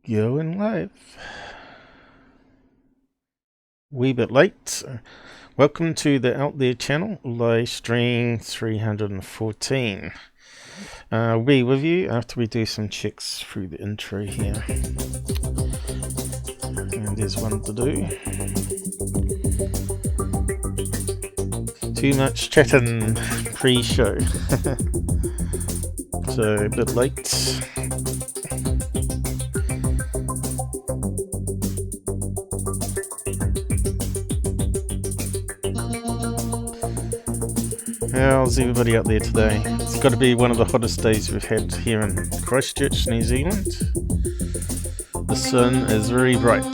Going live. Wee bit late. Welcome to the Out There channel, live stream 314. I'll be with you after we do some checks through the intro here. And there's one to do. Too much chatting pre-show. So a bit late. How's everybody out there today? It's got to be one of the hottest days we've had here in Christchurch, New Zealand. The sun is very bright.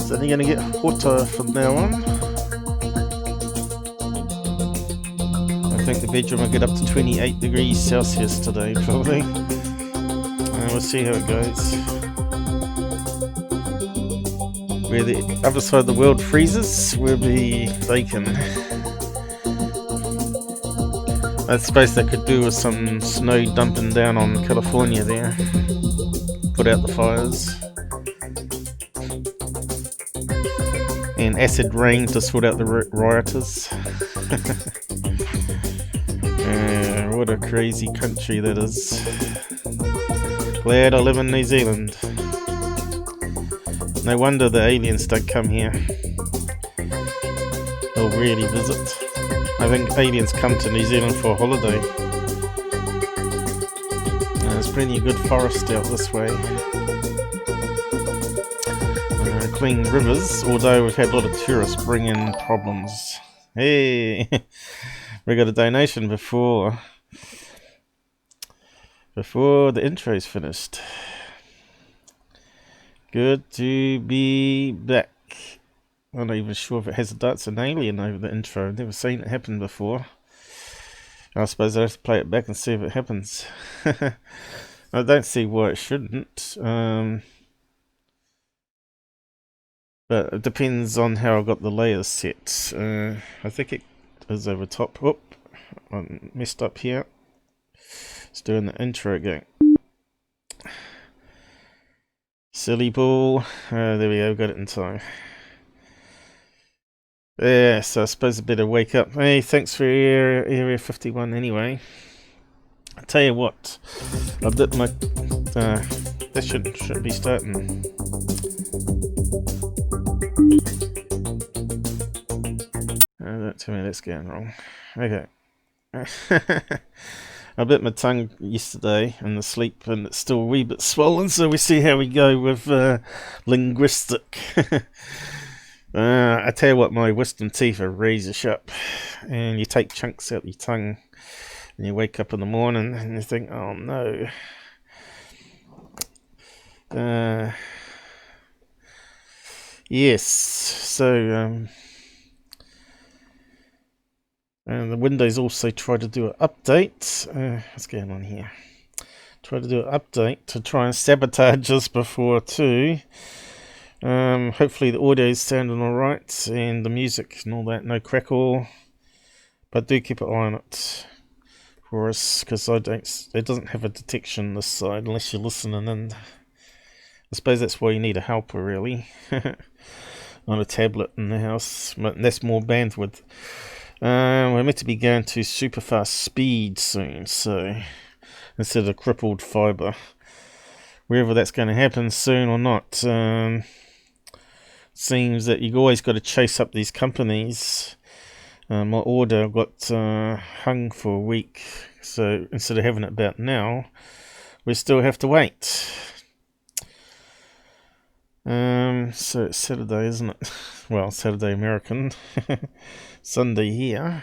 It's only going to get hotter from now on. I think the bedroom will get up to 28 degrees Celsius today, probably. And we'll see how it goes. Where the other side of the world freezes, we'll be baking. I suppose that could do with some snow dumping down on California there. Put out the fires. And acid rain to sort out the rioters. What a crazy country that is. Glad I live in New Zealand. No wonder the aliens don't come here. They'll really visit. I think aliens come to New Zealand for a holiday. There's plenty of good forest out this way. Clean rivers, although we've had a lot of tourists bring in problems. Hey! We got a donation before the intro's finished. Good to be back. I'm not even sure if it has a dance an alien over the intro. I've never seen it happen before. I suppose I have to play it back and see if it happens. I don't see why it shouldn't. But it depends on how I got the layers set. I think it is over top. Whoop, I messed up here. It's doing the intro again. Silly ball. There we go, got it in time. Yeah, so I suppose I better wake up. Hey, thanks for Area 51 anyway. I tell you what, I did my... that should be starting. Don't tell me that's going wrong. Okay. I bit my tongue yesterday in the sleep and it's still a wee bit swollen, so we see how we go with linguistic. I tell you what, my wisdom teeth are razor sharp, and you take chunks out your tongue and you wake up in the morning and you think, oh no. Yes, so and the Windows also tried to do an update. What's going on here? Tried to do an update to try and sabotage us before too. Hopefully the audio's sounding alright and the music and all that, no crackle. But do keep an eye on it for us, because it doesn't have a detection this side unless you're listening in. I suppose that's why you need a helper really. On a tablet in the house, but that's more bandwidth. We're meant to be going to super fast speed soon, so instead of crippled fibre, wherever that's going to happen soon or not. Seems that you've always got to chase up these companies. My order got hung for a week, so instead of having it about now, we still have to wait. So it's Saturday, isn't it? Well, Saturday American. Sunday here.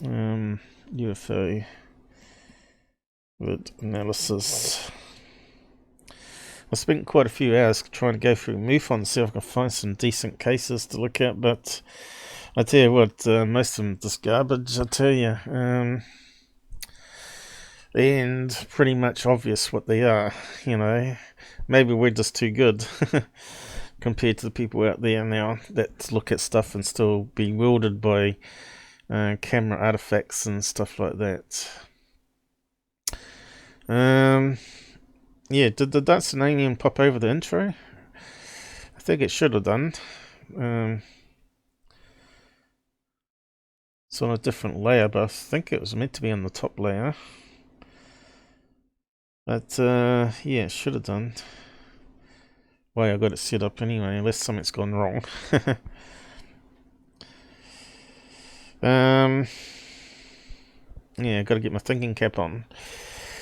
UFO vid analysis. I spent quite a few hours trying to go through MUFON and see if I can find some decent cases to look at, but I tell you what, most of them just garbage, I tell you. And pretty much obvious what they are, you know. Maybe we're just too good. compared to the people out there now that look at stuff and still be bewildered by camera artifacts and stuff like that. Yeah, did the Dancing Alien pop over the intro? I think it should have done. It's on a different layer, but I think it was meant to be on the top layer. But yeah, it should have done. Way I got it set up anyway, unless something's gone wrong. Yeah, got to get my thinking cap on.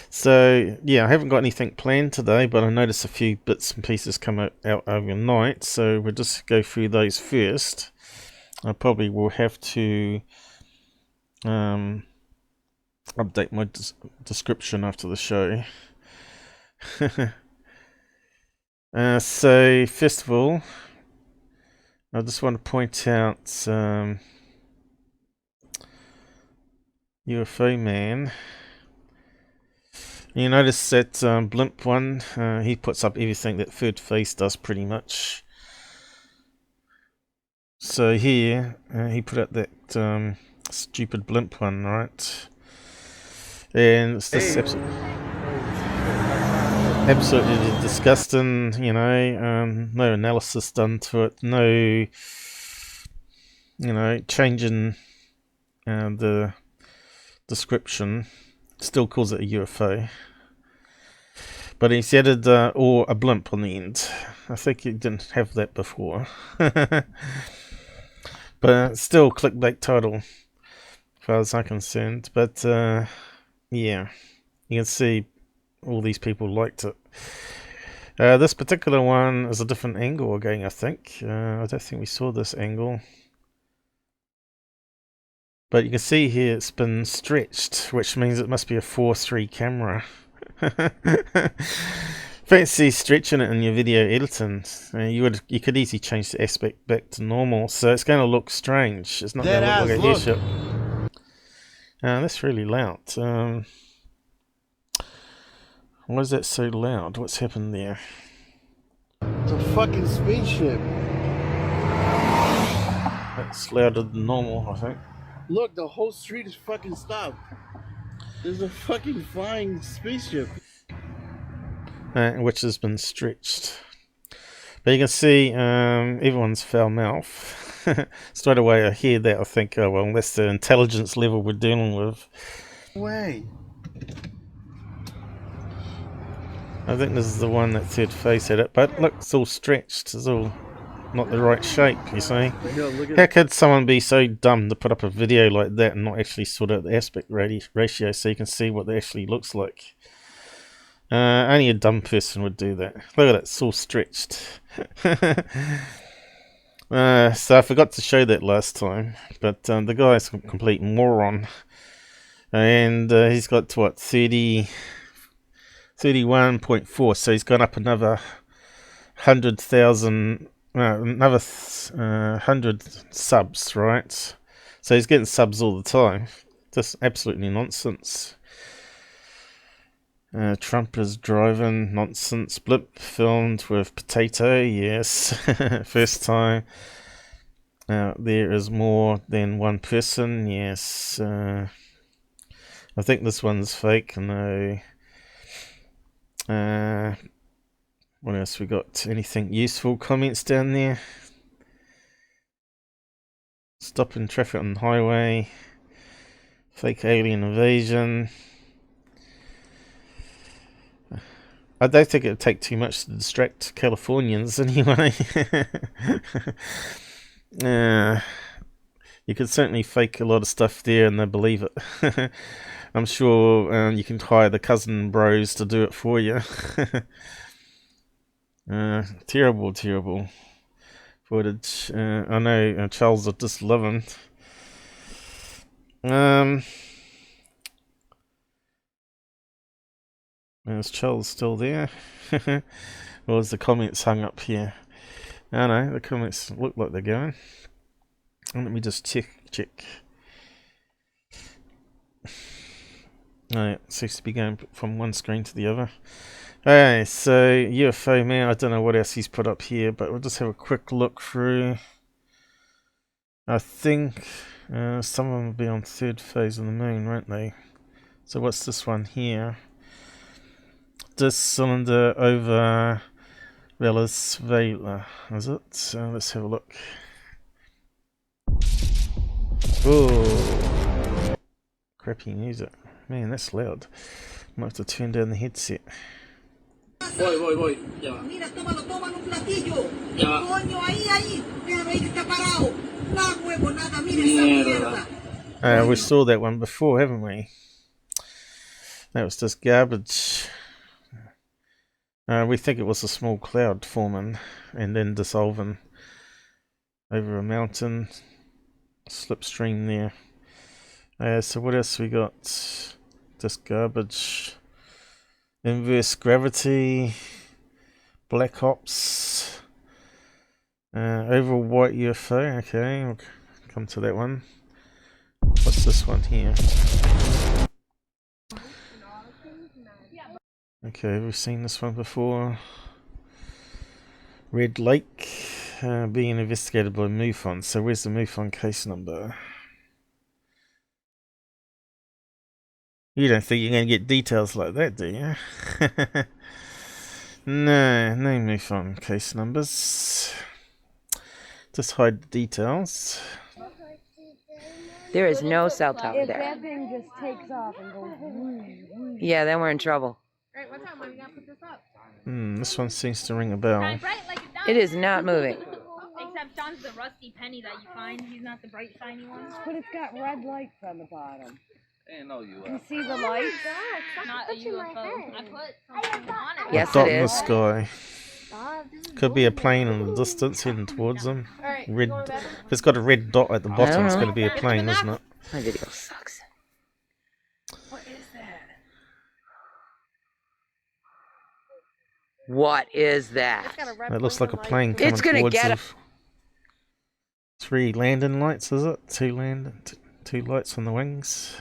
So yeah, I haven't got anything planned today, but I noticed a few bits and pieces come out overnight, so we'll just go through those first. I probably will have to update my description after the show. So first of all, I just want to point out UFO Man. You notice that BLIMP one, he puts up everything that Third Phase does pretty much. So here, he put up that stupid BLIMP one, right? And it's just absolutely disgusting, you know, no analysis done to it, no, you know, changing the description. Still calls it a UFO, but he's added or a blimp on the end. I think he didn't have that before. But still clickbait title as far as I'm concerned. But yeah, you can see all these people liked it. This particular one is a different angle again, I think. I don't think we saw this angle. But you can see here it's been stretched, which means it must be a 4:3 camera. Fancy stretching it in your video editing. You could easily change the aspect back to normal, so it's going to look strange. It's not going to look like a airship. That's really loud. Why is that so loud? What's happened there? It's a fucking spaceship. That's louder than normal, I think. Look, the whole street is fucking stopped. There's a fucking flying spaceship. Which has been stretched. But you can see everyone's foul mouth. Straight away I hear that, I think, oh well, that's the intelligence level we're dealing with. Way. I think this is the one that Third Phase had it, but look, it's all stretched. It's all not the right shape, you see. How could someone be so dumb to put up a video like that and not actually sort out the aspect ratio so you can see what it actually looks like? Only a dumb person would do that. Look at it, it's all stretched. So I forgot to show that last time, but the guy's a complete moron. And he's got, what, 31.4, so he's gone up another 100,000, another 100 subs, right? So he's getting subs all the time. Just absolutely nonsense. Trump is driving, nonsense. Blip filmed with potato, yes. First time. There is more than one person, yes. I think this one's fake, no. What else we got? Anything useful comments down there? Stopping traffic on the highway. Fake alien invasion. I don't think it would take too much to distract Californians anyway. You could certainly fake a lot of stuff there and they believe it. I'm sure you can hire the cousin bros to do it for you. Terrible footage. I know Charles are just loving. Is Charles still there? Or is the comments hung up here? I know, the comments look like they're going. Let me just check. Oh, yeah, it seems to be going from one screen to the other. Alright, so UFO Man, I don't know what else he's put up here, but we'll just have a quick look through. I think some of them will be on third phase of the moon, won't they? So what's this one here? This cylinder over Venezuela, is it? Let's have a look. Oh, crappy music. Man, that's loud. Might have to turn down the headset. Voy. Ya va. Mira, toma en un platillo. Ya va. Coño, ahí. Déjame ahí que está parado. La huevo, nada, mira esa mierda. We saw that one before, haven't we? That was just garbage. We think it was a small cloud forming and then dissolving over a mountain. Slipstream there. So what else we got? Just garbage. Inverse gravity. Black ops. Overall white UFO. Okay, we'll come to that one. What's this one here? Okay, have we seen this one before? Red Lake being investigated by MUFON. So where's the MUFON case number? You don't think you're going to get details like that, do you? No MUFON case numbers. Just hide the details. There is no cell tower If there. that thing just takes off and goes woo. Yeah, then we're in trouble. Alright, what time are we gonna put this up? This one seems to ring a bell. Shine bright like it's done. It is not moving. Except Sean's the rusty penny that you find. He's not the bright shiny one. But it's got red lights on the bottom. Ain't no UFO. You see the lights? Not a UFO. I put something on it. Yes, Dot it in the is. sky. Could be a plane in the distance heading towards them. Red. If it's got a red dot at the bottom, it's going to be a plane, isn't it? My video sucks. What is that? What is that? It looks like a plane coming It's gonna towards get them. 3 landing lights, is it? 2 lights on the wings.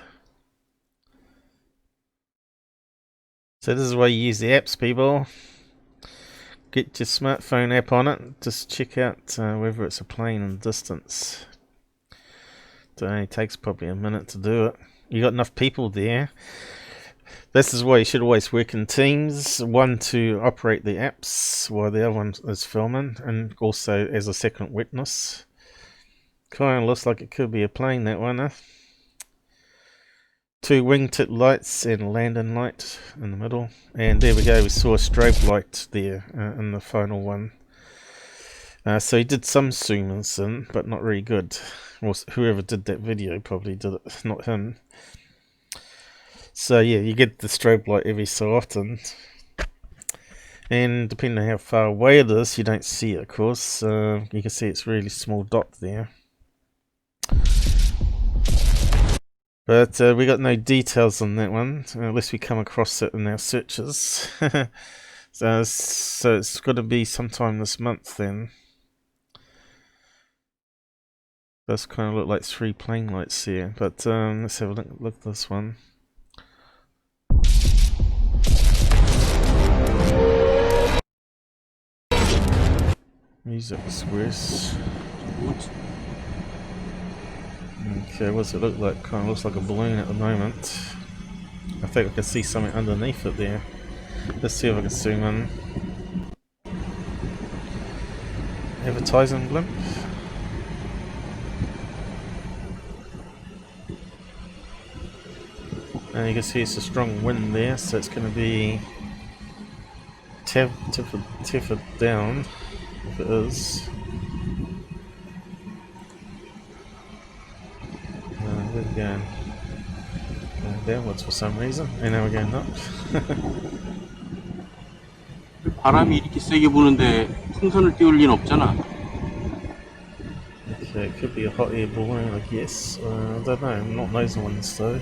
So this is why you use the apps, people. Get your smartphone app on it. Just check out whether it's a plane in the distance. It only takes probably a minute to do it. You got enough people there. This is why you should always work in teams. One to operate the apps while the other one is filming, and also as a second witness. Kind of looks like it could be a plane, that one, huh? 2 wingtip lights and a landing light in the middle. And there we go, we saw a strobe light there in the final one. So he did some zoomers in, but not really good. Well, whoever did that video probably did it, not him. So yeah, you get the strobe light every so often. And depending on how far away it is, you don't see it, of course. You can see it's a really small dot there. But we got no details on that one, unless we come across it in our searches. So it's got to be sometime this month then. Does kind of look like 3 plane lights here, but let's have a look at this one. Music's worse. Okay, what does it look like? Kind of looks like a balloon at the moment. I think I can see something underneath it there. Let's see if I can zoom in. Advertising blimp. And you can see it's a strong wind there, so it's going to be tethered down, if it is. Where are we going? Downwards for some reason, and now we're going up. 바람이 이렇게 세게 부는데 풍선을 띄울 리는 없잖아. Okay, it could be a hot air balloon, I guess. I don't know, not those ones though.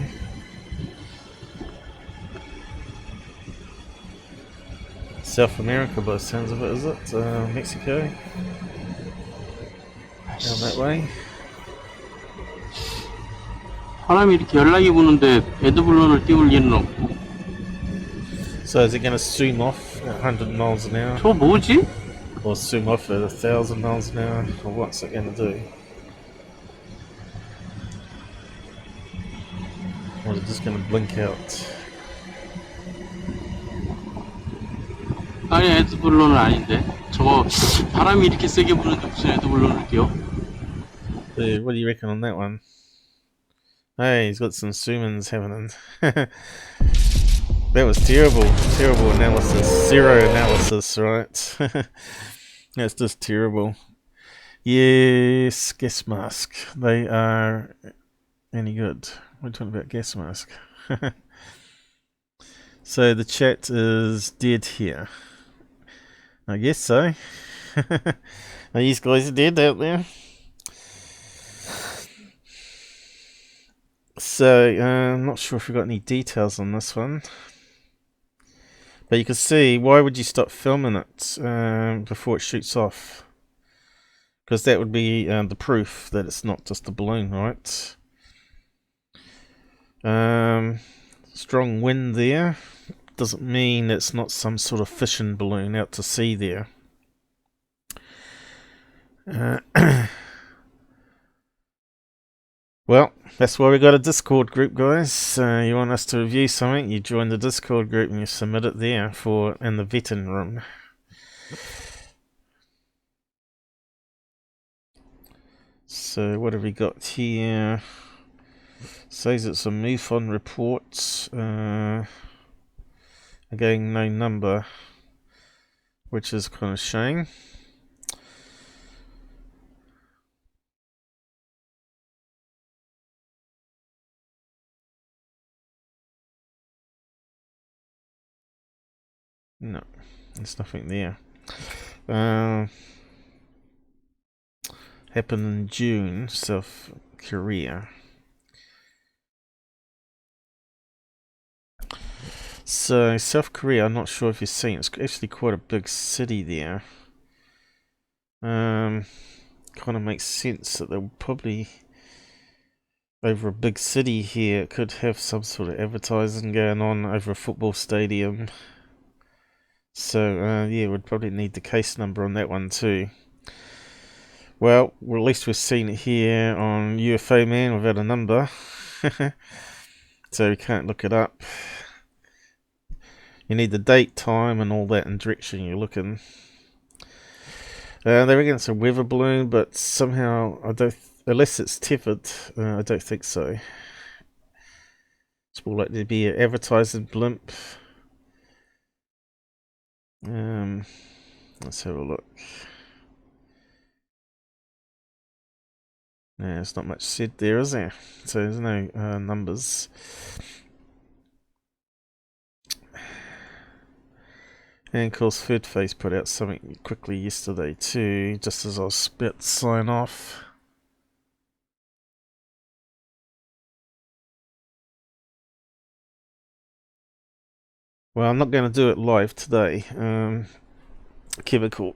South America by the sounds of it, is it? Mexico? Down that way. 바람이 이렇게 열나게 부는데 배드블론을 띄울 리는 없고. So is it going to zoom off 100 miles an hour. 저 뭐지? Or zoom off at 1,000 miles an hour. Or what's it going to do? Or is it just going to blink out? 아니 에드블론은 아닌데. 저거 바람이 이렇게 세게 부는데 무슨 에드블론을 띄워? Dude, what do you reckon on that one? Hey, he's got some Sumans happening. That was terrible. Terrible analysis. Zero analysis, right? That's just terrible. Yes, gas mask. They are any good. We're talking about gas mask. So the chat is dead here. I guess so. Are these guys dead out there? So, I'm not sure if we've got any details on this one. But you can see, why would you stop filming it before it shoots off? Because that would be the proof that it's not just a balloon, right? Strong wind there. Doesn't mean it's not some sort of fishing balloon out to sea there. Well, that's why we got a Discord group, guys. You want us to review something, you join the Discord group and you submit it there in the vetting room. So what have we got here? Says it's a MUFON report. Again, no number, which is kind of shame. No, there's nothing there. Happened in June, South Korea. So South Korea, I'm not sure if you've seen, it's actually quite a big city there. Kind of makes sense that they'll probably, over a big city here, it could have some sort of advertising going on over a football stadium. So yeah, we'd probably need the case number on that one too. Well, at least we've seen it here on UFO Man without a number. So we can't look it up. You need the date, time, and all that, and direction you're looking. They reckon it's a weather balloon, but somehow I don't. Unless it's tethered, I don't think so. It's more likely to be an advertising blimp. Let's have a look. Yeah, there's not much said there, is there? So there's no numbers. And of course, THIRDPHASE put out something quickly yesterday too, just as I was about to sign off. Well, I'm not going to do it live today. Chemical.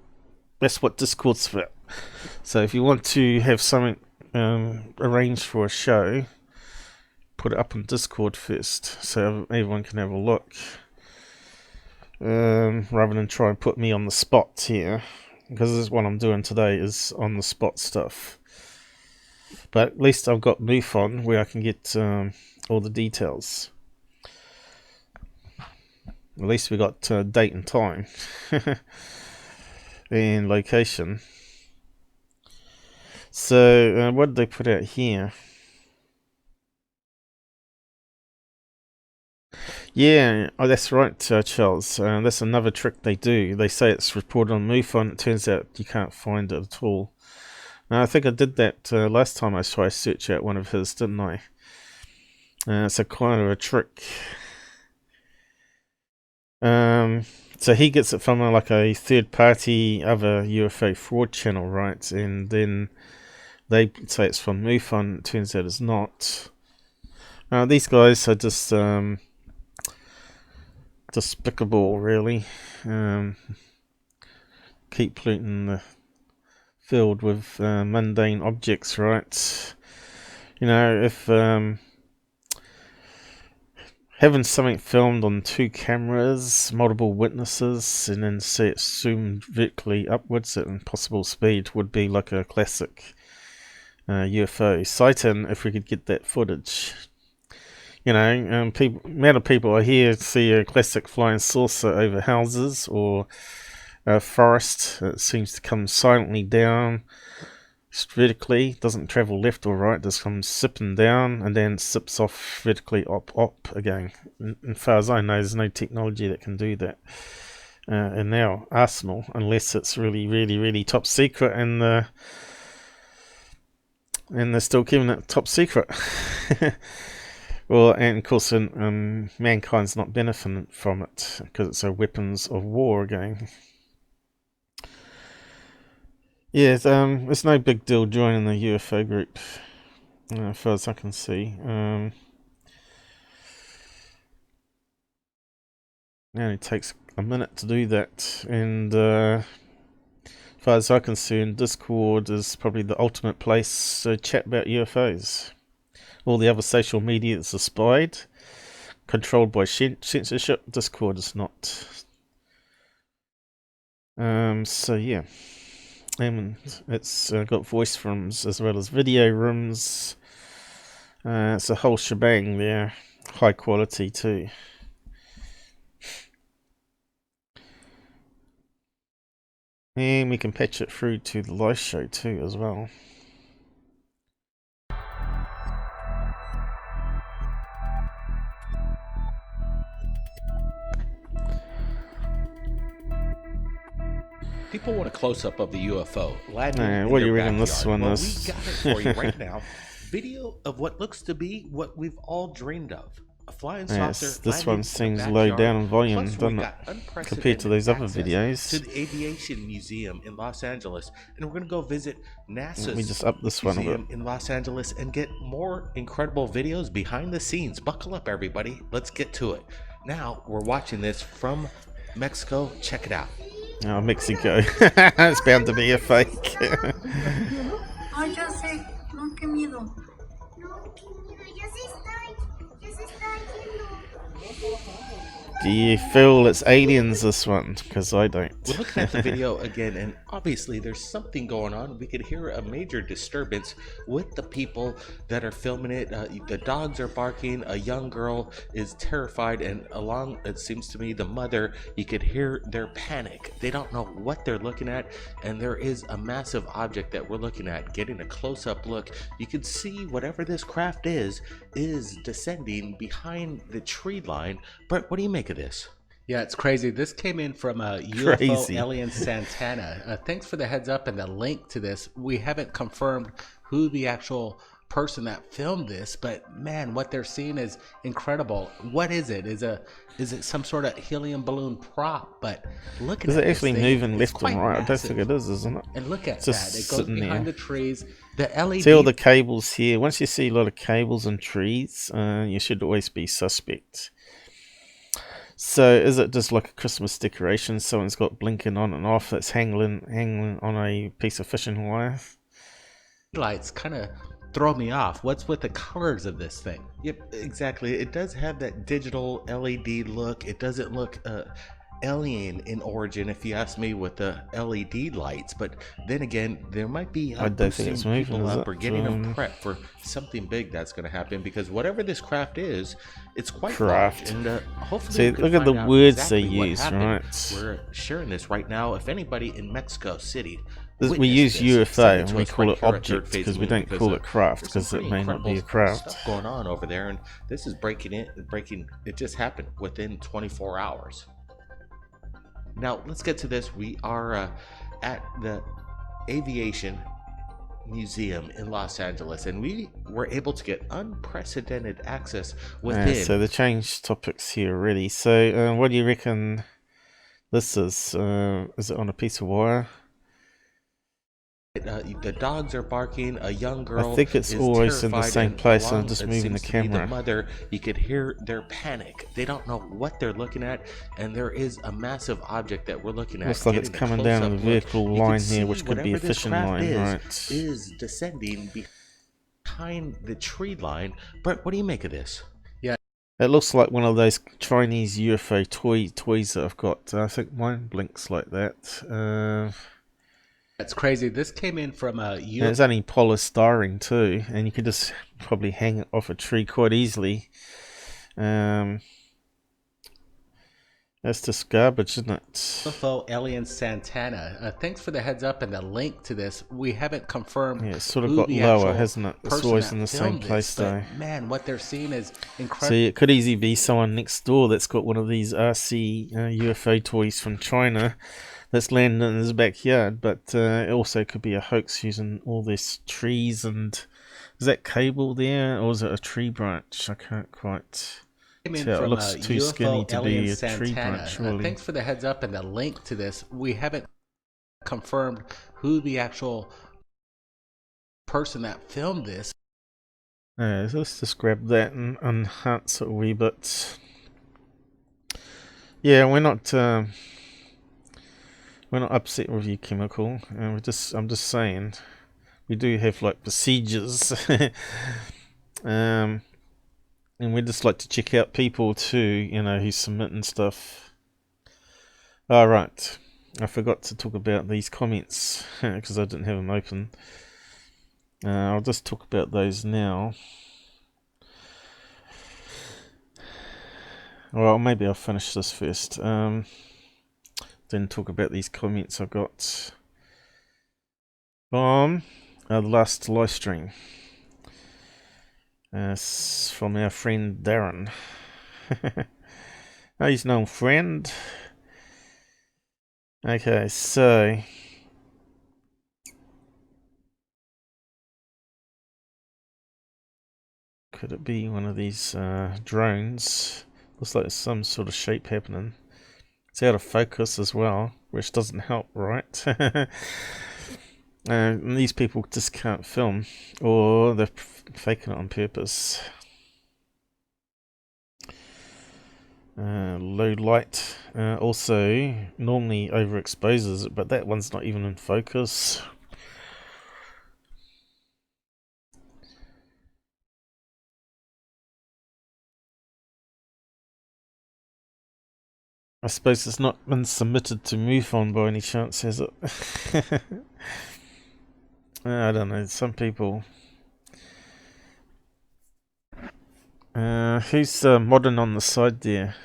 That's what Discord's for. So if you want to have something arranged for a show, put it up on Discord first, so everyone can have a look. Rather than try and put me on the spot here, because this is what I'm doing today, is on the spot stuff. But at least I've got MUFON where I can get all the details. At least we got date and time and location. So what did they put out here? Yeah, oh, that's right, Charles. That's another trick they do. They say it's reported on MUFON. It turns out you can't find it at all. I think I did that last time I tried to search out one of his, didn't I? It's a kind of a trick. So he gets it from like a third-party other UFO fraud channel, right? And then they say it's from MUFON. It turns out it's not. These guys are just despicable, really. Keep polluting the field with mundane objects, right? You know, if having something filmed on 2 cameras, multiple witnesses, and then see it zoomed vertically upwards at impossible speed would be like a classic UFO sighting if we could get that footage. You know, amount of people I hear see a classic flying saucer over houses or a forest that seems to come silently down vertically, doesn't travel left or right, just comes sipping down and then sips off vertically up again. As far as I know, there's no technology that can do that in our arsenal, unless it's really top secret, and they're still keeping it top secret. Well, and of course, mankind's not benefiting from it because it's a weapons of war again. Yeah, it's no big deal joining the UFO group, as far as I can see. It only takes a minute to do that, and as far as I'm concerned, Discord is probably the ultimate place to chat about UFOs. All the other social media is spied, controlled by censorship. Discord is not. So yeah, and it's got voice rooms as well as video rooms. It's a whole shebang there, high quality too. And we can patch it through to the live show too as well. People want a close-up of the UFO. What do you reckon this one is? We got it for you right now. Video of what looks to be what we've all dreamed of. A flying saucer. Yes, this one seems low down in volume, doesn't it? Compared to those other videos. To the Aviation Museum in Los Angeles. And we're going to go visit NASA's Let me just up this one museum in Los Angeles and get more incredible videos behind the scenes. Buckle up, everybody. Let's get to it. Now, we're watching this from Mexico. Check it out. Oh, Mexico. It's bound to be a fake. Ay, ya sé, no, qué miedo. Do you feel it's aliens, this one? Because I don't. We're looking at the video again, and obviously there's something going on. We could hear a major disturbance with the people that are filming it. The dogs are barking. A young girl is terrified, and along, it seems to me, the mother, you could hear their panic. They don't know what they're looking at, and there is a massive object that we're looking at. Getting a close-up look, you can see whatever this craft is descending behind the tree line. Brett, what do you make of this? Yeah, it's crazy. This came in from UFO Alien Santana. Thanks for the heads up and the link to this. We haven't confirmed who the actual person that filmed this, but man, what they're seeing is incredible. What is it? Is it some sort of helium balloon prop? But look at it. Is it actually moving left and right? I don't think it is, isn't it? And look at that. It goes behind the trees. The LED. See all the cables here. Once you see a lot of cables and trees, you should always be suspect. So is it just like a Christmas decoration? Someone's got blinking on and off that's hanging on a piece of fishing wire? Lights kind of throw me off. What's with the colors of this thing? Yep, exactly. It does have that digital LED look. It doesn't look alien in origin, if you ask me, with the LED lights. But then again, there might be I don't think it's moving, people is up it? or getting them prepped for something big that's going to happen, because whatever this craft is, it's quite large, and hopefully see, we can look at find the out words exactly they what use, happened. right? We're sharing this right now. If anybody in Mexico City we use UFO and we call it object because because we don't call it craft because it may not be a craft. Stuff going on over there, and this is breaking. It just happened within 24 hours. Now let's get to this. We are at the Aviation Museum in Los Angeles, and we were able to get unprecedented access within. So they changed topics here already. So what do you reckon this is? Is it on a piece of wire? The dogs are barking. A young girl. I think it's always in the same place. I'm just moving the camera. The mother, you could hear their panic. They don't know what they're looking at, and there is a massive object that we're looking at. Looks like it's coming down a vertical line here, which could be a fishing line, right? Is descending behind the tree line. Brett, what do you make of this? Yeah, It looks like one of those Chinese UFO toys that I've got. I think mine blinks like that. That's crazy. This came in from a and it's only polystyrene too, and you could just probably hang it off a tree quite easily. That's just garbage, isn't it? UFO Alien Santana. Thanks for the heads up and the link to this. We haven't confirmed. Yeah, it's sort of got lower, hasn't it? It's always in the same place, though. Man, what they're seeing is incredible. See, it could easily be someone next door that's got one of these RC UFO toys from China that's landed in his backyard, but it also could be a hoax using all these trees and... Is that cable there, or is it a tree branch? I can't quite... It looks too skinny to be a tree branch, surely. Thanks for the heads up and the link to this. We haven't confirmed who the actual person that filmed this. So let's just grab that and enhance it a wee bit. Yeah, we're not upset with you, Chemical. I'm just saying, we do have like procedures. And we just like to check out people too, you know, who's submitting stuff. Alright, I forgot to talk about these comments because I didn't have them open. I'll just talk about those now. Well, maybe I'll finish this first. Then talk about these comments I got from the last live stream. From our friend Darren. Oh, he's no friend. Okay, so could it be one of these drones? Looks like there's some sort of shape happening. It's out of focus as well, which doesn't help, right? And these people just can't film, or they're faking it on purpose. Low light also normally overexposes it, but that one's not even in focus. I suppose it's not been submitted to MUFON by any chance, has it? I don't know, some people... who's modern on the side there?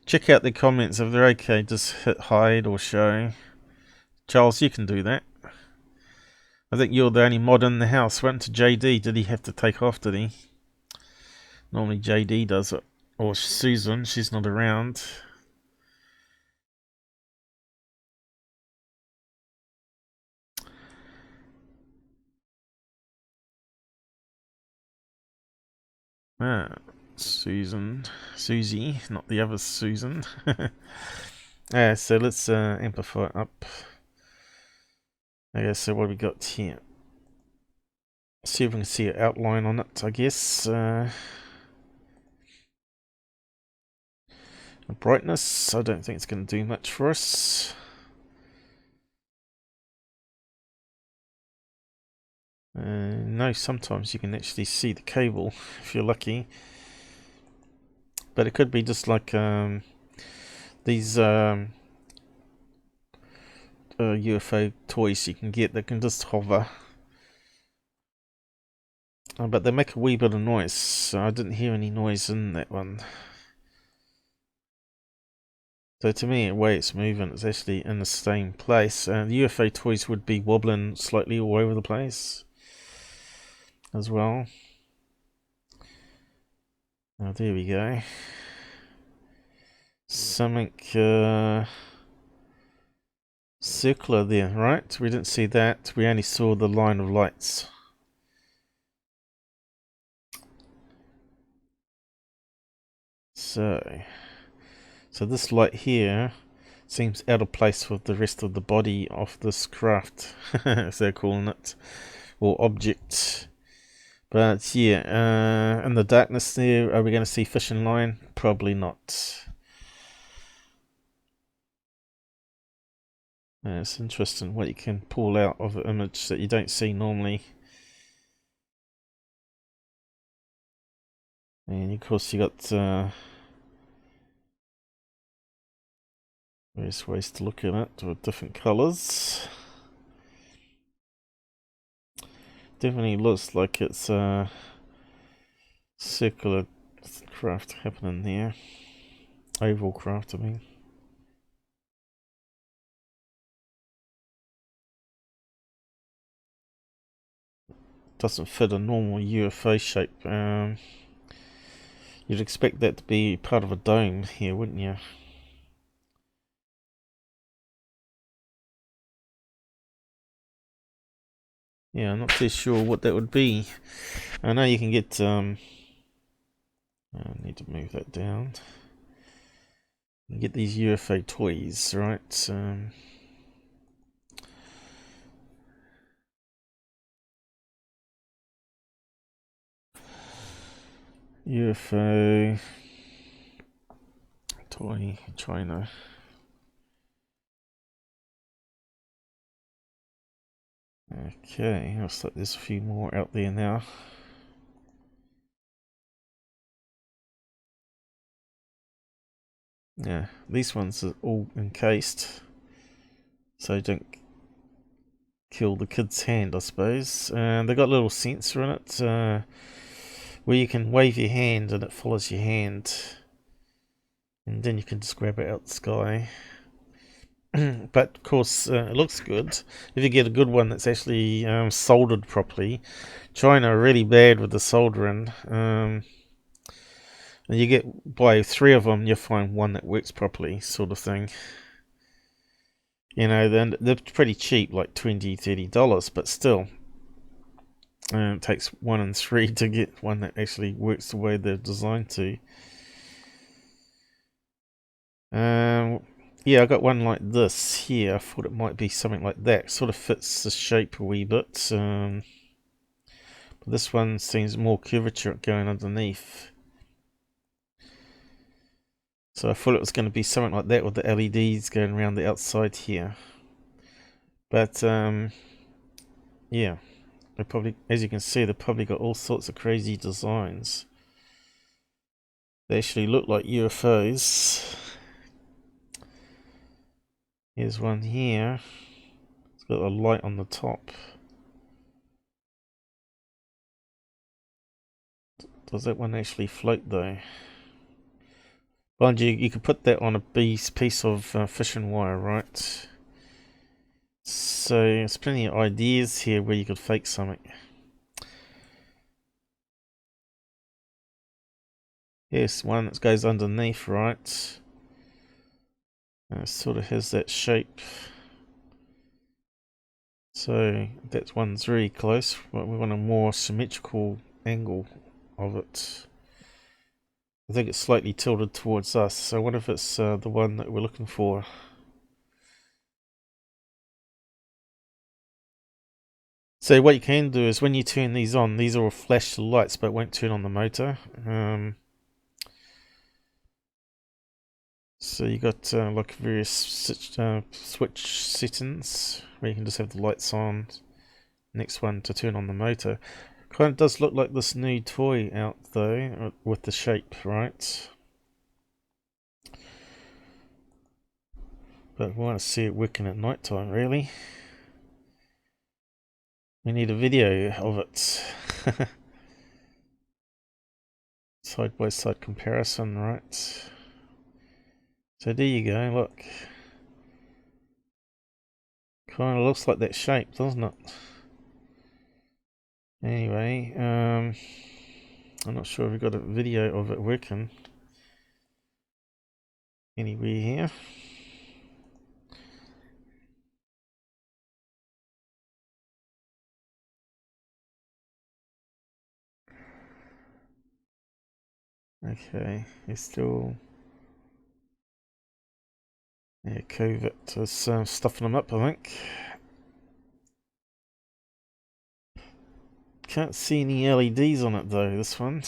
Check out the comments. If they're okay, just hit hide or show. Charles, you can do that. I think you're the only mod in the house. Went to JD. Did he have to take off, did he? Normally JD does it. Or Susan, she's not around. Susie, not the other Susan. So let's amplify it up. Okay, so what have we got here? See if we can see an outline on it, I guess. Brightness, I don't think it's going to do much for us. No, sometimes you can actually see the cable if you're lucky, but it could be just like these UFO toys you can get that can just hover, but they make a wee bit of noise, so I didn't hear any noise in that one. So to me, the way it's moving, it's actually in the same place. The UFO toys would be wobbling slightly all over the place as well. Oh, there we go. Something circular there, right? We didn't see that. We only saw the line of lights. So this light here seems out of place with the rest of the body of this craft, as they're calling it, or object. But yeah, in the darkness there, are we going to see fishing line? Probably not. It's interesting what you can pull out of an image that you don't see normally. And of course you got various ways to look at it with different colours. Definitely looks like it's a circular craft happening there. Oval craft, I mean. Doesn't fit a normal UFO shape. You'd expect that to be part of a dome here, wouldn't you? Yeah, I'm not too sure what that would be. I know you can get I need to move that down. You can get these UFO toys, right? UFO toy China. Okay, looks like there's a few more out there now. Yeah, these ones are all encased, so don't kill the kid's hand, I suppose. And they got a little sensor in it where you can wave your hand and it follows your hand, and then you can just grab it out the sky. But of course, it looks good if you get a good one that's actually soldered properly. China are really bad with the soldering. And you get, by 3 of them, you find one that works properly, sort of thing. You know, then they're pretty cheap, like $20-$30, but still, it takes 1 in 3 to get one that actually works the way they're designed to. Yeah, I got one like this here. I thought it might be something like that. Sort of fits the shape a wee bit. But this one seems more curvature going underneath. So I thought it was going to be something like that with the LEDs going around the outside here. But yeah, they probably, as you can see, they've probably got all sorts of crazy designs. They actually look like UFOs. Here's one here. It's got a light on the top. Does that one actually float though? Mind you, you could put that on a piece of fishing wire, right? So there's plenty of ideas here where you could fake something. Yes, one that goes underneath, right? It sort of has that shape. So that one's really close, but we want a more symmetrical angle of it. I think it's slightly tilted towards us, so I wonder if it's the one that we're looking for. So what you can do is when you turn these on, these will flash the lights but won't turn on the motor. So you got like various switch settings where you can just have the lights on. Next one to turn on the motor. Kind of does look like this new toy out though, with the shape, right? But we want to see it working at night time, really. We need a video of it. Side by side comparison, right? So there you go, look. Kind of looks like that shape, doesn't it? Anyway, I'm not sure if we've got a video of it working anywhere here. Okay, it's still... Yeah, COVID is stuffing them up, I think. Can't see any LEDs on it though, this one.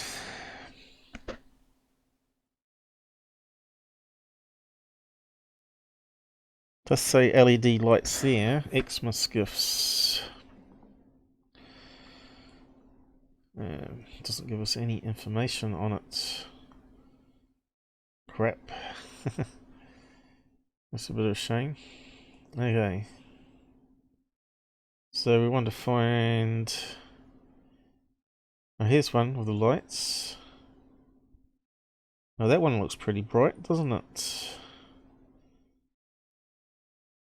Does say LED lights there. Xmas gifts. Doesn't give us any information on it. Crap. That's a bit of a shame. Okay. So we want to find... Oh, here's one with the lights. Oh, that one looks pretty bright, doesn't it?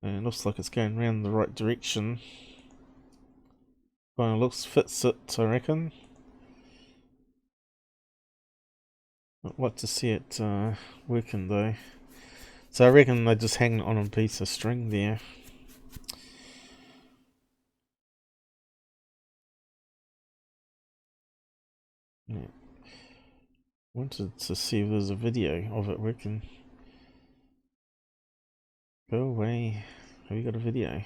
And it looks like it's going around the right direction. Kind of fits it, I reckon. I'd like to see it working though. So I reckon they're just hanging on a piece of string there. Yeah. Wanted to see if there's a video of it working. Go away. Have you got a video?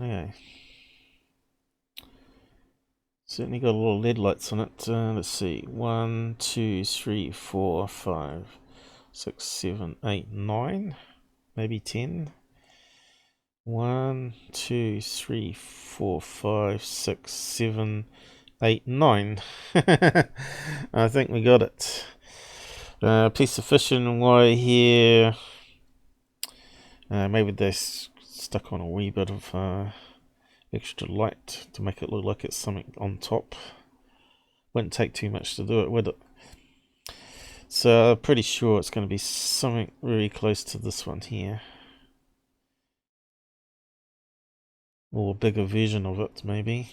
Okay. Certainly got a lot of LED lights on it. Let's see. 1, 2, 3, 4, 5, 6, 7, 8, 9. Maybe 10. 1, 2, 3, 4, 5, 6, 7, 8, 9. I think we got it. Piece of fishing wire here. Maybe they stuck on a wee bit of extra light to make it look like it's something on top. Wouldn't take too much to do it, would it? So I'm pretty sure it's going to be something very close to this one here. Or a bigger version of it, maybe.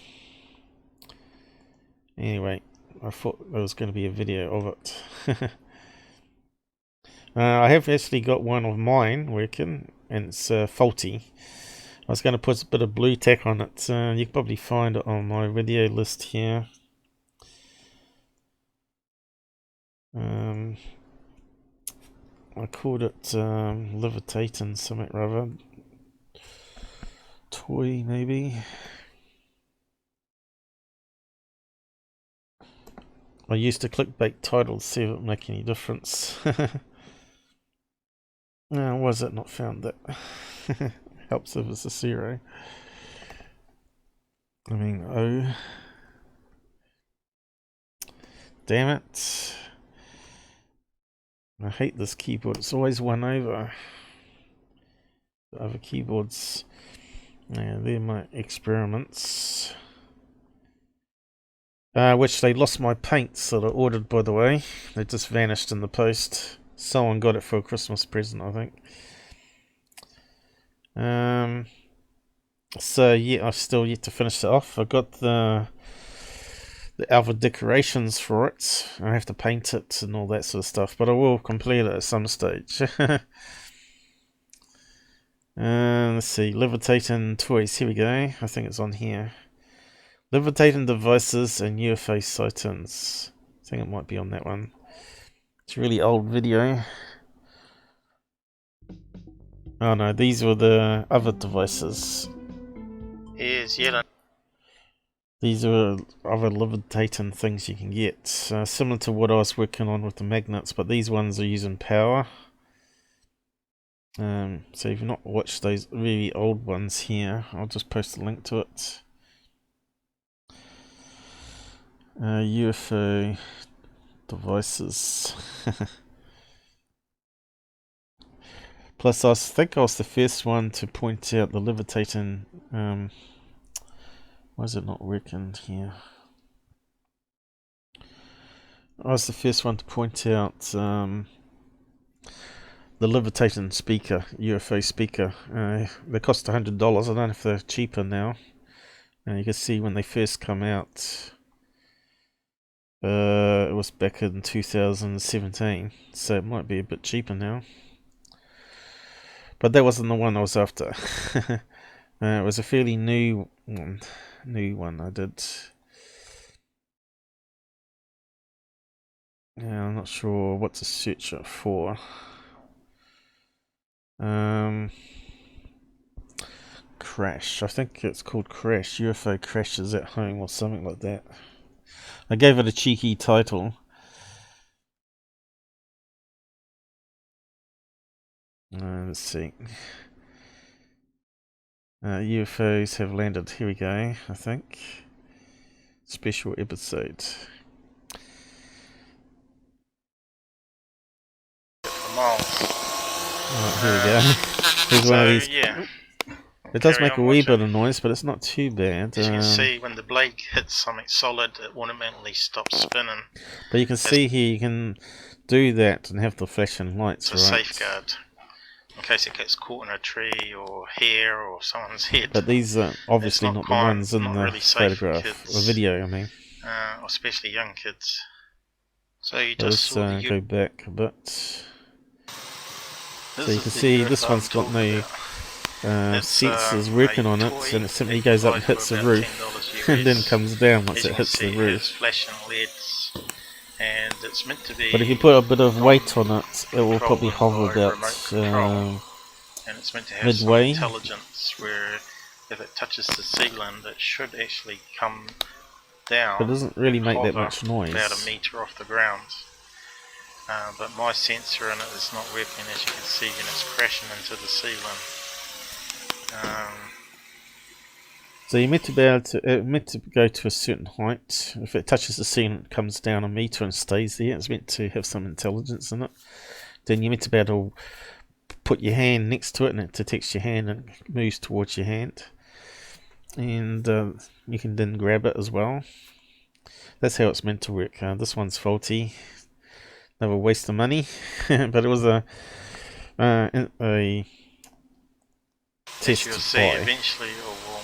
Anyway, I thought there was going to be a video of it. I have actually got one of mine working, and it's faulty. I was going to put a bit of blue tack on it. You can probably find it on my video list here. I called it levitating something rather. Toy, maybe. I used a clickbait title to see if it would make any difference. No, was it not found that? Helps if it's a 0. I mean, oh. Damn it. I hate this keyboard. It's always won over the other keyboards. Yeah, they're my experiments. Which they lost my paints that I ordered, by the way. They just vanished in the post. Someone got it for a Christmas present, I think. So yeah, I've still yet to finish it off. I got the other decorations for it. I have to paint it and all that sort of stuff, but I will complete it at some stage. Let's see, levitating toys. Here we go. I think it's on here. Levitating devices and UFO sightings. I think it might be on that one. It's a really old video. Oh no, these were the other devices. Here's yet. These are other levitating things you can get. Similar to what I was working on with the magnets, but these ones are using power. So if you've not watched those really old ones here, I'll just post a link to it. UFO devices. Plus, I think I was the first one to point out the levitating. Why is it not working here? I was the first one to point out the levitating speaker, UFO speaker. They cost $100. I don't know if they're cheaper now. You can see when they first come out. It was back in 2017, so it might be a bit cheaper now. But that wasn't the one I was after. It was a fairly new one I did. Yeah, I'm not sure what to search it for. Crash. I think it's called Crash. UFO Crashes at Home or something like that. I gave it a cheeky title. Let's see. UFOs have landed. Here we go, I think. Special episode. Right, here we go. Here's one of these. Yeah. It does make a wee bit of noise, but it's not too bad. As you can see, when the blade hits something solid, it automatically stops spinning. But you can see here, you can do that and have the flashing lights, it's a right? safeguard, in case it gets caught in a tree or hair or someone's head. But these are obviously not the ones in the photograph, or video, I mean. Especially young kids. So you just Let's go back a bit. So you can see this one's got no sensors working on it, and it simply goes up and hits the roof, and then comes down once it hits the roof. Flashing LEDs, and it's meant to be. But if you put a bit of weight on it, it will probably hover about and it's meant to have midway. some intelligence where if it touches the ceiling, it should actually come down. But it doesn't really make that much noise. About a meter off the ground. But my sensor in it is not working, as you can see, and it's crashing into the ceiling. So you're meant to be able to, meant to go to a certain height. If it touches the ceiling, it comes down a meter and stays there. It's meant to have some intelligence in it. Then you're meant to be able to put your hand next to it, and it detects your hand and moves towards your hand. And you can then grab it as well. That's how it's meant to work. This one's faulty. Another waste of money, but it was a test As you'll see, buy. eventually it will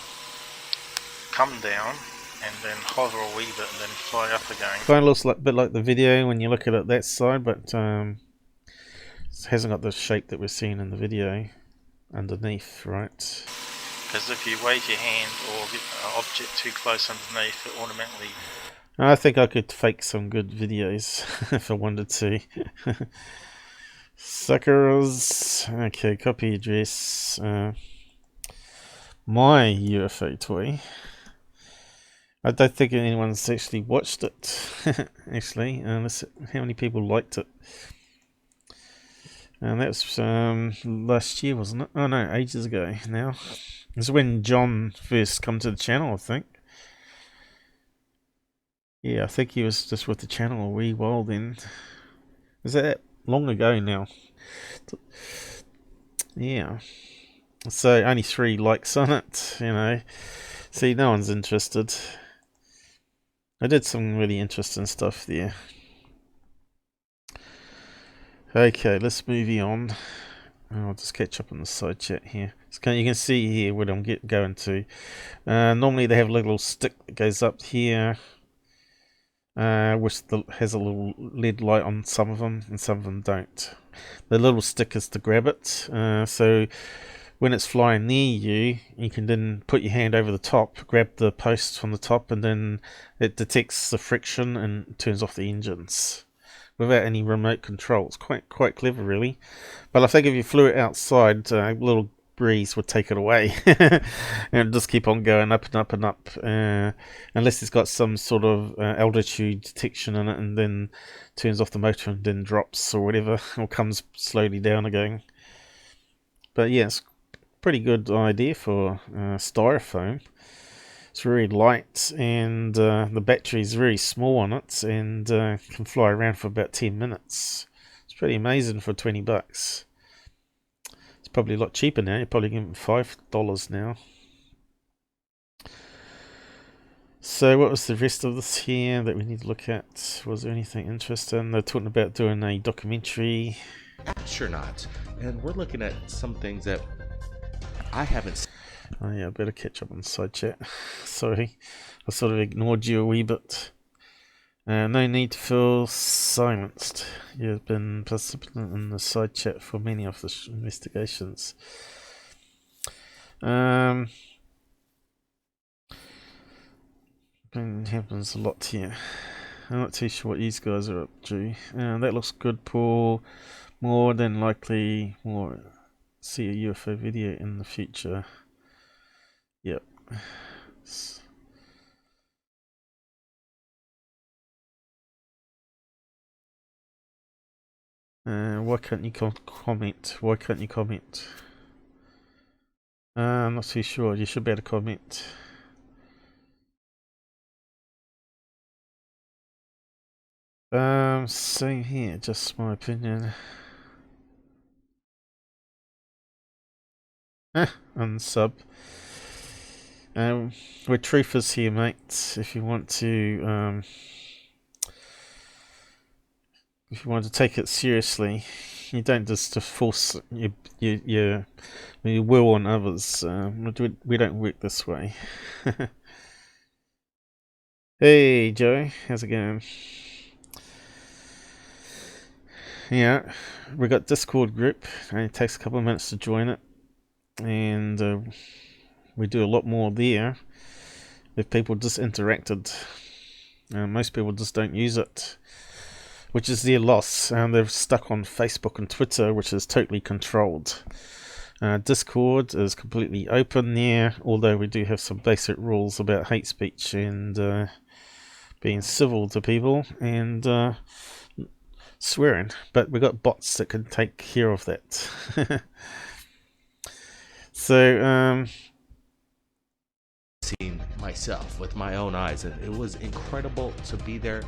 come down and then hover a wee bit and then fly up again. Kind of looks like a bit like the video when you look at it that side, but it hasn't got the shape that we're seeing in the video underneath, right? Because if you wave your hand or get an object too close underneath, it automatically... I think I could fake some good videos if I wanted to. Suckers. Okay, copy address. My UFO toy. I don't think anyone's actually watched it. Actually, let's see how many people liked it. And that was last year, wasn't it? Oh no, ages ago now. It's when John first come to the channel, I think. Yeah, I think he was just with the channel a wee while then. Is that long ago now? Yeah. So only 3 likes on it, you know. See, no one's interested. I did some really interesting stuff there. Okay, let's move on. I'll just catch up on the side chat here. So you can see here what I'm going to. Normally they have a little stick that goes up here. Which has a little LED light on some of them, and some of them don't. The little stick is to grab it, so when it's flying near you, you can then put your hand over the top, grab the post from the top, and then it detects the friction and turns off the engines without any remote control. It's quite clever, really. But I think if you flew it outside, a little breeze would take it away and just keep on going up and up and up, unless it's got some sort of altitude detection in it, and then turns off the motor and then drops or whatever, or comes slowly down again. But yeah, it's a pretty good idea for styrofoam. It's very light, and the battery is very small on it, and can fly around for about 10 minutes. It's pretty amazing for $20. It's probably a lot cheaper now. You're probably getting $5 now. So what was the rest of this here that we need to look at? Was there anything interesting? They're talking about doing a documentary. Astronauts, and we're looking at some things that I haven't seen. Oh yeah, I better catch up on the side chat. Sorry, I sort of ignored you a wee bit. No need to feel silenced. You've been participant in the side chat for many of the investigations. It happens a lot here. I'm not too sure what these guys are up to. That looks good, Paul. More than likely, more see a UFO video in the future. Why can't you comment? Why can't you comment? I'm not too sure. You should be able to comment. Same here, just my opinion. Unsub. We're truthers here, mate. If you want to, take it seriously, you don't just force your will on others. We don't work this way. Hey, Joe, how's it going? Yeah, we got Discord group, and it takes a couple of minutes to join it, and we do a lot more there if people just interacted. Most people just don't use it, which is their loss. They're stuck on Facebook and Twitter, which is totally controlled. Discord is completely open there, although we do have some basic rules about hate speech and being civil to people and swearing, but we got bots that can take care of that. So seen myself with my own eyes, and it was incredible to be there.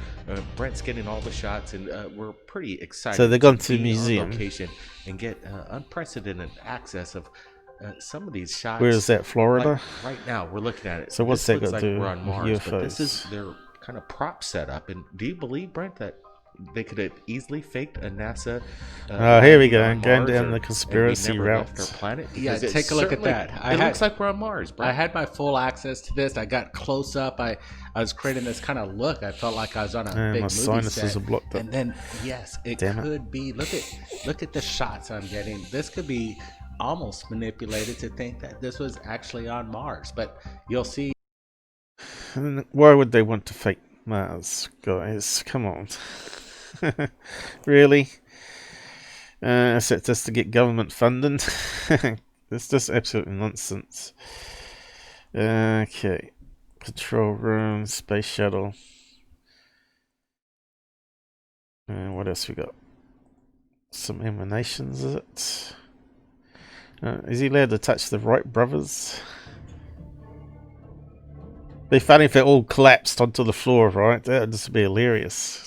Brent's getting all the shots, and we're pretty excited. So they've gone to the museum location and get unprecedented access of some of these shots. Where is that, Florida? Like right now, we're looking at it. So what's that got to do we're on Mars, with UFOs? but this is their kind of prop setup. And do you believe, Brent, that they could have easily faked a NASA? Here we go, going down the conspiracy route. Planet? Yeah, take a look at that. It looks like we're on Mars, Brent. I had my full access to this. I got close up. I was creating this kind of look. I felt like I was on a big my movie sinuses set. are blocked up. And then, yes, it could be. Look at the shots I'm getting. This could be almost manipulated to think that this was actually on Mars. But you'll see. Why would they want to fake Mars, guys? Come on. Really? Is it just to get government funding? It's just absolute nonsense. Okay. Control room, space shuttle. What else we got? Some emanations, is it? Is he allowed to touch the Wright brothers? It'd be funny if it all collapsed onto the floor, right? That would just be hilarious.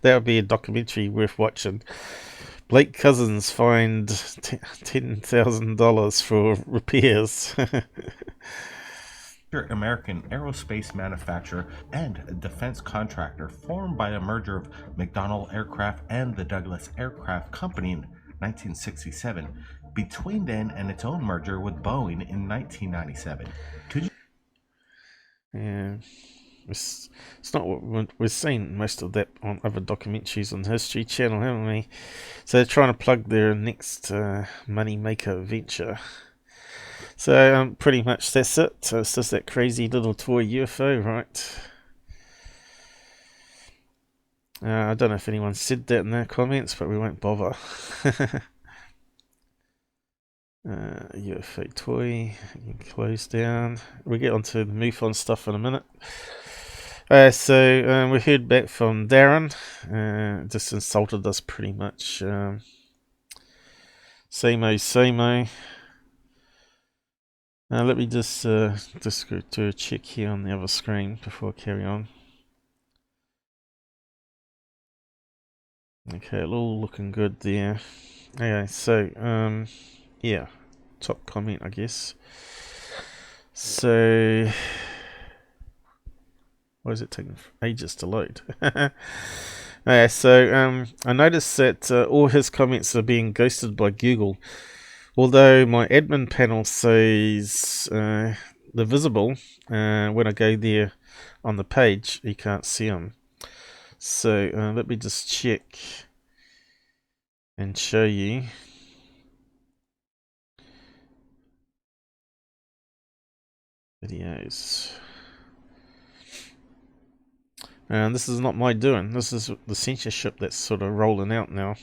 That would be a documentary worth watching. Blake Cousins fined $10,000 for repairs. American aerospace manufacturer and defense contractor formed by a merger of McDonnell Aircraft and the Douglas Aircraft Company in 1967. Between then and its own merger with Boeing in 1997. Yeah. It's not what we've seen most of that on other documentaries on the History Channel, haven't we? So they're trying to plug their next money maker venture. So pretty much that's it. So it's just that crazy little toy UFO, right? I don't know if anyone said that in their comments, but we won't bother. UFO toy, close down. We'll get onto the MUFON stuff in a minute. So we heard back from Darren. Just insulted us pretty much. Samo. Let me just go do a check here on the other screen before I carry on. Okay, all looking good there. Okay, so yeah, top comment, I guess. So why is it taking ages to load? Okay, so I noticed that all his comments are being ghosted by Google. Although my admin panel says they're visible, when I go there on the page, you can't see them. So let me just check and show you. Videos. And this is not my doing. This is the censorship that's sort of rolling out now.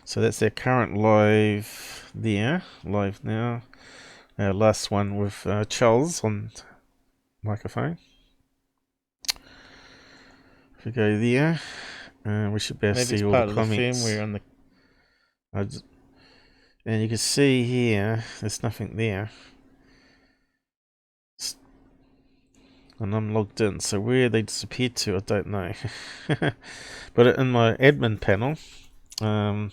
So that's their current live there. Live now. Our last one with Charles on microphone. If we go there, we should be able to see all the comments. And you can see here, there's nothing there. And I'm logged in, so where they disappeared to, I don't know. But in my admin panel, I'm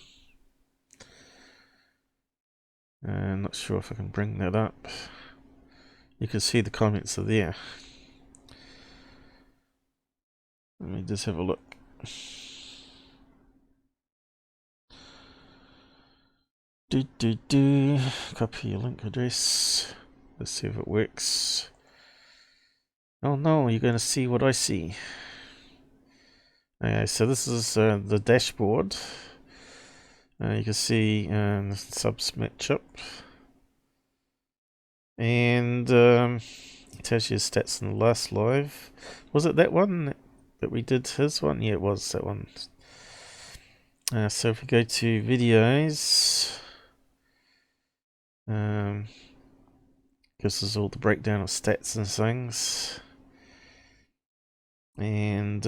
not sure if I can bring that up. You can see the comments are there. Let me just have a look. Copy your link address. Let's see if it works. Oh no, you're going to see what I see. Okay, so this is the dashboard. You can see the subs match up. And it tells you his stats in the last live. Was it that one that we did his one? Yeah, it was that one. So if we go to videos, gives us all the breakdown of stats and things. And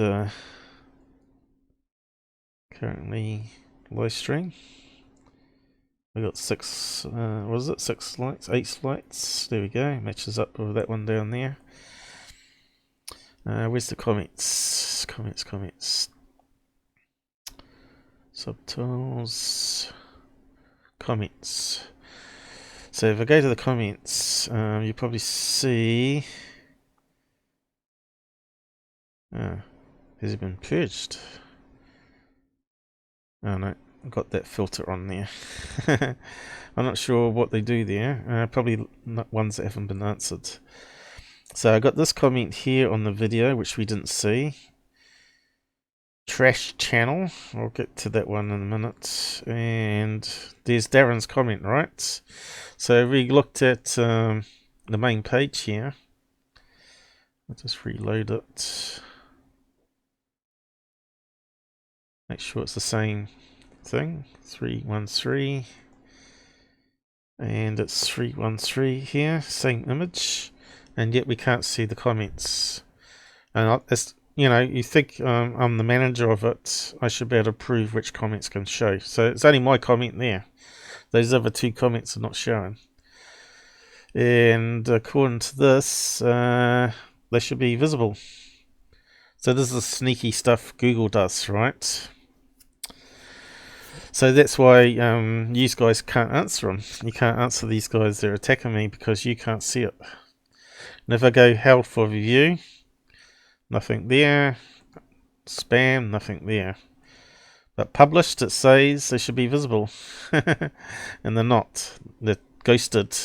currently live stream. We got 6, what is it? 6 lights, 8 lights. There we go. Matches up with that one down there. Where's the comments? Comments. Subtitles. Comments. So if I go to the comments, you probably see. Has it been purged? Oh no, I've got that filter on there. I'm not sure what they do there. Probably not ones that haven't been answered. So I got this comment here on the video, which we didn't see. Trash channel. I'll get to that one in a minute. And there's Darren's comment, right? So we looked at the main page here. I'll just reload it. Make sure it's the same thing. 313. And it's 313 here. Same image. And yet we can't see the comments. And it's, you know, you think I'm the manager of it, I should be able to prove which comments can show. So it's only my comment there. Those other 2 comments are not showing. And according to this, they should be visible. So this is sneaky stuff Google does, right? So that's why you guys can't answer them. You can't answer these guys. They're attacking me because you can't see it. And if I go held for review, nothing there. Spam, nothing there. But published, it says they should be visible. And they're not. They're ghosted.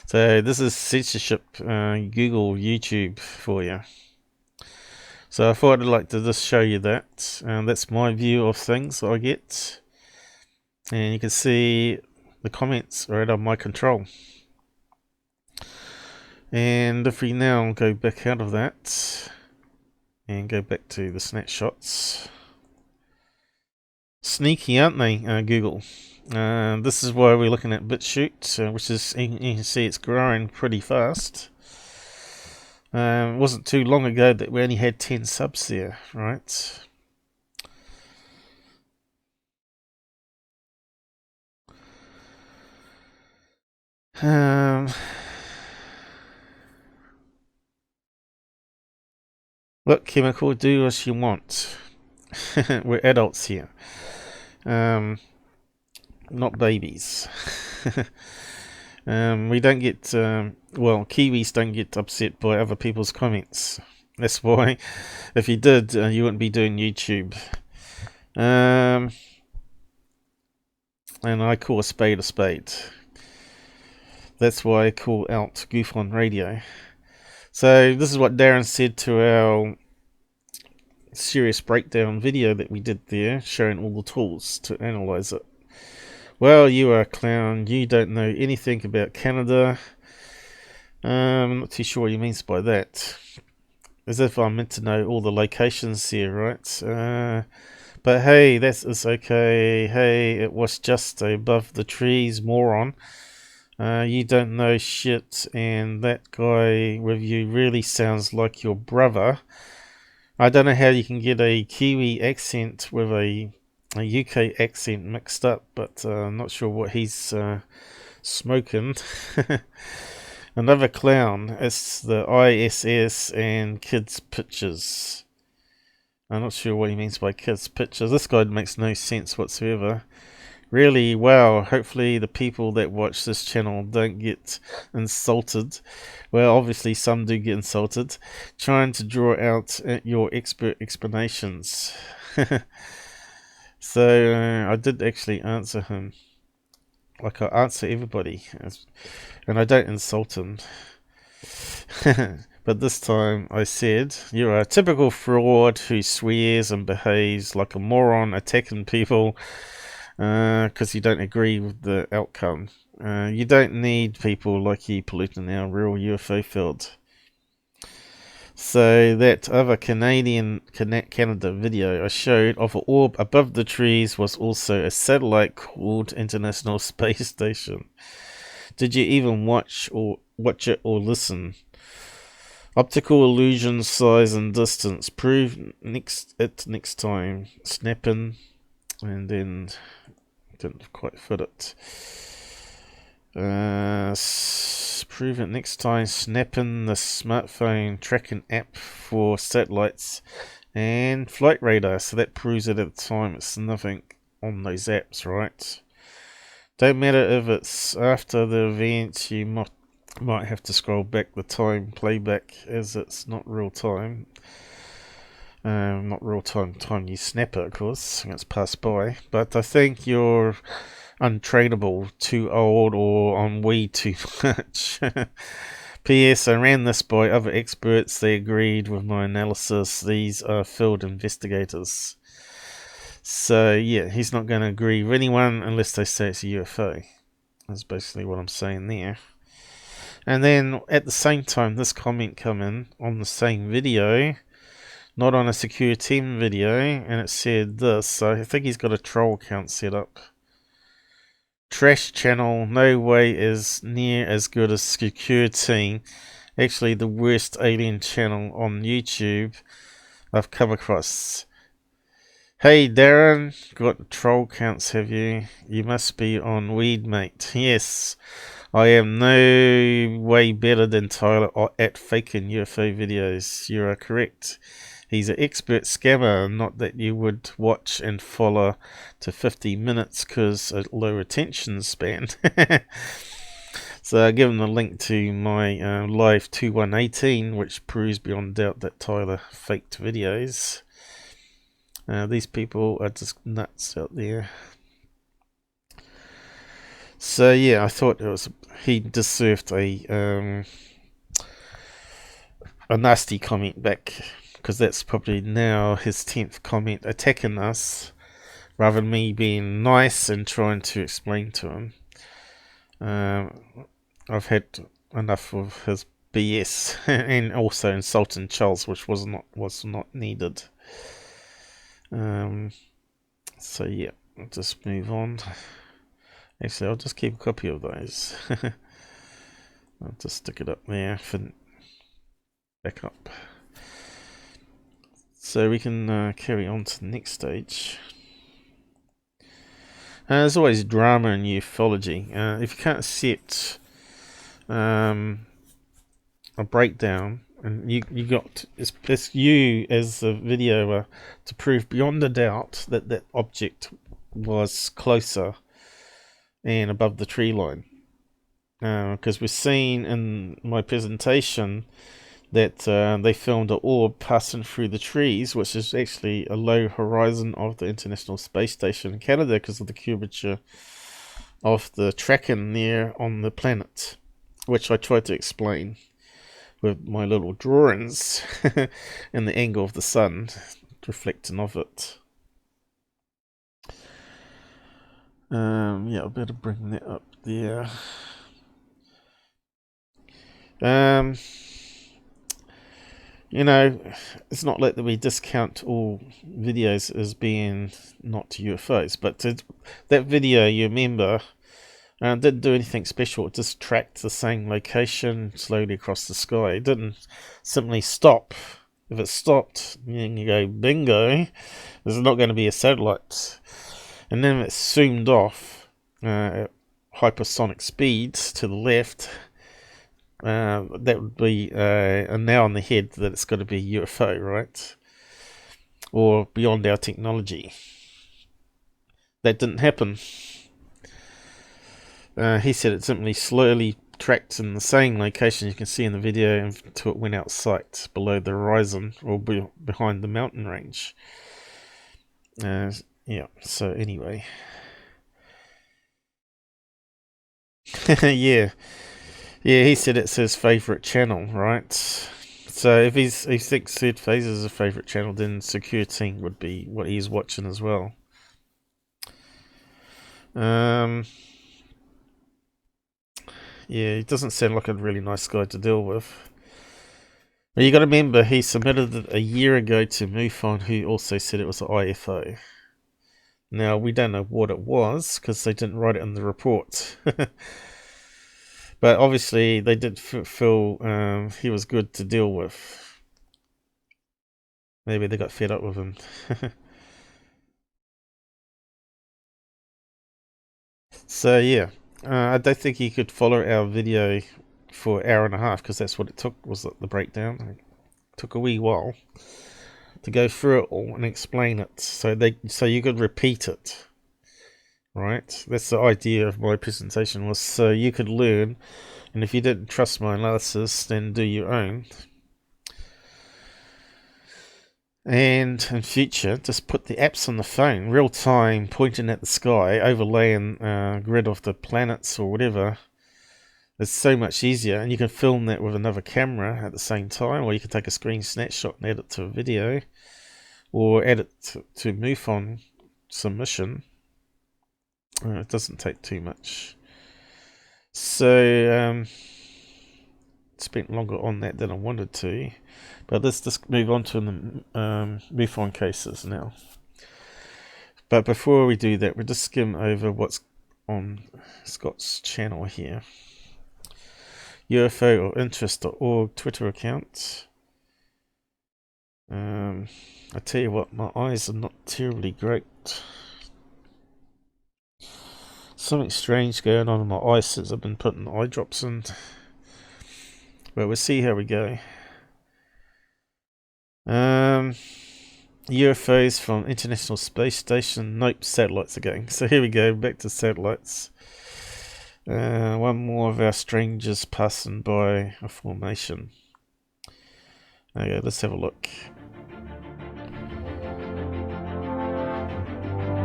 So this is censorship, Google, YouTube for you. So I thought I'd like to just show you that. That's my view of things that I get. And you can see the comments are out of my control. And if we now go back out of that and go back to the snapshots. Sneaky, aren't they, Google? This is why we're looking at BitChute, which is, you can see it's growing pretty fast. It wasn't too long ago that we only had 10 subs there, right? Look, Chemical, do as you want. We're adults here. Not babies. We don't get, well, Kiwis don't get upset by other people's comments. That's why, if you did, you wouldn't be doing YouTube. And I call a spade a spade. That's why I call out Goof on Radio. So this is what Darren said to our serious breakdown video that we did there, showing all the tools to analyze it. Well, you are a clown. You don't know anything about Canada. I'm not too sure what he means by that. As if I'm meant to know all the locations here, right? But hey, it's okay. Hey, it was just above the trees, moron. You don't know shit, and that guy with you really sounds like your brother. I don't know how you can get a Kiwi accent with a UK accent mixed up, but I'm not sure what he's smoking. Another clown. It's the ISS and kids' pictures. I'm not sure what he means by kids' pictures. This guy makes no sense whatsoever. Really, wow, hopefully the people that watch this channel don't get insulted. Well, obviously some do get insulted. Trying to draw out your expert explanations. So, I did actually answer him. Like I answer everybody. And I don't insult him. But this time I said, you're a typical fraud who swears and behaves like a moron, attacking people because you don't agree with the outcome. You don't need people like you polluting our real UFO field. So that other Canada video I showed of an orb above the trees was also a satellite called International Space Station. Did you even watch it or listen? Optical illusion, size and distance. Prove next time. Snapping, and then didn't quite fit it. Prove it next time. Snapping the smartphone tracking app for satellites and flight radar. So that proves it at the time. It's nothing on those apps, right? Don't matter if it's after the event. You might have to scroll back the time playback as it's not real time. Not real time you snap it, of course, it's passed by. But I think you're untrainable, too old, or on weed too much. P.S. I ran this by other experts. They agreed with my analysis. These are field investigators. So yeah, he's not going to agree with anyone unless they say it's a UFO. That's basically what I'm saying there. And then at the same time, this comment come in on the same video, not on a secure team video, and it said this. So I think he's got a troll account set up. Trash channel, no way is near as good as secure team. Actually, the worst alien channel on YouTube I've come across. Hey Darren, got troll counts have you? You must be on weed, mate. Yes. I am no way better than Tyler at faking UFO videos. You are correct. He's an expert scammer, not that you would watch and follow to 50 minutes because a low attention span. So I'll give him the link to my live 2118, which proves beyond doubt that Tyler faked videos. These people are just nuts out there. So yeah, I thought he deserved a nasty comment back, because that's probably now his 10th comment attacking us, rather than me being nice and trying to explain to him. I've had enough of his BS and also insulting Charles, which was not needed. So yeah, I'll just move on. Actually, I'll just keep a copy of those. I'll just stick it up there for back up. So we can carry on to the next stage. There's always drama in ufology. If you can't set a breakdown, and you got it's you as the videoer to prove beyond a doubt that that object was closer and above the tree line, because we're seeing in my presentation that they filmed an orb passing through the trees, which is actually a low horizon of the International Space Station in Canada because of the curvature of the tracking there on the planet, which I tried to explain with my little drawings and the angle of the sun reflecting of it. Yeah, I better bring that up there. You know, it's not like that we discount all videos as being not UFOs, but that video, you remember, Didn't do anything special. It just tracked the same location slowly across the sky. It didn't simply stop. If it stopped, you go, bingo, there's not going to be a satellite. And then it zoomed off at hypersonic speeds to the left. That would be a nail on the head that it's got to be a UFO, right? Or beyond our technology. That didn't happen. He said it simply slowly tracked in the same location you can see in the video until it went out of sight below the horizon or behind the mountain range. Yeah, so anyway. Yeah, he said it's his favourite channel, right? So if he thinks Third Phase is a favourite channel, then Secure Team would be what he's watching as well. Yeah, he doesn't sound like a really nice guy to deal with. But you got to remember, he submitted it a year ago to MUFON, who also said it was an IFO. Now, we don't know what it was, because they didn't write it in the report. But obviously, they did feel he was good to deal with. Maybe they got fed up with him. So, yeah. I don't think he could follow our video for an hour and a half, because that's what it took, was the breakdown. It took a wee while to go through it all and explain it, so you could repeat it, right? That's the idea of my presentation, was so you could learn, and if you didn't trust my analysis, then do your own. And in future, just put the apps on the phone, real time, pointing at the sky, overlaying a grid of the planets or whatever. It's so much easier, and you can film that with another camera at the same time, or you can take a screen snapshot and add it to a video, or add it to MUFON submission. It doesn't take too much. So, spent longer on that than I wanted to. But let's just move on to the MUFON cases now. But before we do that, we'll just skim over what's on Scot's channel here. UFOofInterest.org Twitter account. I tell you what, my eyes are not terribly great. Something strange going on in my eyes since I've been putting eye drops in. But we'll see how we go. UFOs from International Space Station. Nope, satellites again. So here we go, back to satellites. One more of our strangers passing by a formation. Okay, let's have a look.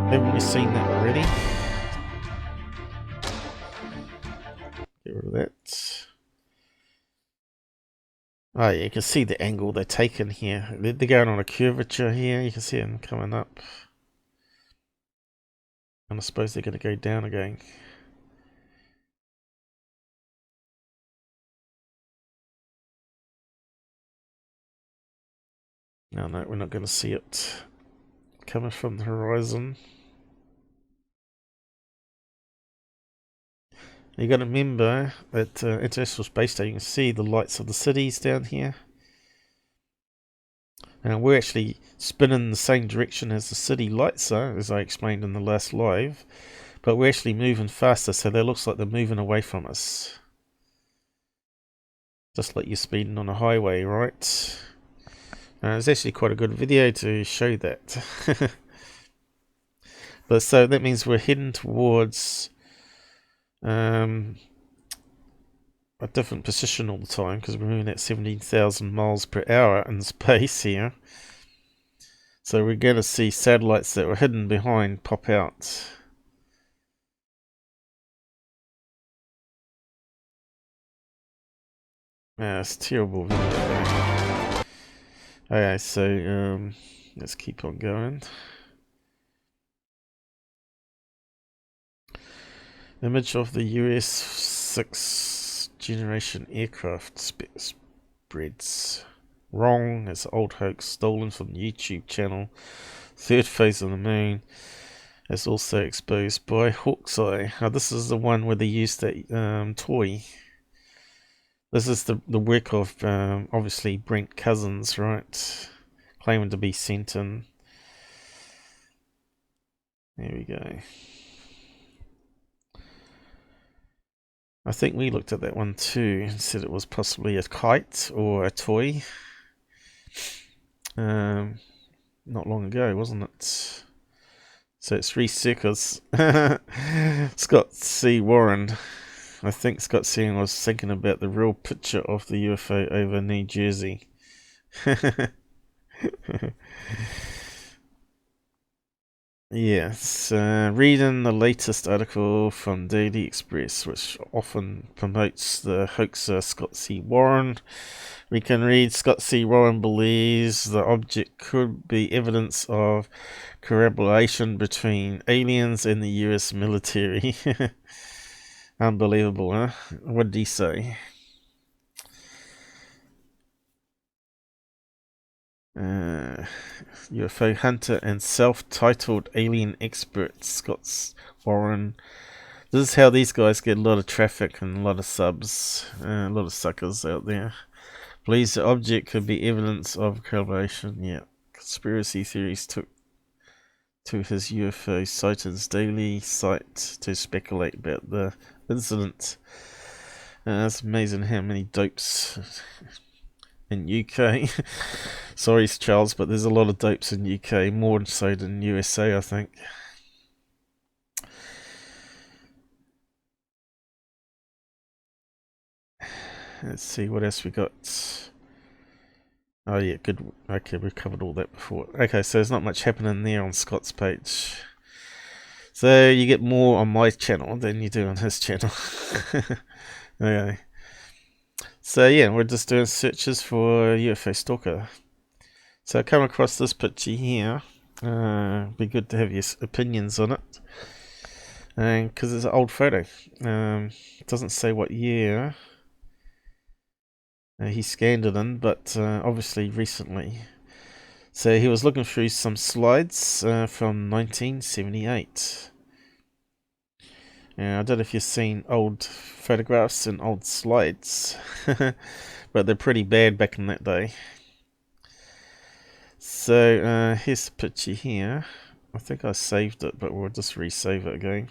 Haven't we seen that already? Get rid of that. Oh yeah, you can see the angle they're taking here. They're going on a curvature here. You can see them coming up. And I suppose they're going to go down again. No, we're not going to see it coming from the horizon. You got to remember that International Space Station, you can see the lights of the cities down here. And we're actually spinning the same direction as the city lights are, as I explained in the last live. But we're actually moving faster, so that looks like they're moving away from us. Just like you're speeding on a highway, right? It's actually quite a good video to show that. But so that means we're heading towards a different position all the time, because we're moving at 17,000 miles per hour in space here. So we're going to see satellites that were hidden behind pop out. It's terrible video. Okay, so let's keep on going. Image of the US 6th generation aircraft spreads. Wrong, it's an old hoax stolen from the YouTube channel Third Phase of the Moon. As also exposed by Hawkeye. Now this is the one where they used that toy. This is the work of obviously Brent Cousins, right? Claiming to be sent in. There we go. I think we looked at that one too and said it was possibly a kite or a toy. Not long ago, wasn't it? So it's 3 seconds. Scott C. Warren. I think Scott C. was thinking about the real picture of the UFO over New Jersey. Yes, reading the latest article from Daily Express, which often promotes the hoaxer Scott C. Warren, we can read Scott C. Warren believes the object could be evidence of corroboration between aliens and the US military. Unbelievable, huh? What did he say? UFO hunter and self-titled alien expert Scott Warren. This is how these guys get a lot of traffic and a lot of subs, a lot of suckers out there. Believes the object could be evidence of corroboration. Yeah, conspiracy theories took to his UFO Sightings Daily site to speculate about the incident. It's amazing how many dopes in UK. Sorry, Charles, but there's a lot of dopes in UK, more so than USA, I think. Let's see what else we got. Oh yeah, good. Okay, we've covered all that before. Okay, so there's not much happening there on Scott's page. So you get more on my channel than you do on his channel. Okay. So yeah, we're just doing searches for UFO Stalker. So I come across this picture here. Be good to have your opinions on it. And because it's an old photo. It doesn't say what year he scanned it in, but obviously recently. So he was looking through some slides from 1978. I don't know if you've seen old photographs and old slides, but they're pretty bad back in that day. So here's the picture here. I think I saved it, but we'll just resave it again.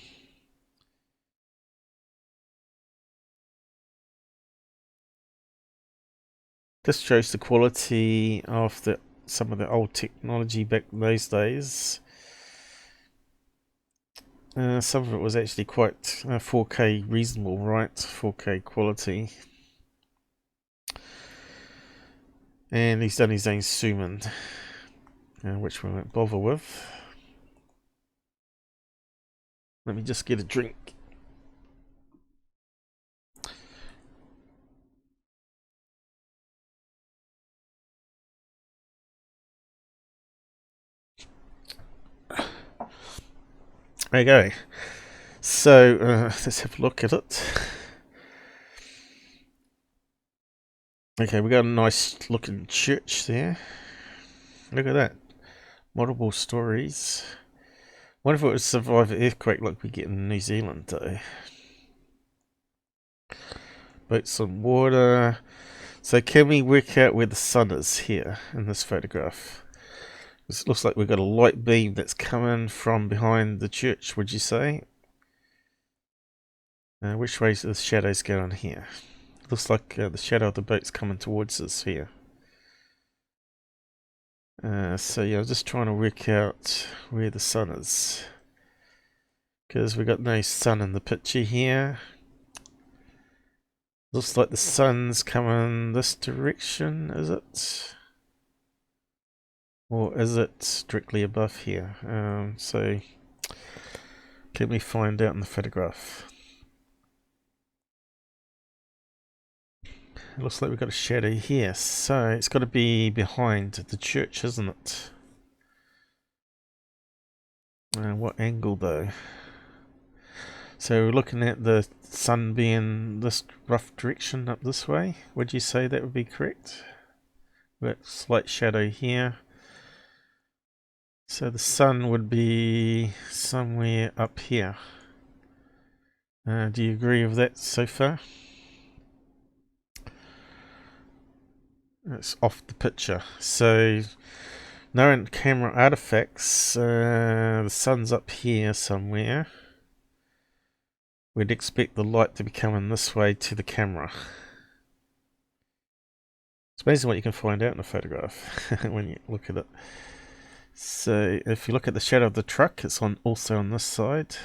This shows the quality of some of the old technology back in those days. Some of it was actually quite 4K reasonable, right? 4K quality. And he's done his own zoom in, which we won't bother with. Let me just get a drink. Okay, so let's have a look at it. Okay, we got a nice looking church there. Look at that. Multiple stories. What if it would survive an earthquake like we get in New Zealand though? Boats on water. So can we work out where the sun is here in this photograph? It looks like we've got a light beam that's coming from behind the church, would you say? Which way is the shadows going here? Looks like the shadow of the boat's coming towards us here. So yeah, I'm just trying to work out where the sun is. Because we've got no sun in the picture here. Looks like the sun's coming this direction, is it? Or is it directly above here? So can we find out in the photograph? It looks like we've got a shadow here, so it's got to be behind the church, isn't it? What angle though? So we're looking at the sun being this rough direction up this way. Would you say that would be correct? We've got slight shadow here. So the sun would be somewhere up here. Do you agree with that so far? It's off the picture. So no camera artifacts. The sun's up here somewhere. We'd expect the light to be coming this way to the camera. It's amazing what you can find out in a photograph when you look at it. So if you look at the shadow of the truck, it's also on this side.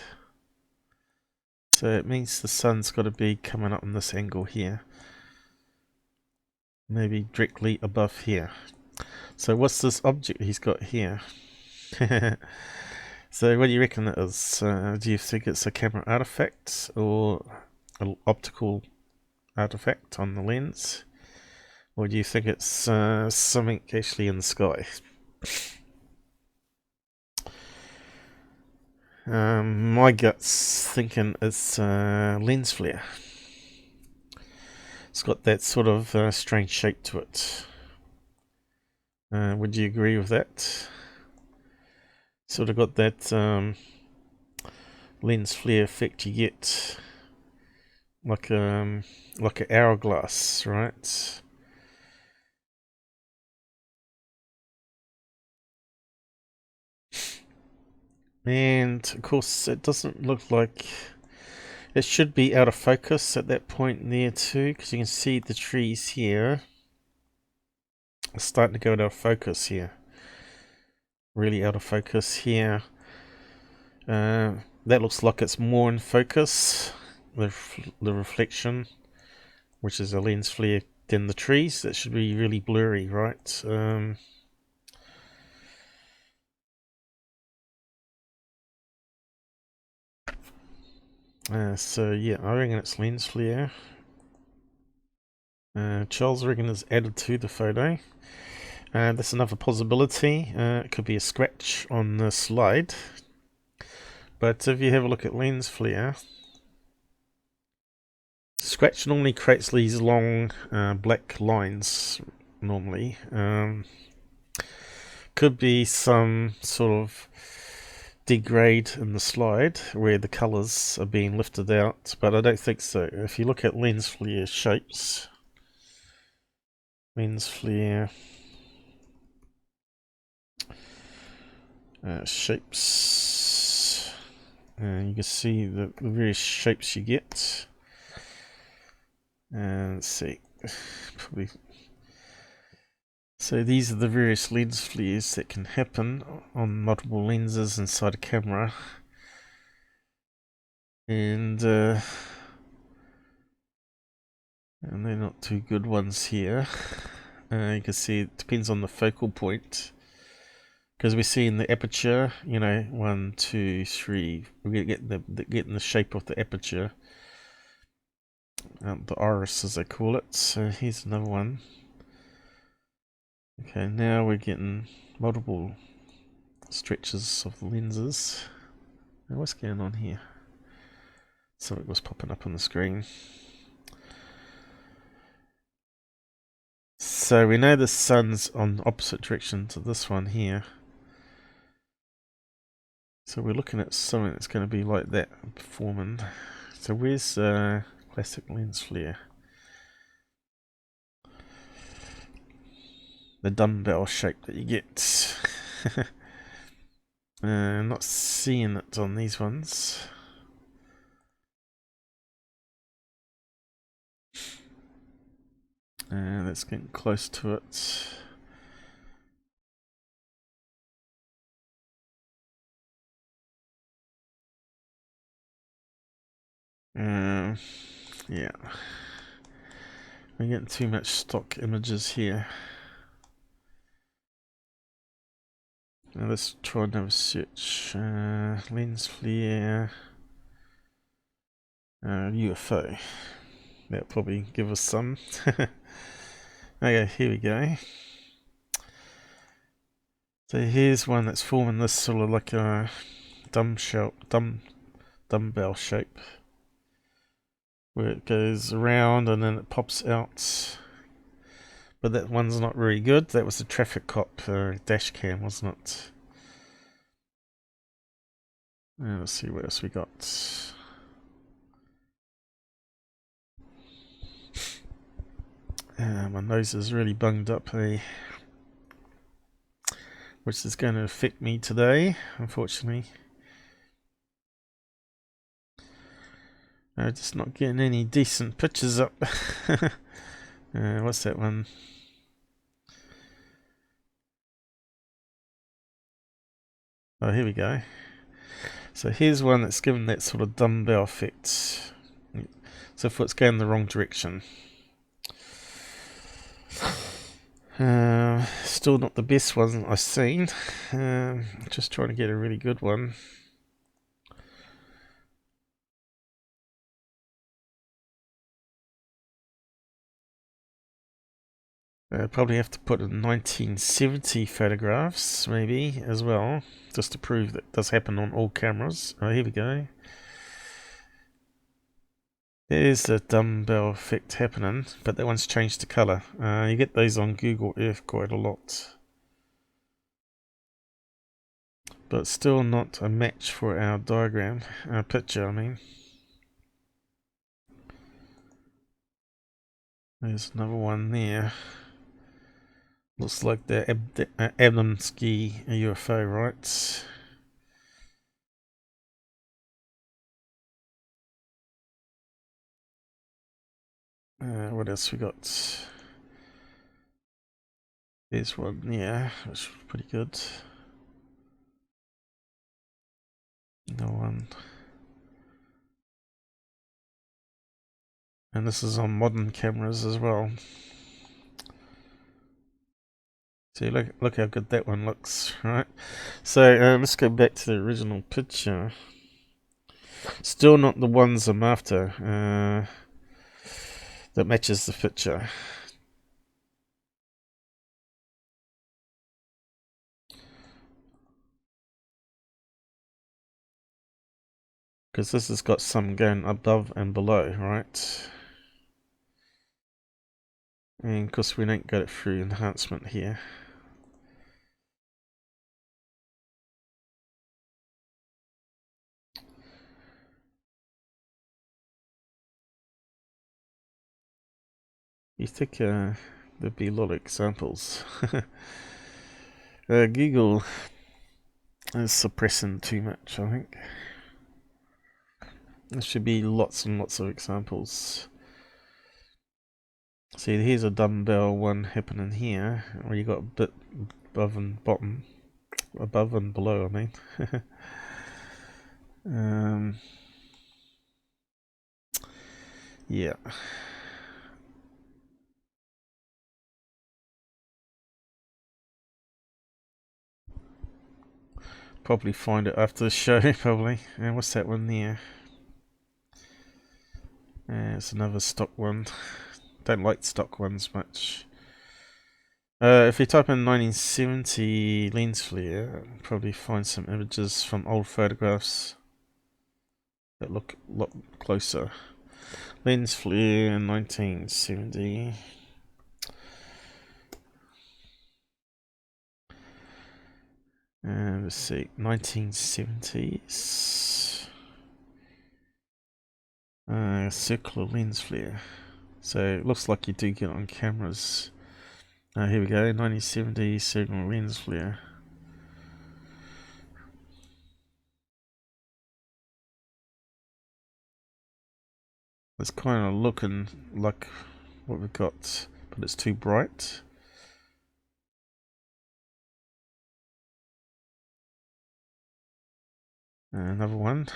So it means the sun's got to be coming up on this angle here. Maybe directly above here. So what's this object he's got here? So what do you reckon it is? Do you think it's a camera artifact or an optical artifact on the lens? Or do you think it's something actually in the sky? My gut's thinking it's lens flare. It's got that sort of strange shape to it. Would you agree with that? Sort of got that lens flare effect you get, like an hourglass, right? And of course it doesn't look like it should be out of focus at that point there too, because you can see the trees here are starting to go out of focus here. Really out of focus here. That looks like it's more in focus, the reflection, which is a lens flare, than the trees. That should be really blurry, right? So yeah, I reckon it's lens flare. Charles reckon is added to the photo. That's another possibility. It could be a scratch on the slide. But if you have a look at lens flare, scratch normally creates these long black lines normally. Could be some sort of degrade in the slide where the colours are being lifted out, but I don't think so. If you look at lens flare shapes, lens flare shapes, you can see the various shapes you get. Let's see, probably. So these are the various lens flares that can happen on multiple lenses inside a camera, and they're not too good ones here. You can see it depends on the focal point, because we see in the aperture, you know, 1, 2, 3, we're getting the shape of the aperture, the iris as they call it. So here's another one. Okay, now we're getting multiple stretches of the lenses. Now what's going on here? Something was popping up on the screen. So we know the sun's on the opposite direction to this one here. So we're looking at something that's going to be like that forming. So where's classic lens flare? The dumbbell shape that you get. Not seeing it on these ones. That's getting close to it. Yeah. We're getting too much stock images here. Now let's try another search. Lens flare. UFO. That'll probably give us some. Okay, here we go. So here's one that's forming this sort of like a dumbbell shape, where it goes around and then it pops out. But that one's not very good. That was the traffic cop dash cam, wasn't it? Let's see what else we got. My nose is really bunged up, which is going to affect me today, unfortunately. Just not getting any decent pictures up. What's that one? Oh, here we go. So here's one that's given that sort of dumbbell effect. So if it's going the wrong direction. Still not the best one I've seen. Just trying to get a really good one. Probably have to put in 1970 photographs, maybe, as well, just to prove that it does happen on all cameras. Oh, here we go. There's the dumbbell effect happening, but that one's changed to colour. You get those on Google Earth quite a lot. But still not a match for our diagram, our picture, I mean. There's another one there. Looks like the Adamski UFO, right? What else we got? There's one, yeah, that's pretty good. No one. And this is on modern cameras as well. See, look how good that one looks, right? So let's go back to the original picture. Still not the ones I'm after that matches the picture. Because this has got some going above and below, right? And of course we don't get it through enhancement here. You think there'd be a lot of examples. Google is suppressing too much, I think. There should be lots and lots of examples. See, here's a dumbbell one happening here, where you got a bit above and bottom, above and below, I mean. Yeah. Probably find it after the show, probably. And what's that one there? It's another stock one. Don't like stock ones much. If you type in 1970 lens flare, probably find some images from old photographs that look a lot closer. Lens flare 1970. Let's see, 1970s. Circular lens flare. So it looks like you do get on cameras. Here we go, 1970 circular lens flare. It's kind of looking like what we've got, but it's too bright. Another one,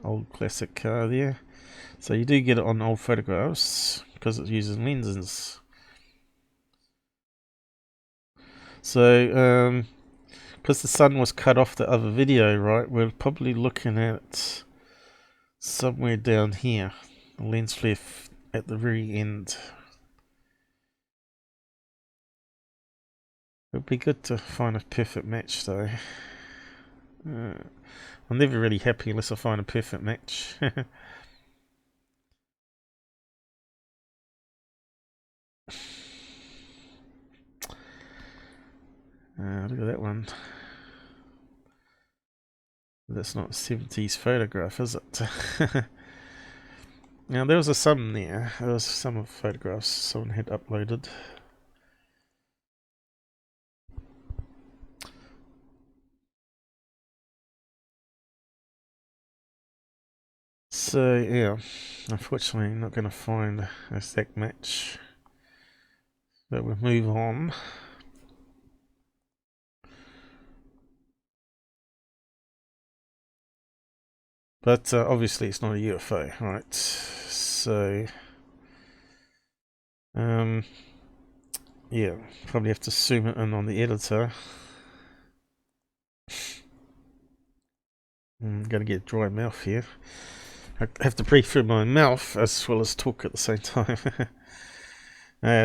old classic car there. So you do get it on old photographs because it's using lenses. So because the sun was cut off the other video, right, we're probably looking at somewhere down here, the lens flare at the very end. It would be good to find a perfect match though. I'm never really happy unless I find a perfect match. Look at that one. That's not a 70s photograph, is it? Now there was some there. There was some of photographs someone had uploaded. So yeah, unfortunately not going to find a exact match. But we'll move on. But obviously it's not a UFO, right? So yeah, probably have to zoom it in on the editor. I'm going to get a dry mouth here. I have to breathe through my mouth as well as talk at the same time.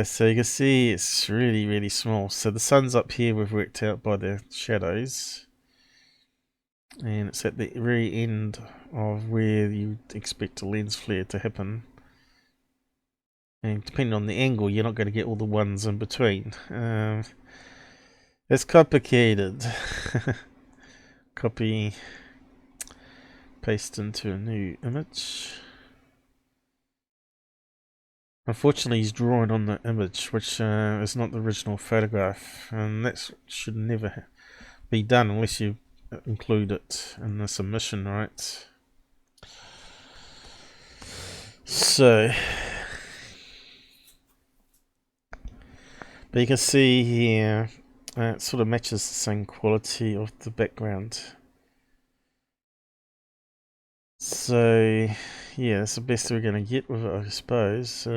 So you can see it's really, really small. So the sun's up here, we've worked out by the shadows. And it's at the very end of where you'd expect a lens flare to happen. And depending on the angle, you're not going to get all the ones in between. It's complicated. Copy, paste into a new image. Unfortunately, he's drawn on the image, which is not the original photograph, and that should never be done unless you include it in the submission, right? So, but you can see here, it sort of matches the same quality of the background. So, yeah, that's the best we're going to get with it, I suppose.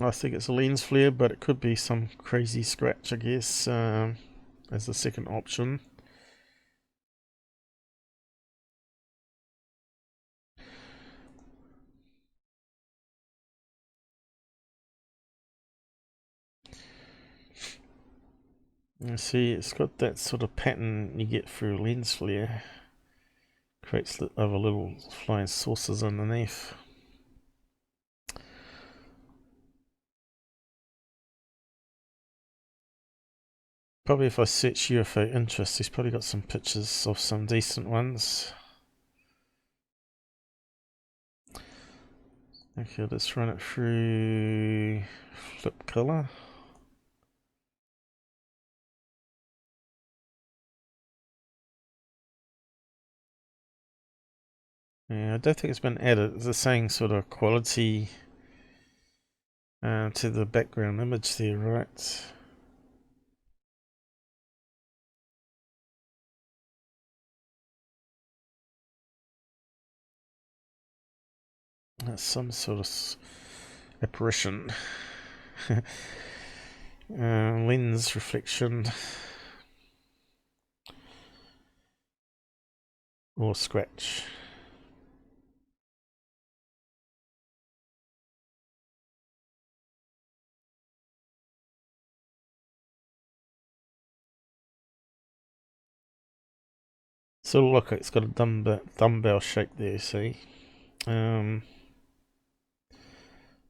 I think it's a lens flare, but it could be some crazy scratch, I guess, as the second option. You see, it's got that sort of pattern you get through a lens flare. Creates other little flying saucers underneath. Probably if I search UFO interest, he's probably got some pictures of some decent ones. Okay, let's run it through flip color. Yeah, I don't think it's been added. It's the same sort of quality to the background image there, right? That's some sort of apparition. Lens reflection. Or scratch. So look, it's got a dumbbell shape there, see?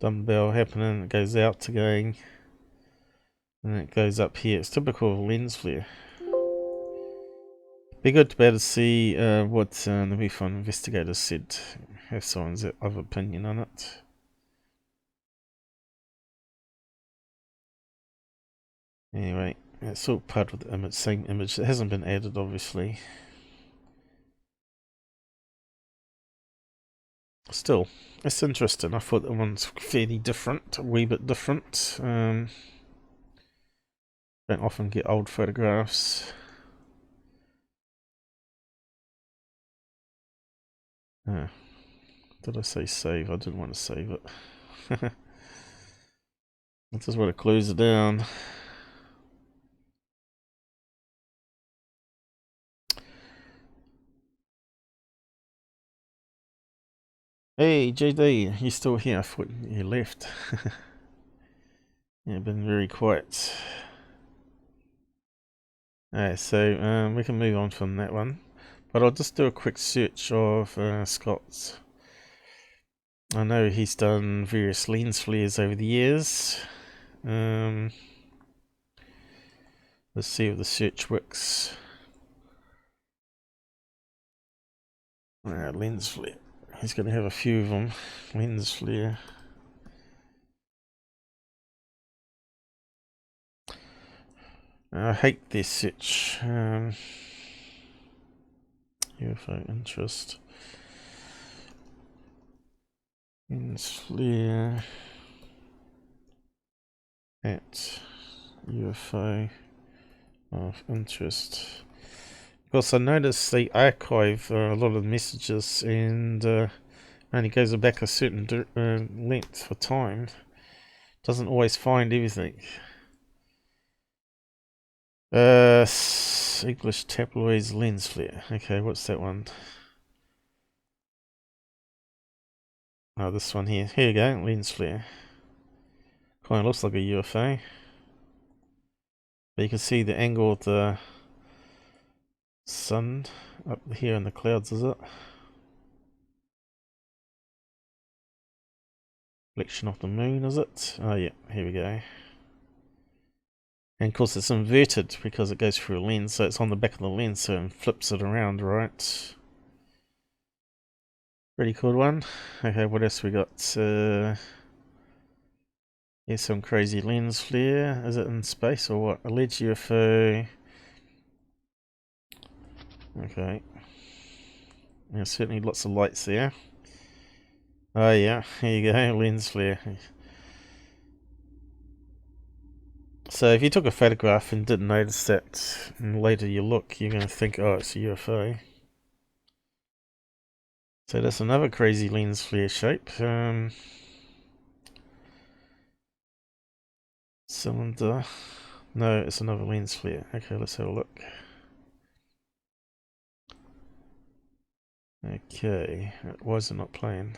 Dumbbell happening, it goes out again, and it goes up here. It's typical of lens flare. Be good to be able to see what the MUFON investigators said, have someone's other opinion on it. Anyway, it's all part of the image, same image. It hasn't been added, obviously. Still, it's interesting. I thought that one's fairly different, a wee bit different. Don't often get old photographs. Did I say save? I didn't want to save it. I just want to close it down. Hey JD, you still here? I thought you left. You've been very quiet. Alright, so we can move on from that one. But I'll just do a quick search of Scot's. I know he's done various lens flares over the years. Let's see if the search works. Lens flare. He's going to have a few of them. Lens flare. I hate this search. UFO interest. Lens flare at UFO of interest. Of course, I noticed they archive a lot of messages and only goes back a certain length for time. Doesn't always find everything. English tabloids lens flare. Okay, what's that one? Oh, this one here. Here you go, lens flare. Kind of looks like a UFO. But you can see the angle of the sun up here in the clouds, is it? Reflection of the moon, is it? Oh yeah, here we go. And of course it's inverted because it goes through a lens, so it's on the back of the lens, so it flips it around, right? Pretty cool one. Okay, what else we got? Here's some crazy lens flare. Is it in space or what? Alleged UFO. Okay. Yeah, certainly lots of lights there. Oh yeah, here you go, lens flare. So if you took a photograph and didn't notice that, and later you look, you're going to think, oh, it's a UFO. So that's another crazy lens flare shape. Cylinder. No, it's another lens flare. Okay, let's have a look. Okay, why is it not playing?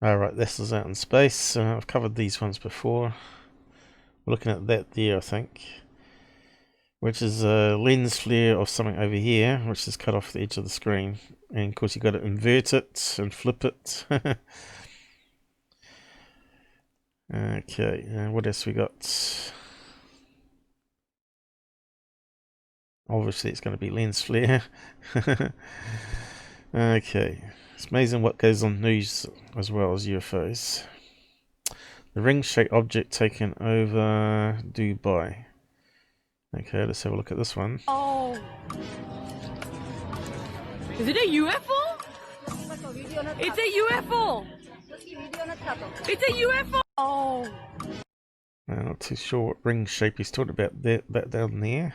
Alright, this is out in space. I've covered these ones before. We're looking at that there, I think. Which is a lens flare of something over here, which is cut off the edge of the screen. And of course you've got to invert it and flip it. Okay, what else we got? Obviously it's going to be lens flare. Okay, it's amazing what goes on news as well as UFOs. The ring-shaped object taken over Dubai. Okay, let's have a look at this one. Oh. Is it a UFO? It's a UFO. It's a UFO. Oh. I'm not too sure what ring shape he's talking about that down there.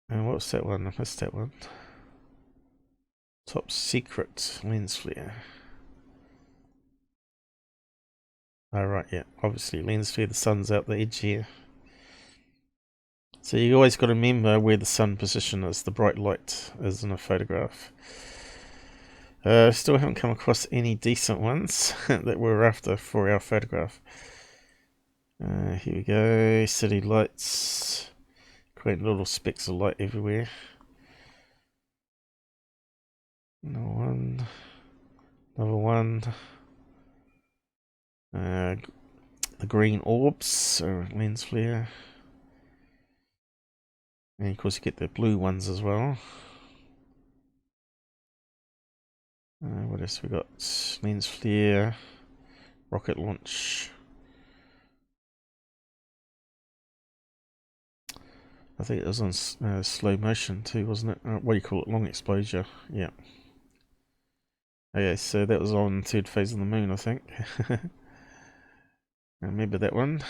And what's that one? I missed that one. Top secret lens flare. Oh right, yeah, obviously lens flare, the sun's out the edge here. So you always got to remember where the sun position is, the bright light is in a photograph. Still haven't come across any decent ones that we're after for our photograph. Here we go, city lights. Creating little specks of light everywhere. Another one. Another one. The green orbs, lens flare. And of course you get the blue ones as well. What else we got? Lens flare. Rocket launch. I think it was on slow motion too, wasn't it? What do you call it? Long exposure. Yeah. Okay, so that was on third phase of the moon, I think. I remember that one.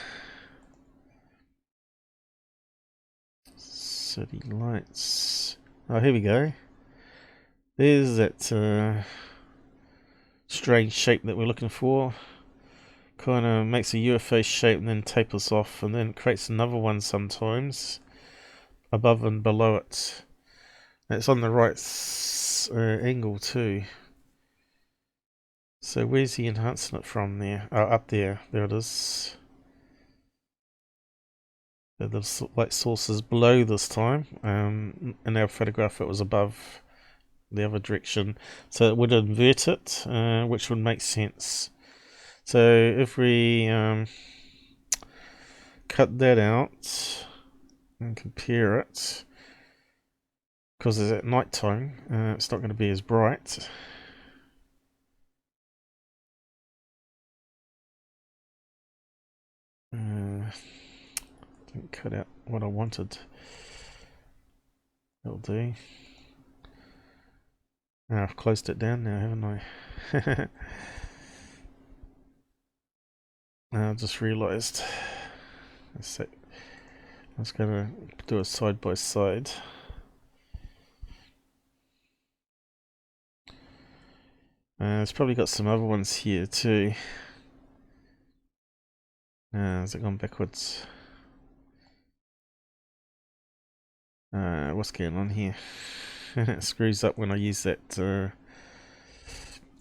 City lights. Oh, here we go. There's that strange shape that we're looking for. Kind of makes a UFO shape and then tapers off, and then creates another one sometimes. Above and below it. And it's on the right angle too. So where's he enhancing it from there? Oh, up there. There it is. So the light source is below this time. In our photograph it was above. the other direction, so it would invert it, which would make sense. So if we cut that out and compare it, because it's at night time, it's not going to be as bright. Didn't cut out what I wanted. That'll do. I've closed it down now, haven't I? I just realised. I was going to do a side by side. It's probably got some other ones here too. Has it gone backwards? What's going on here? It screws up when I use that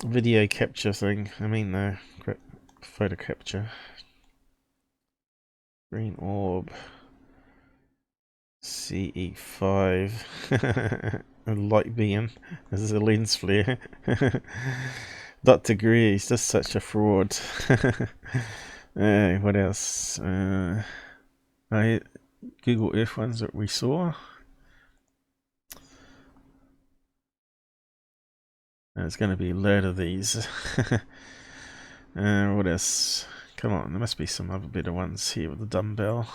video capture thing. I mean photo capture. Green orb. CE5. A light beam. This is a lens flare. Dr. Greer, he's just such a fraud. What else? Google Earth ones that we saw. There's going to be a load of these. What else? Come on, there must be some other better ones here with the dumbbell.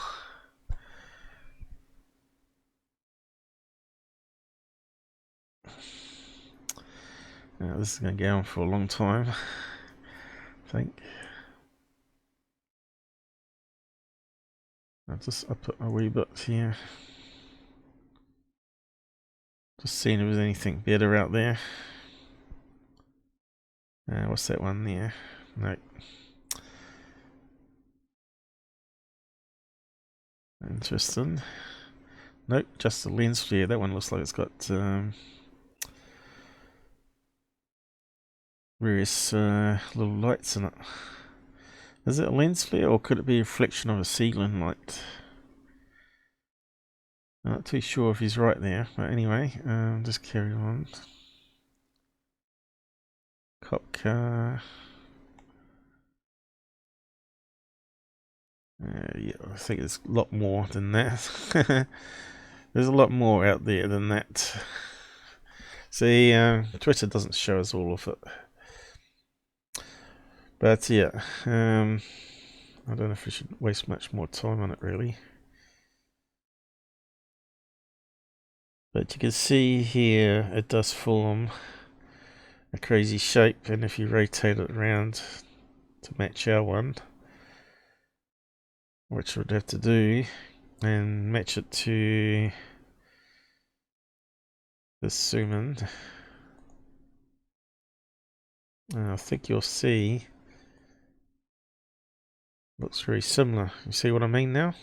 This is going to go on for a long time, I think. I'll just up it a wee bit here. Just seeing if there's anything better out there. What's that one there? Nope. Interesting. Nope, just the lens flare. That one looks like it's got various little lights in it. Is it a lens flare, or could it be a reflection of a ceiling light? I'm not too sure if he's right there, but anyway, just carry on. Cop car. Yeah, I think there's a lot more than that. There's a lot more out there than that. See, Twitter doesn't show us all of it. But yeah, I don't know if we should waste much more time on it really. But you can see here it does form a crazy shape, and if you rotate it around to match our one, which we'd have to do, and match it to this zoom in, I think you'll see looks very similar. You see what I mean now?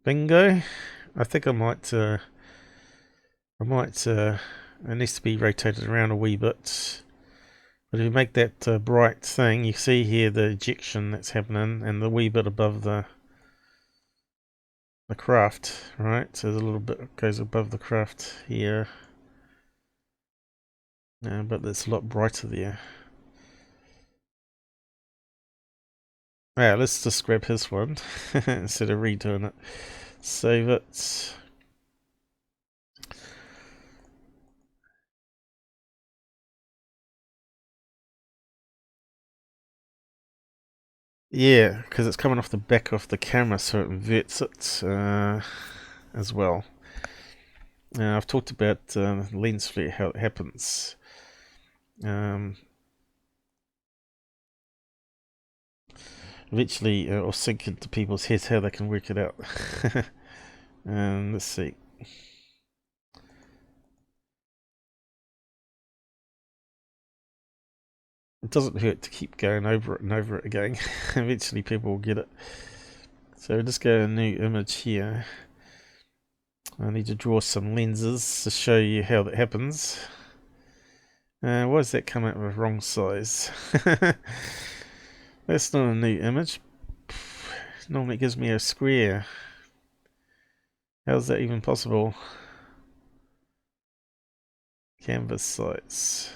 Bingo. I think I might it needs to be rotated around a wee bit. But if you make that bright thing, you see here the ejection that's happening, and the wee bit above the craft, right? So the little bit goes above the craft here. But it's a lot brighter there. Yeah, let's just grab his one instead of redoing it. Save it. Yeah, because it's coming off the back of the camera, so it inverts it as well. I've talked about lens flare, how it happens. Eventually it'll sink into people's heads how they can work it out. Let's see. It doesn't hurt to keep going over it and over it again. Eventually people will get it. So we'll just go to a new image here. I need to draw some lenses to show you how that happens. Why does that come out with wrong size? That's not a new image. Normally it gives me a square. How's that even possible? Canvas size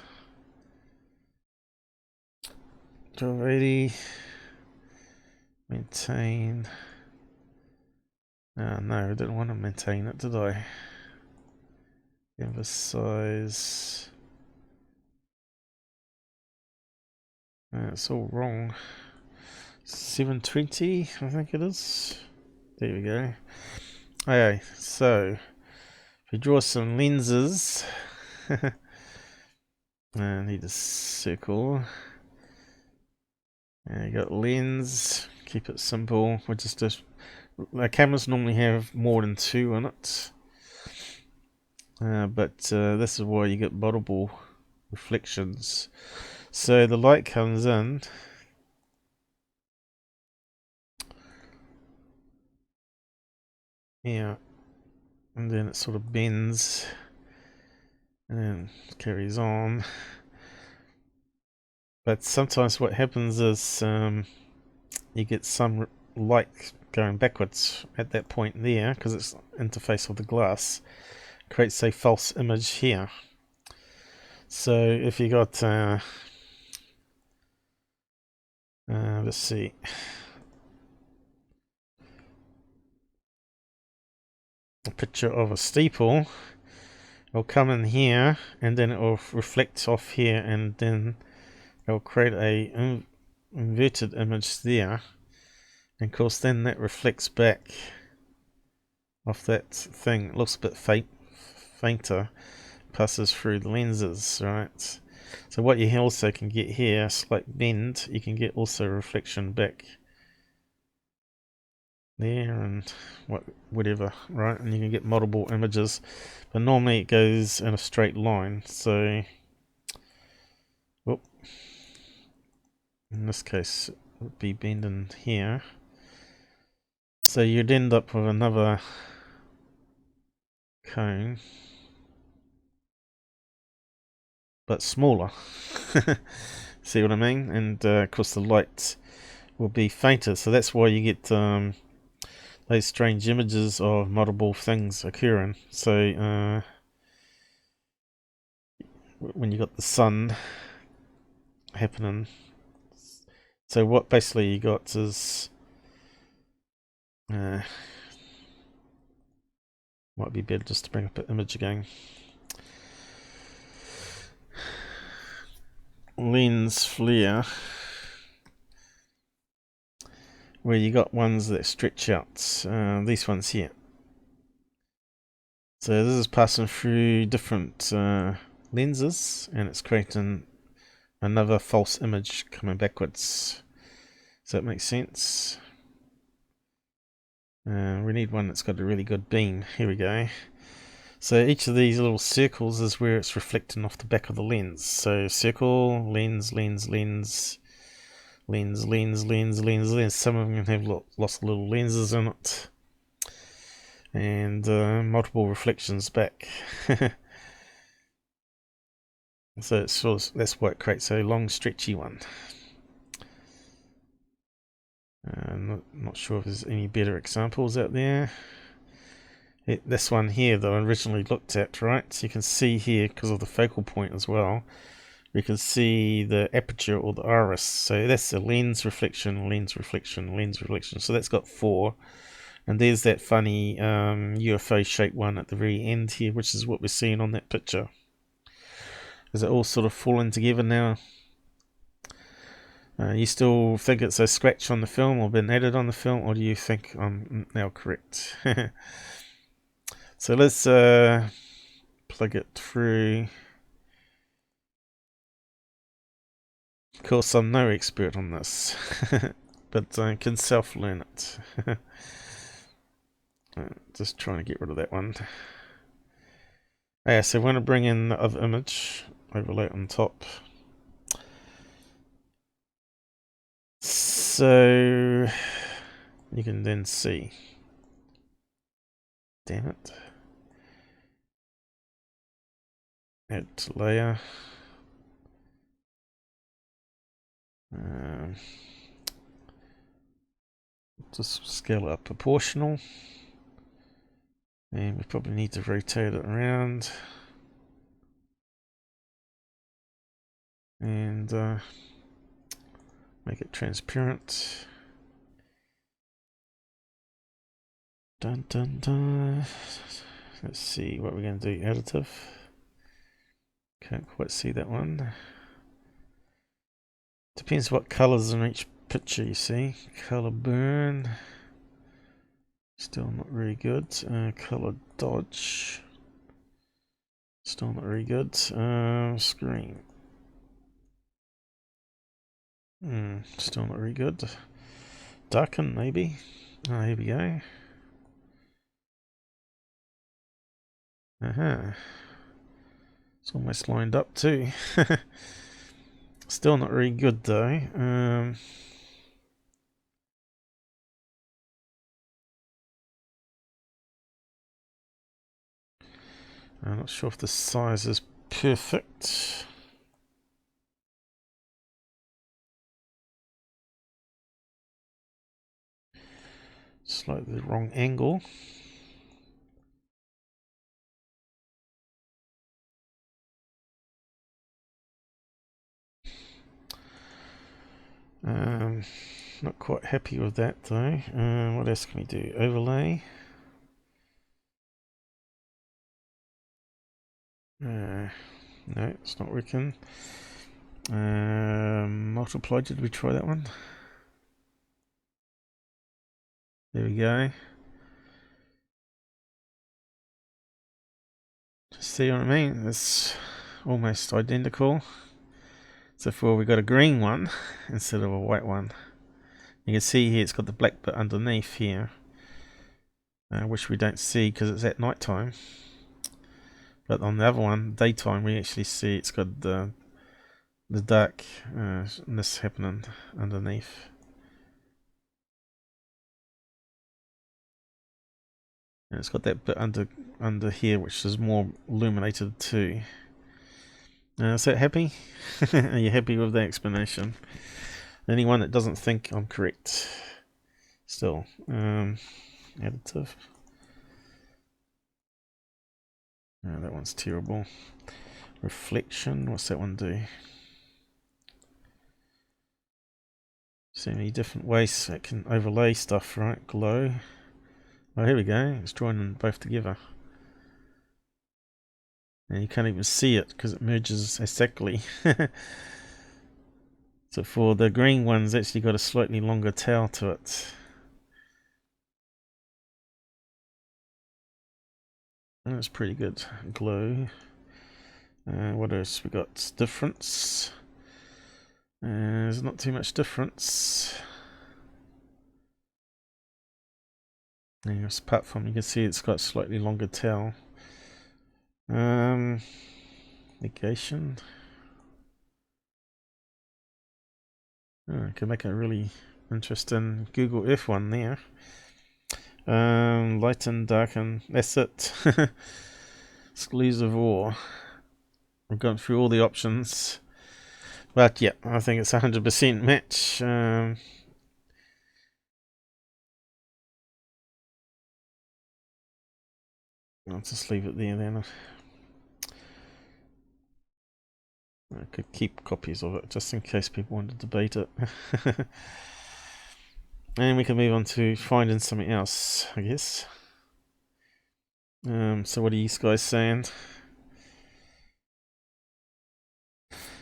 1280. Maintain. Oh, no, I didn't want to maintain it, did I? Canvas size. It's all wrong. 720, I think it is. There we go. Okay, so if you draw some lenses, I need a circle. You got lens. Keep it simple. We just cameras normally have more than 2 in it, but this is why you get multiple reflections. So the light comes in. Yeah, and then it sort of bends and then carries on. But sometimes what happens is you get some light going backwards at that point there, because it's interface of the glass, creates a false image here. So if you got let's see, a picture of a steeple, it'll come in here and then it will reflect off here, and then it'll create a inverted image there, and of course then that reflects back off that thing. It looks a bit fainter, passes through the lenses, right? So what you also can get here, slight bend, you can get also reflection back there and whatever, right? And you can get multiple images, but normally it goes in a straight line. So in this case it would be bending here, so you'd end up with another cone but smaller. See what I mean? And of course the light will be fainter, so that's why you get those strange images of multiple things occurring. So when you got the sun happening, so what basically you got is might be better just to bring up an image again. Lens flare, where you got ones that stretch out, these ones here. So this is passing through different lenses, and it's creating another false image coming backwards. Does that make sense? We need one that's got a really good beam. Here we go. So each of these little circles is where it's reflecting off the back of the lens. So circle, lens, lens, lens, lens, lens, lens, lens, lens. Some of them have lots of little lenses in it, and multiple reflections back. So it's sort of, that's why it creates a long, stretchy one. Not sure if there's any better examples out there. This one here that I originally looked at, right? So you can see here, because of the focal point as well, we can see the aperture or the iris. So that's a lens reflection, lens reflection, lens reflection. So that's got 4. And there's that funny UFO shaped one at the very end here, which is what we're seeing on that picture. Is it all sort of falling together now? You still think it's a scratch on the film or been added on the film, or do you think I'm now correct? So let's plug it through. Of course, I'm no expert on this, but I can self-learn it. Just trying to get rid of that one. So we're going to bring in the other image, overlay on top. So you can then see. Damn it. Add to layer. Just scale it up proportional. And we probably need to rotate it around. and make it transparent. Dun dun dun. Let's see what we're going to do. Additive. Can't quite see that one. Depends what colors in each picture you see. Color burn. Still not very good. Color dodge. Still not very good. Screen. Still not very good. Darken maybe. Oh, here we go. It's almost lined up too. Still not very good though. I'm not sure if the size is perfect. Slightly the wrong angle. Not quite happy with that though. What else can we do? Overlay. No, it's not working. Multiply, did we try that one? There we go. See what I mean? It's almost identical. Except for we got a green one instead of a white one. You can see here it's got the black bit underneath here, which we don't see because it's at night time. But on the other one, daytime, we actually see it's got the darkness happening underneath. And it's got that bit under here, which is more illuminated too. Is that happy? Are you happy with the explanation? Anyone that doesn't think I'm correct? Still, additive. No, that one's terrible. Reflection, what's that one do? So many different ways it can overlay stuff, right? Glow. Oh, here we go. It's joining them both together. And you can't even see it because it merges exactly. So for the green one's actually got a slightly longer tail to it. That's pretty good. Glow. What else we got? Difference. There's not too much difference. Apart from you can see it's got a slightly longer tail. Negation. I can make a really interesting Google Earth one there. Lighten, darken, that's it. Exclusive all. I've gone through all the options. But yeah, I think it's 100% match. I'll just leave it there then. I could keep copies of it just in case people want to debate it. And we can move on to finding something else, I guess. So what are you guys saying?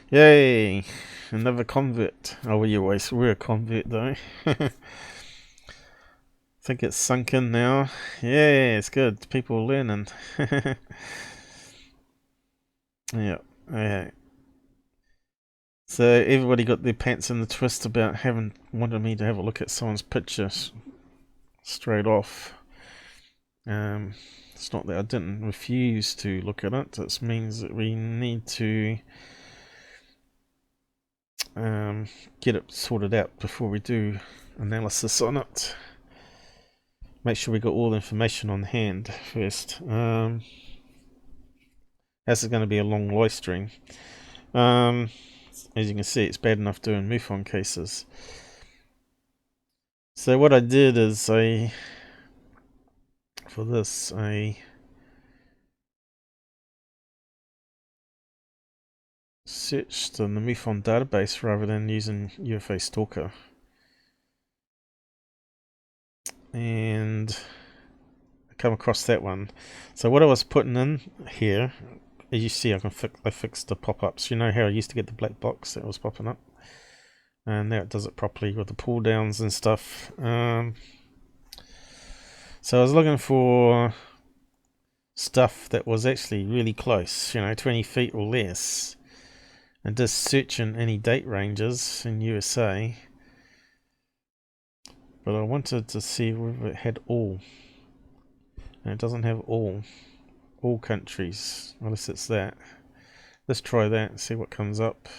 Yay! Another convert. Oh, we always were a convert though. I think it's sunk in now. Yeah, it's good. People are learning. Yeah. Okay. So everybody got their pants in the twist about wanted me to have a look at someone's picture straight off. It's not that I didn't refuse to look at it. It means that we need to get it sorted out before we do analysis on it. Make sure we got all the information on hand first. This is going to be a long live stream. As you can see, it's bad enough doing MUFON cases. So what I did is I selected, searched in the MUFON database rather than using UFO Stalker. And I come across that one. So what I was putting in here, as you see, I fixed the pop-ups. You know how I used to get the black box that was popping up? And now it does it properly with the pull downs and stuff. So I was looking for stuff that was actually really close, 20 feet or less, and just searching any date ranges in USA. But I wanted to see whether it had all, and it doesn't have all countries, unless it's that. Let's try that and see what comes up.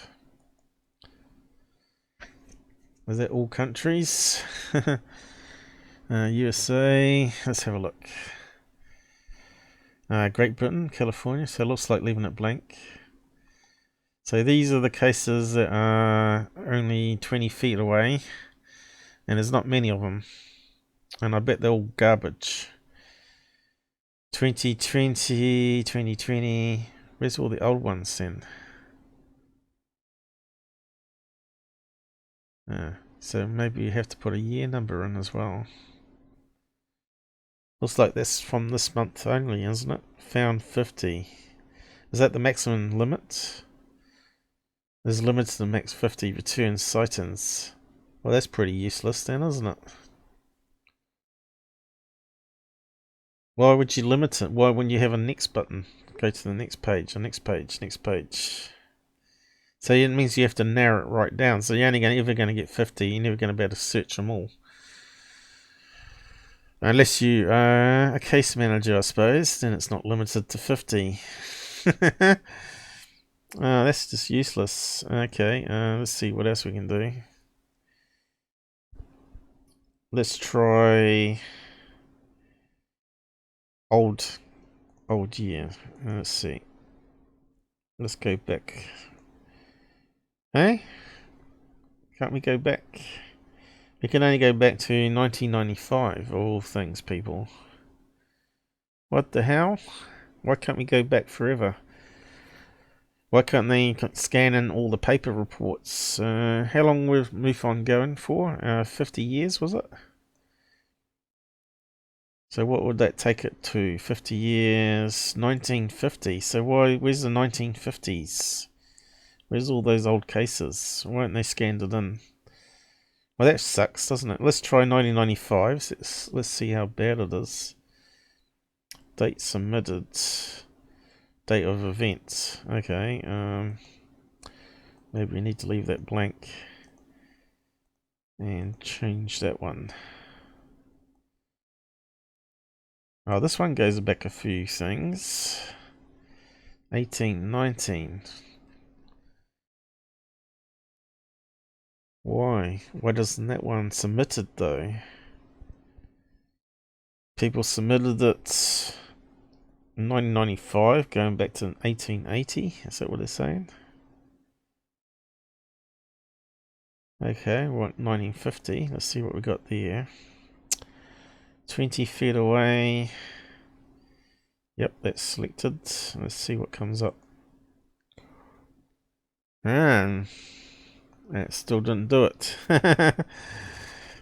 Is that all countries? USA, let's have a look. Great Britain, California, so it looks like leaving it blank. So these are the cases that are only 20 feet away, and there's not many of them. And I bet they're all garbage. 2020, 2020, where's all the old ones then? So maybe you have to put a year number in as well. Looks like that's from this month only, isn't it? Found 50. Is that the maximum limit? There's limits to the max 50 return sightings. Well, that's pretty useless then, isn't it? Why would you limit it? Why wouldn't you have a next button? Go to the next page, next page, next page. So it means you have to narrow it right down. So you're only ever going to get 50. You're never going to be able to search them all. Unless you are a case manager, I suppose. Then it's not limited to 50. That's just useless. Okay, let's see what else we can do. Let's try old year. Let's see. Let's go back. Hey? Can't we go back? We can only go back to 1995, of all things, people. What the hell? Why can't we go back forever? Why can't they scan in all the paper reports? How long was MUFON going for? 50 years, was it? So what would that take it to? 50 years, 1950. So where's the 1950s? Where's all those old cases? Why aren't they scanned it in? Well, that sucks, doesn't it? Let's try 1995. Let's see how bad it is. Date submitted. Date of event. Okay. Maybe we need to leave that blank and change that one. Oh, this one goes back a few things. 1819. Why? Why doesn't that one submitted though? People submitted it in 1995, going back to 1880. Is that what they're saying? Okay, we want 1950. Let's see what we got there. 20 feet away. Yep, that's selected. Let's see what comes up. And it still didn't do it.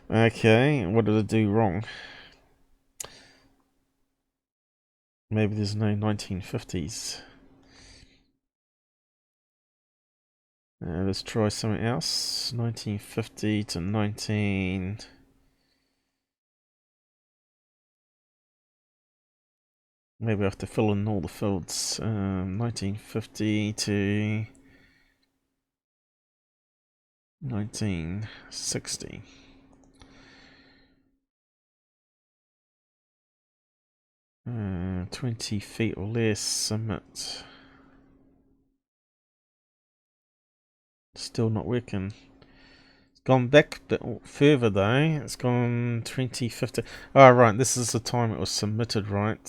Okay, what did it do wrong? Maybe there's no 1950s. Let's try something else. 1950 to 19... Maybe I have to fill in all the fields. 1950 to 1960. Uh, 20 feet or less, submit. Still not working. It's gone back a bit further though. It's gone 2050. Oh right, this is the time it was submitted, right?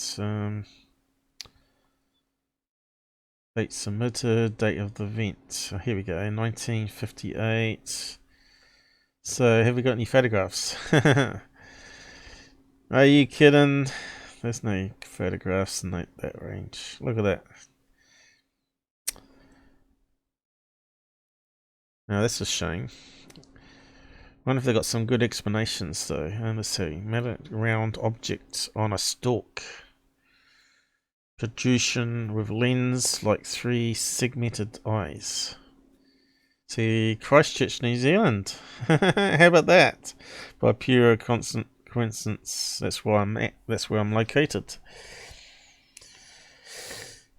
Date submitted, date of the event. So here we go, 1958. So have we got any photographs? Are you kidding? There's no photographs in that range. Look at that. Now this is showing. Wonder if they got some good explanations though. And let's see. Metal round object on a stalk. Protrusion with lens like 3 segmented eyes. See, Christchurch, New Zealand. How about that? By pure constant coincidence, that's where I'm at. That's where I'm located.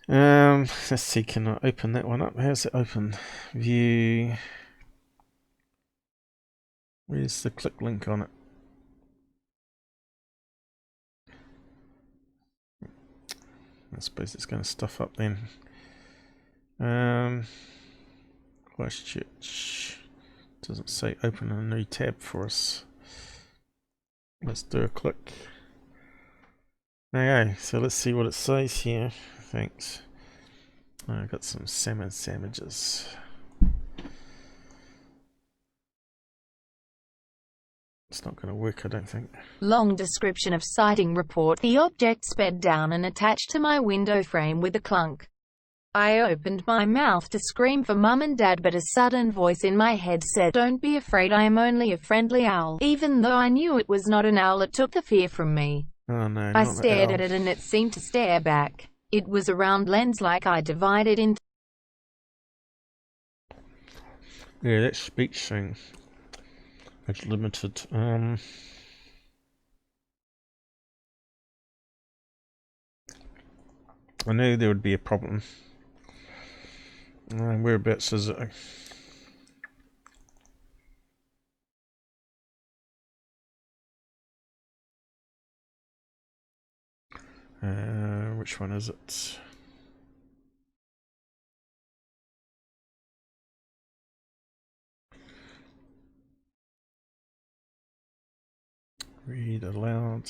Let's see. Can I open that one up? How's it open? View. Where's the click link on it? I suppose it's going to stuff up then. Christchurch. Doesn't say open a new tab for us. Let's do a click. Okay, so let's see what it says here. Thanks. I've got some salmon sandwiches. It's not going to work, I don't think. Long description of sighting report. The object sped down and attached to my window frame with a clunk. I opened my mouth to scream for Mum and Dad, but a sudden voice in my head said, "Don't be afraid, I am only a friendly owl." Even though I knew it was not an owl, it took the fear from me. Oh no, I stared at it and it seemed to stare back. It was a round lens like I divided into... Yeah, that speech thing. It's limited. I knew there would be a problem. Whereabouts is it? Which one is it? Read aloud.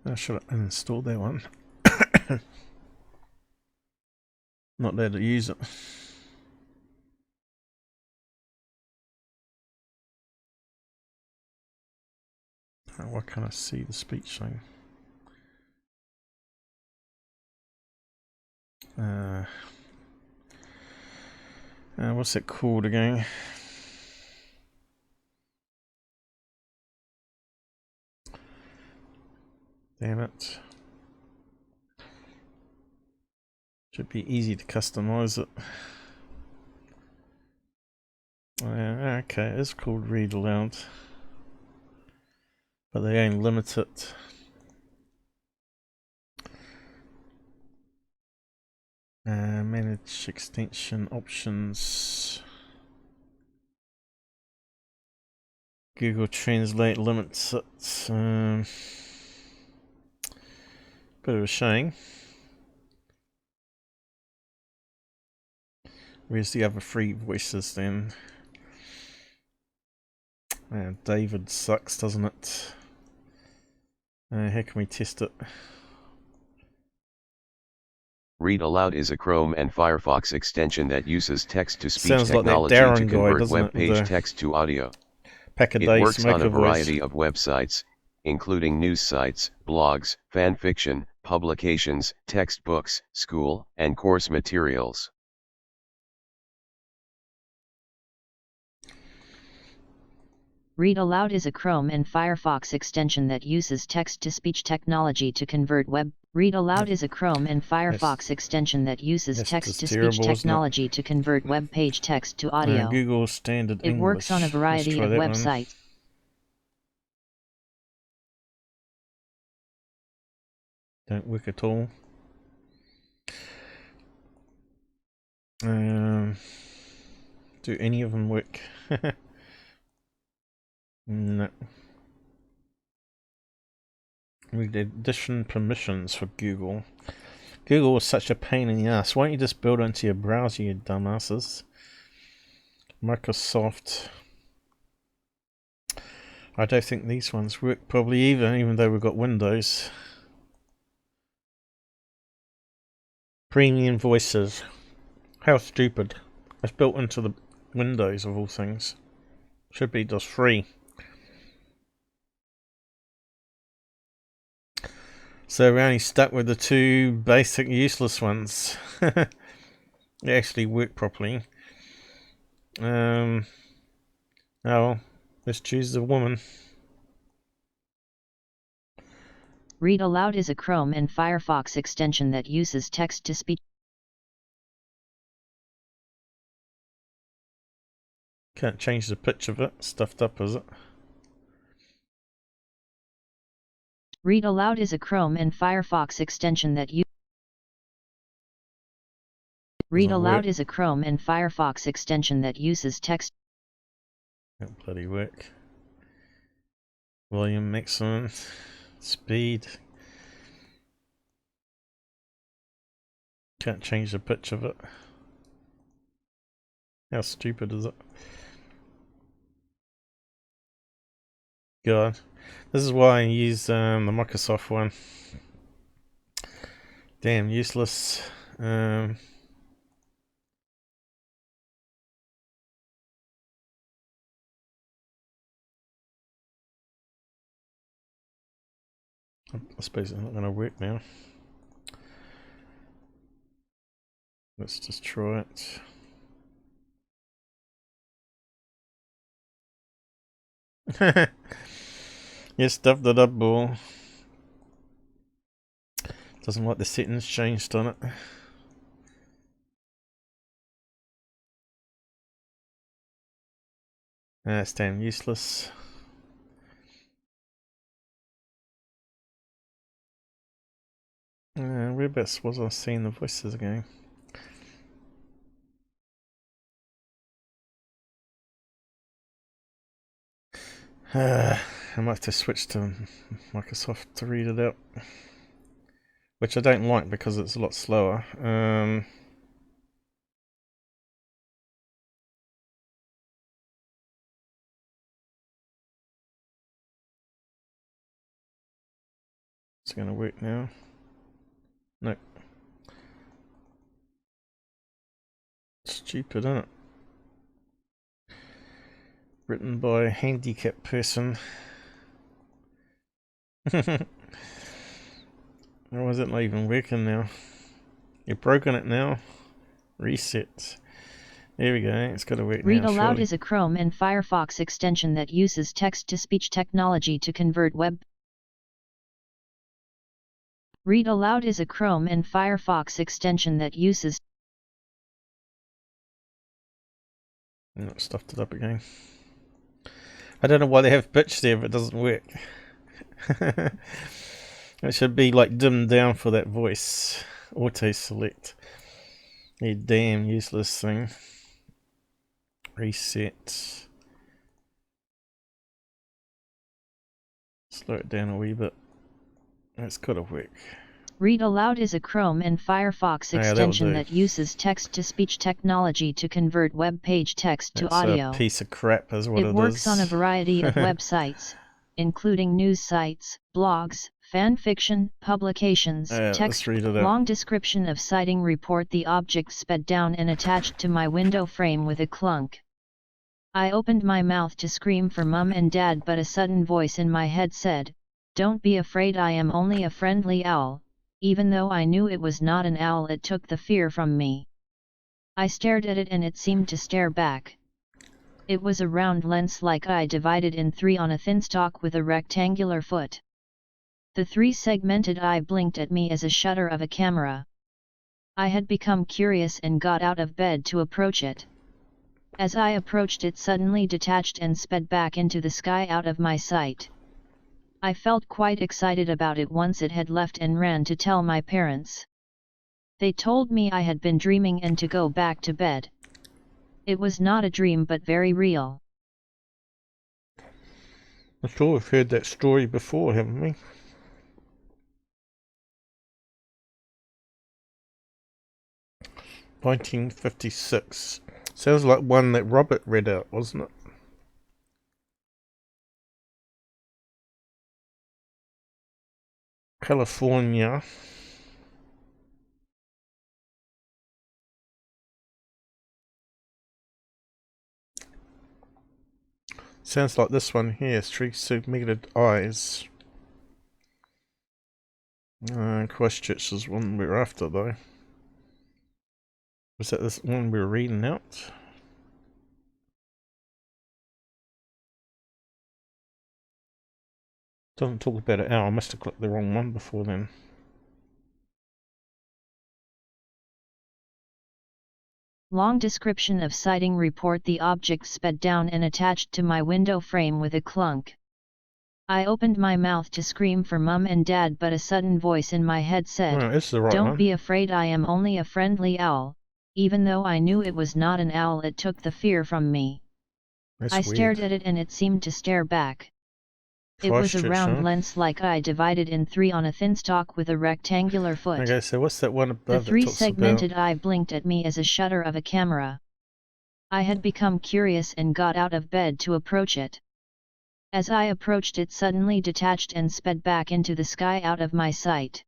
I should have installed that one. Not there to use it. Oh, why can't I see the speech thing? What's it called again? Damn it. Should be easy to customize it. Okay, it's called read aloud. But they ain't limit it. Manage extension options. Google Translate limits it. Bit of a shame. Where's the other free voices then? David sucks, doesn't it? How can we test it? Read Aloud is a Chrome and Firefox extension that uses text-to-speech Sounds technology like to that Darren convert guy, web page text to audio. It works on a variety of websites, including news sites, blogs, fan fiction, publications, textbooks, school, and course materials. Read Aloud is a Chrome and Firefox extension that uses text-to-speech technology to convert web. Read Aloud is a Chrome and Firefox extension that uses text-to-speech technology to convert web page text to audio. Google Standard It English. works on a variety of websites. Don't work at all. Do any of them work? No. Read addition permissions for Google. Google is such a pain in the ass. Why don't you just build it into your browser, you dumbasses? Microsoft. I don't think these ones work probably either, even though we've got Windows. Premium voices. How stupid. It's built into the Windows of all things. Should be just free. So we're only stuck with the two basic useless ones. They actually work properly. Oh well, let's choose the woman. Read Aloud is a Chrome and Firefox extension that uses text-to-speech. Can't change the pitch of it. Stuffed up, is it? Read Aloud is a Chrome and Firefox extension that Read Aloud is a Chrome and Firefox extension that uses text. Don't bloody work. Volume maximum. Speed. Can't change the pitch of it. How stupid is it? God. This is why I use the Microsoft one. Damn useless. I suppose it's not going to work now. Let's just try it. You stuffed it up, bull. Doesn't like the settings changed on it. That's damn useless. Whereabouts was I seeing the voices again? I might have to switch to Microsoft to read it out. Which I don't like because it's a lot slower. It's going to work now. No. Stupid, isn't it? Written by a handicapped person. Why is it not even working now? You've broken it now. Reset. There we go. It's got to work now. Read Aloud is a Chrome and Firefox extension that uses text-to-speech technology to convert web. Read Aloud is a Chrome and Firefox extension that uses. Stuffed it up again. I don't know why they have pitch there if it doesn't work. It should be like dimmed down for that voice. Auto select. You damn useless thing. Reset. Slow it down a wee bit. It's gotta work. Read Aloud is a Chrome and Firefox extension that uses text-to-speech technology to convert web page text to audio. A piece of crap is what it is. It works on a variety of websites, including news sites, blogs, fan fiction, publications, text, long description of sighting report. The object sped down and attached to my window frame with a clunk. I opened my mouth to scream for Mum and Dad, but a sudden voice in my head said, "Don't be afraid, I am only a friendly owl." Even though I knew it was not an owl, it took the fear from me. I stared at it and it seemed to stare back. It was a round lens-like eye divided in three on a thin stalk with a rectangular foot. The three-segmented eye blinked at me as a shutter of a camera. I had become curious and got out of bed to approach it. As I approached, it suddenly detached and sped back into the sky out of my sight. I felt quite excited about it once it had left and ran to tell my parents. They told me I had been dreaming and to go back to bed. It was not a dream but very real. I'm sure we've heard that story before, haven't we? "1956. Sounds like one that Robert read out, wasn't it? California. Sounds like this one here, three-segmented eyes. Christchurch is one we're after though. Was that this one we were reading out? Doesn't talk about an owl. I must have clicked the wrong one before then. Long description of sighting report. The object sped down and attached to my window frame with a clunk. I opened my mouth to scream for Mum and Dad, but a sudden voice in my head said, it's the right "Don't one. be afraid, I am only a friendly owl." Even though I knew it was not an owl, it took the fear from me. I stared at it and it seemed to stare back. It was a round lens-like eye divided in three on a thin stalk with a rectangular foot. Okay, so what's that one above? The three-segmented eye blinked at me as a shutter of a camera. I had become curious and got out of bed to approach it. As I approached, it suddenly detached and sped back into the sky out of my sight.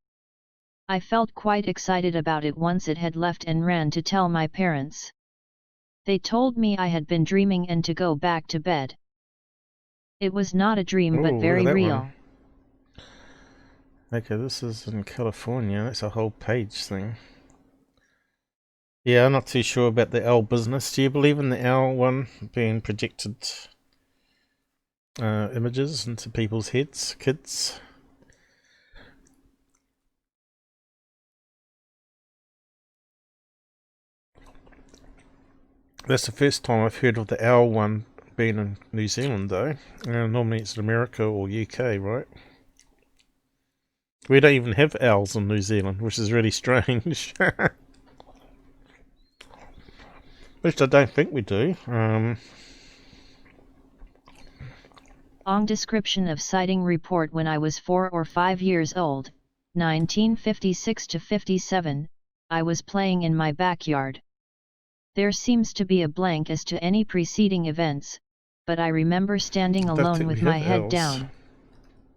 I felt quite excited about it once it had left and ran to tell my parents. They told me I had been dreaming and to go back to bed. It was not a dream, but very real. Okay, this is in California. That's a whole page thing. Yeah, I'm not too sure about the owl business. Do you believe in the owl one being projected images into people's heads, kids? That's the first time I've heard of the owl one being in New Zealand, though. Normally it's in America or UK, right? We don't even have owls in New Zealand, which is really strange. Which I don't think we do. Long description of sighting report. When I was 4 or 5 years old, 1956 to 57, I was playing in my backyard. There seems to be a blank as to any preceding events, but I remember standing alone with my head down.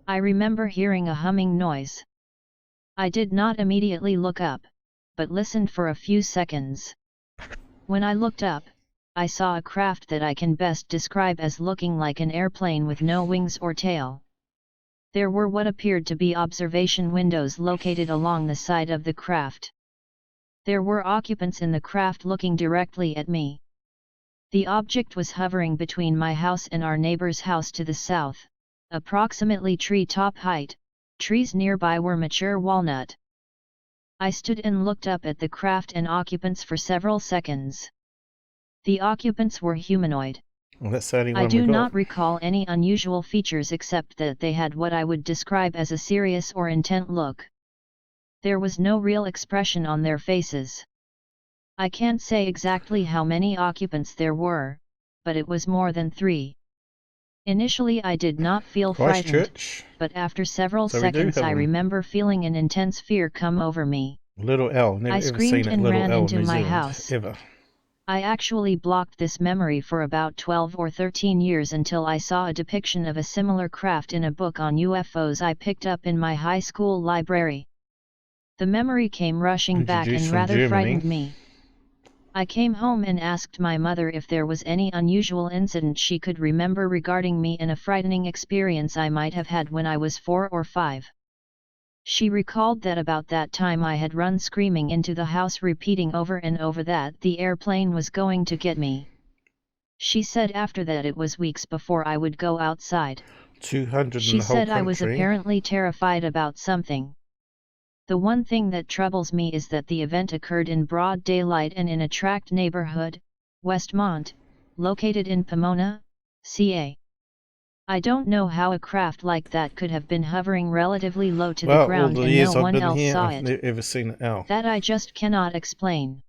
I remember hearing a humming noise. I did not immediately look up, but listened for a few seconds. When I looked up, I saw a craft that I can best describe as looking like an airplane with no wings or tail. There were what appeared to be observation windows located along the side of the craft. There were occupants in the craft looking directly at me. The object was hovering between my house and our neighbor's house to the south, approximately tree-top height. Trees nearby were mature walnut. I stood and looked up at the craft and occupants for several seconds. The occupants were humanoid. Well, that's the only one I do we got. not recall any unusual features except that they had what I would describe as a serious or intent look. There was no real expression on their faces. I can't say exactly how many occupants there were, but it was more than 3. Initially I did not feel frightened, but after several seconds I remember feeling an intense fear come over me. Little L, never I ever screamed seen and Little ran L into in New my Zealand, house. ever. I actually blocked this memory for about 12 or 13 years until I saw a depiction of a similar craft in a book on UFOs I picked up in my high school library. The memory came rushing back and rather frightened me. I came home and asked my mother if there was any unusual incident she could remember regarding me and a frightening experience I might have had when I was 4 or 5. She recalled that about that time I had run screaming into the house, repeating over and over that the airplane was going to get me. She said after that it was weeks before I would go outside. 200 She in the whole said country. I was apparently terrified about something. The one thing that troubles me is that the event occurred in broad daylight and in a tract neighborhood, Westmont, located in Pomona, CA. I don't know how a craft like that could have been hovering relatively low to the ground and no one else saw it. I've never ever seen an owl. That I just cannot explain.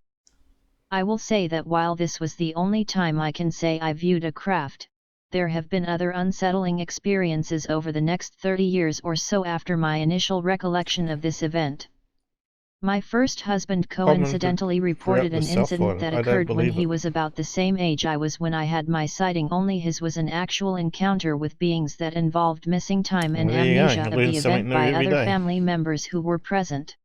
I will say that while this was the only time I can say I viewed a craft, there have been other unsettling experiences over the next 30 years or so after my initial recollection of this event. My first husband coincidentally reported an incident that occurred when he was about the same age I was when I had my sighting, only his was an actual encounter with beings that involved missing time and amnesia of the event by other family members who were present.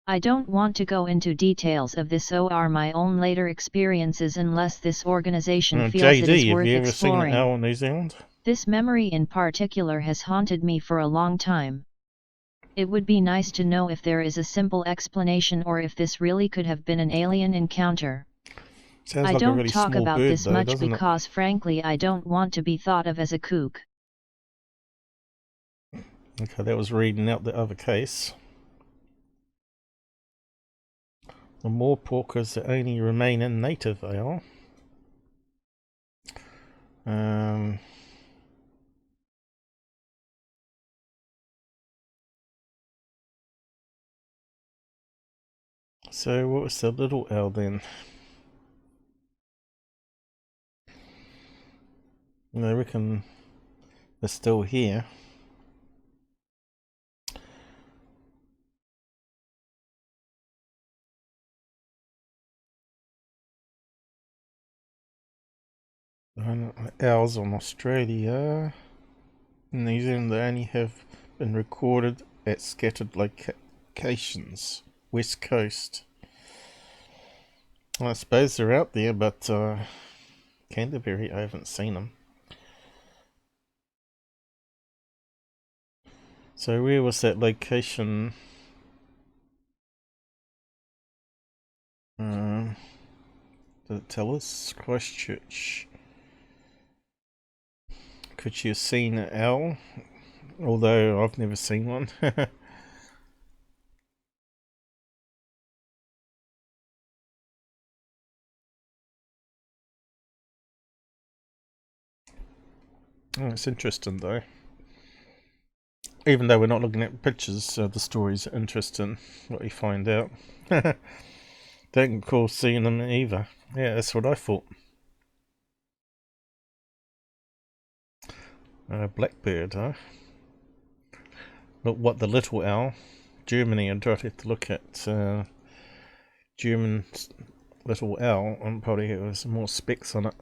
I don't want to go into details of this or my own later experiences unless this organization feels it is worth exploring. Have you ever seen an owl in New Zealand? This memory in particular has haunted me for a long time. It would be nice to know if there is a simple explanation or if this really could have been an alien encounter. I don't talk about this much because frankly I don't want to be thought of as a kook. Okay, that was reading out the other case. The more porkers that only remain in native vale. So what was the little L then? I reckon they're still here. Owls on Australia. In New Zealand they only have been recorded at scattered locations. West Coast. Well, I suppose they're out there, but Canterbury, I haven't seen them. So where was that location? Did it tell us? Christchurch. Could you have seen an owl? Although I've never seen one. Oh, it's interesting though. Even though we're not looking at pictures, the story's interesting, what you find out. Don't recall seeing them either. Yeah, that's what I thought. Blackbird, huh? Look, what, the little owl? Germany, I'd have to look at German little owl, and probably it was more specs on it.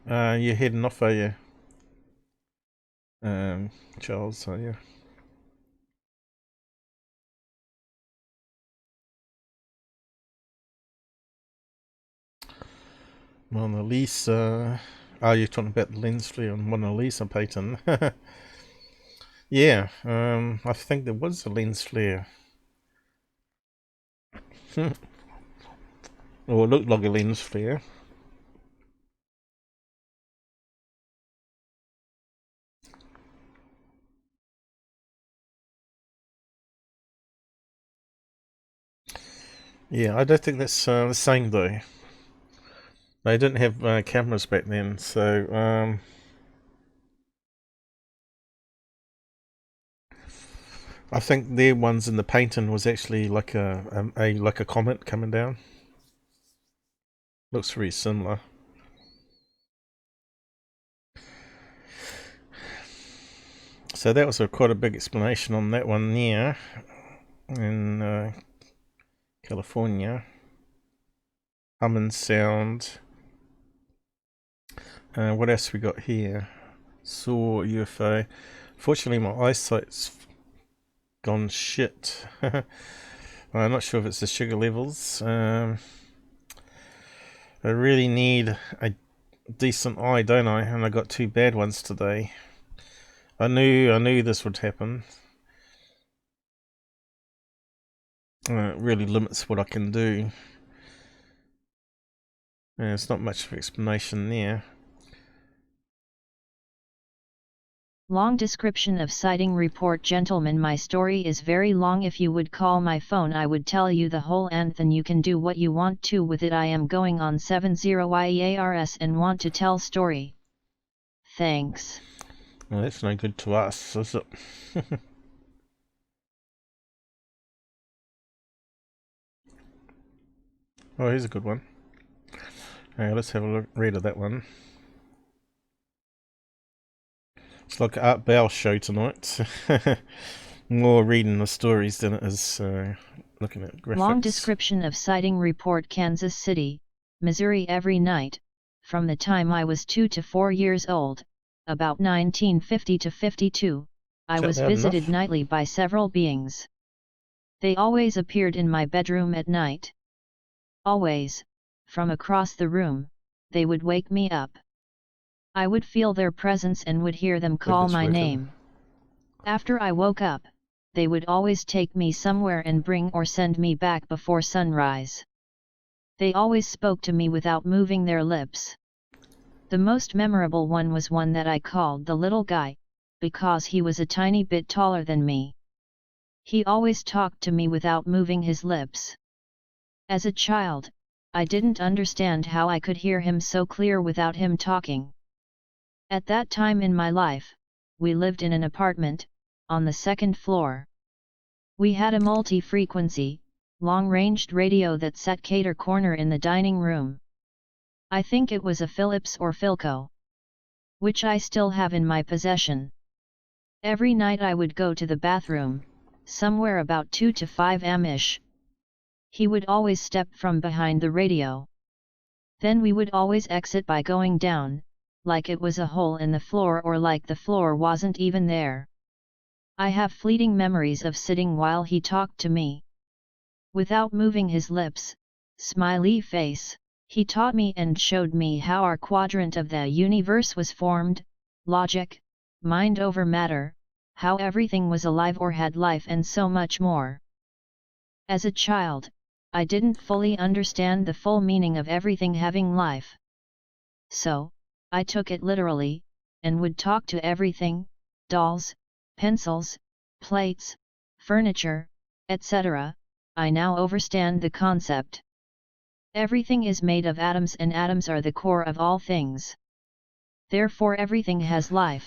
You're heading off, are you? Charles, are you? Mona Lisa. Oh, you're talking about the lens flare on Mona Lisa painting. Yeah, I think there was a lens flare. Or it looked like a lens flare. Yeah, I don't think that's the same though. They didn't have cameras back then, so I think their ones in the painting was actually like a comet coming down. Looks very similar. So that was quite a big explanation on that one there in California. Humming sound. What else we got here? Saw UFO. Fortunately, my eyesight's gone shit. I'm not sure if it's the sugar levels. I really need a decent eye, don't I? And I got two bad ones today. I knew this would happen. It really limits what I can do. There's not much of an explanation there. Long description of sighting report. Gentlemen, my story is very long. If you would call my phone I would tell you the whole and then you can do what you want to with it. I am going on 70YEARS and want to tell story. Thanks. Well, that's no good to us, is it? Oh, here's a good one. Let's have a read of that one. It's like an Art Bell show tonight. More reading the stories than it is looking at graphics. Long description of sighting report. Kansas City, Missouri. Every night, from the time I was 2 to 4 years old, about 1950 to 52, I was visited nightly by several beings. They always appeared in my bedroom at night. Always, from across the room, they would wake me up. I would feel their presence and would hear them call my name. After I woke up, they would always take me somewhere and bring or send me back before sunrise. They always spoke to me without moving their lips. The most memorable one was one that I called the little guy, because he was a tiny bit taller than me. He always talked to me without moving his lips. As a child, I didn't understand how I could hear him so clear without him talking. At that time in my life, we lived in an apartment, on the second floor. We had a multi-frequency, long-ranged radio that sat cater corner in the dining room. I think it was a Philips or Philco, which I still have in my possession. Every night I would go to the bathroom, somewhere about 2 to 5 am-ish. He would always step from behind the radio. Then we would always exit by going down, like it was a hole in the floor or like the floor wasn't even there. I have fleeting memories of sitting while he talked to me. Without moving his lips, smiley face, he taught me and showed me how our quadrant of the universe was formed, logic, mind over matter, how everything was alive or had life and so much more. As a child, I didn't fully understand the full meaning of everything having life. So, I took it literally, and would talk to everything, dolls, pencils, plates, furniture, etc. I now understand the concept. Everything is made of atoms and atoms are the core of all things. Therefore everything has life.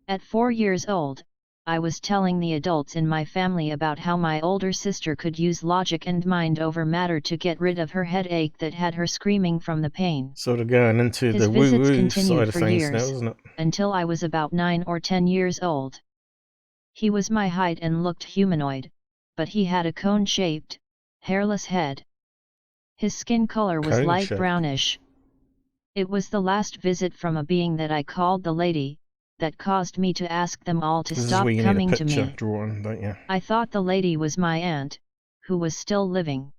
At 4 years old, I was telling the adults in my family about how my older sister could use logic and mind over matter to get rid of her headache that had her screaming from the pain. Sort of going into His the visits woo-woo continued side of for things years, now, isn't it? until I was about 9 or 10 years old. He was my height and looked humanoid, but he had a cone-shaped, hairless head. His skin color was light brownish. It was the last visit from a being that I called the lady, that caused me to ask them all to stop coming to me. Drawn, don't you? I thought the lady was my aunt, who was still living.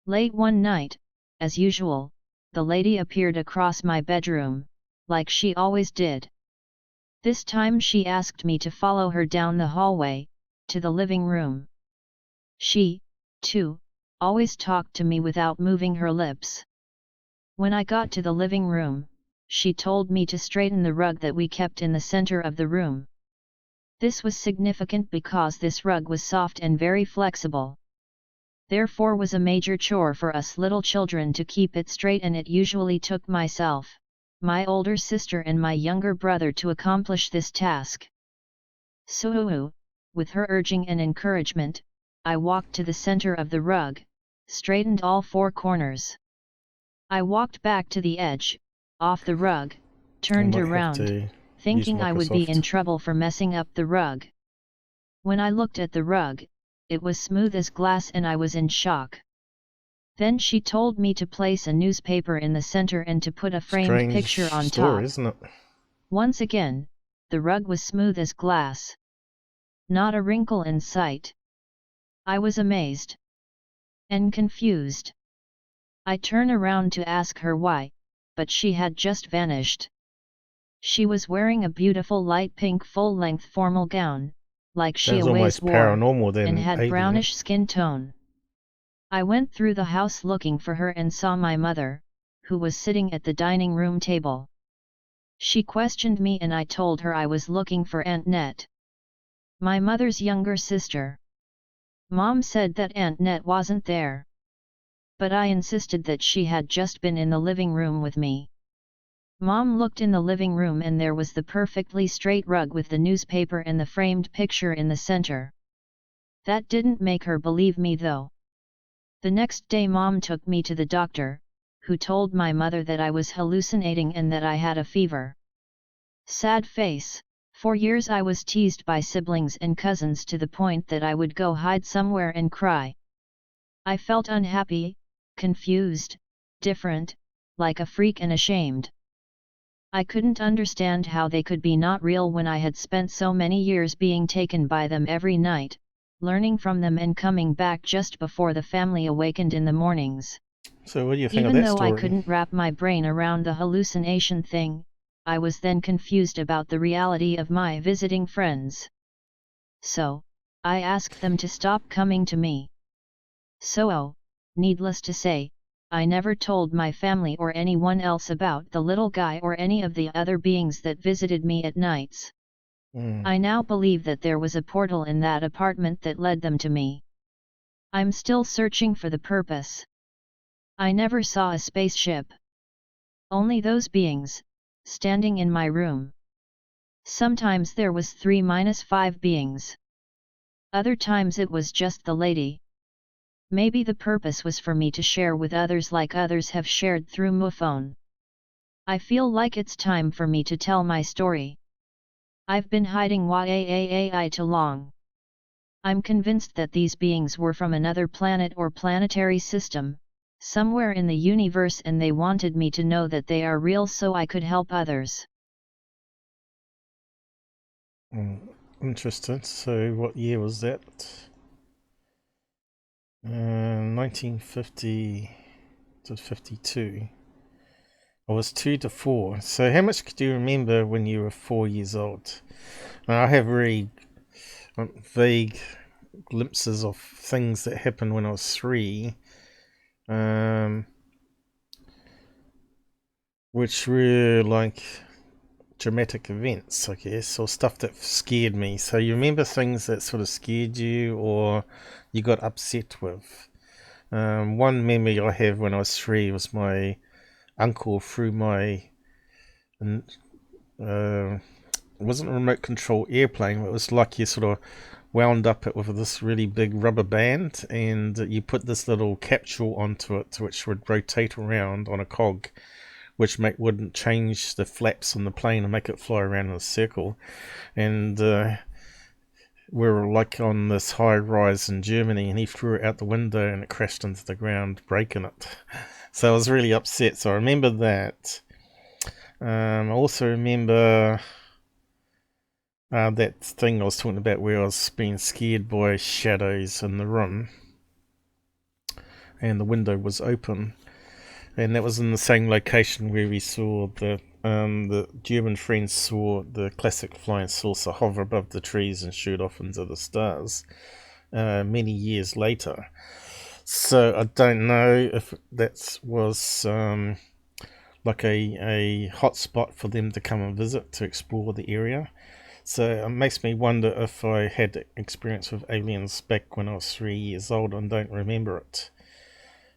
Late one night, as usual, the lady appeared across my bedroom, like she always did. This time she asked me to follow her down the hallway, to the living room. She, too, always talked to me without moving her lips. When I got to the living room, she told me to straighten the rug that we kept in the center of the room. This was significant because this rug was soft and very flexible. Therefore was a major chore for us little children to keep it straight, and it usually took myself, my older sister and my younger brother to accomplish this task. So, with her urging and encouragement, I walked to the center of the rug, straightened all 4 corners. I walked back to the edge, off the rug, turned around, thinking I would be in trouble for messing up the rug. When I looked at the rug, it was smooth as glass and I was in shock. Then she told me to place a newspaper in the center and to put a framed picture on top. Isn't it? Once again, the rug was smooth as glass. Not a wrinkle in sight. I was amazed and confused. I turned around to ask her why, but she had just vanished. She was wearing a beautiful light pink full-length formal gown, like she always wore, and had brownish skin tone. I went through the house looking for her and saw my mother, who was sitting at the dining room table. She questioned me and I told her I was looking for Aunt Net, my mother's younger sister. Mom said that Aunt Net wasn't there. But I insisted that she had just been in the living room with me. Mom looked in the living room and there was the perfectly straight rug with the newspaper and the framed picture in the center. That didn't make her believe me though. The next day Mom took me to the doctor, who told my mother that I was hallucinating and that I had a fever. Sad face. For years I was teased by siblings and cousins to the point that I would go hide somewhere and cry. I felt unhappy, confused, different, like a freak and ashamed. I couldn't understand how they could be not real when I had spent so many years being taken by them every night, learning from them and coming back just before the family awakened in the mornings. So what do you think of that story? Even though I couldn't wrap my brain around the hallucination thing, I was then confused about the reality of my visiting friends. So, I asked them to stop coming to me. So, needless to say, I never told my family or anyone else about the little guy or any of the other beings that visited me at nights. I now believe that there was a portal in that apartment that led them to me. I'm still searching for the purpose. I never saw a spaceship. Only those beings, standing in my room. Sometimes there was 3-5 beings. Other times it was just the lady. Maybe the purpose was for me to share with others like others have shared through MUFON. I feel like it's time for me to tell my story. I've been hiding YAAAI too long. I'm convinced that these beings were from another planet or planetary system, somewhere in the universe, and they wanted me to know that they are real so I could help others. Interesting. So what year was that? 1950 to 52. I was 2 to 4. So how much do you remember when you were 4 years old? I have very vague glimpses of things that happened when I was 3, which were like dramatic events, I guess, or stuff that scared me. So you remember things that sort of scared you or you got upset with? One memory I have when I was 3 was my uncle threw my it wasn't a remote control airplane, but it was like you sort of wound up it with this really big rubber band, and you put this little capsule onto it which would rotate around on a cog, which wouldn't change the flaps on the plane and make it fly around in a circle. And we were like on this high rise in Germany, and he threw it out the window and it crashed into the ground, breaking it. So I was really upset. So I remember that. I also remember that thing I was talking about where I was being scared by shadows in the room and the window was open, and that was in the same location where we saw the German friends saw the classic flying saucer hover above the trees and shoot off into the stars many years later. So I don't know if that was like a hot spot for them to come and visit to explore the area. So it makes me wonder if I had experience with aliens back when I was 3 years old and don't remember it.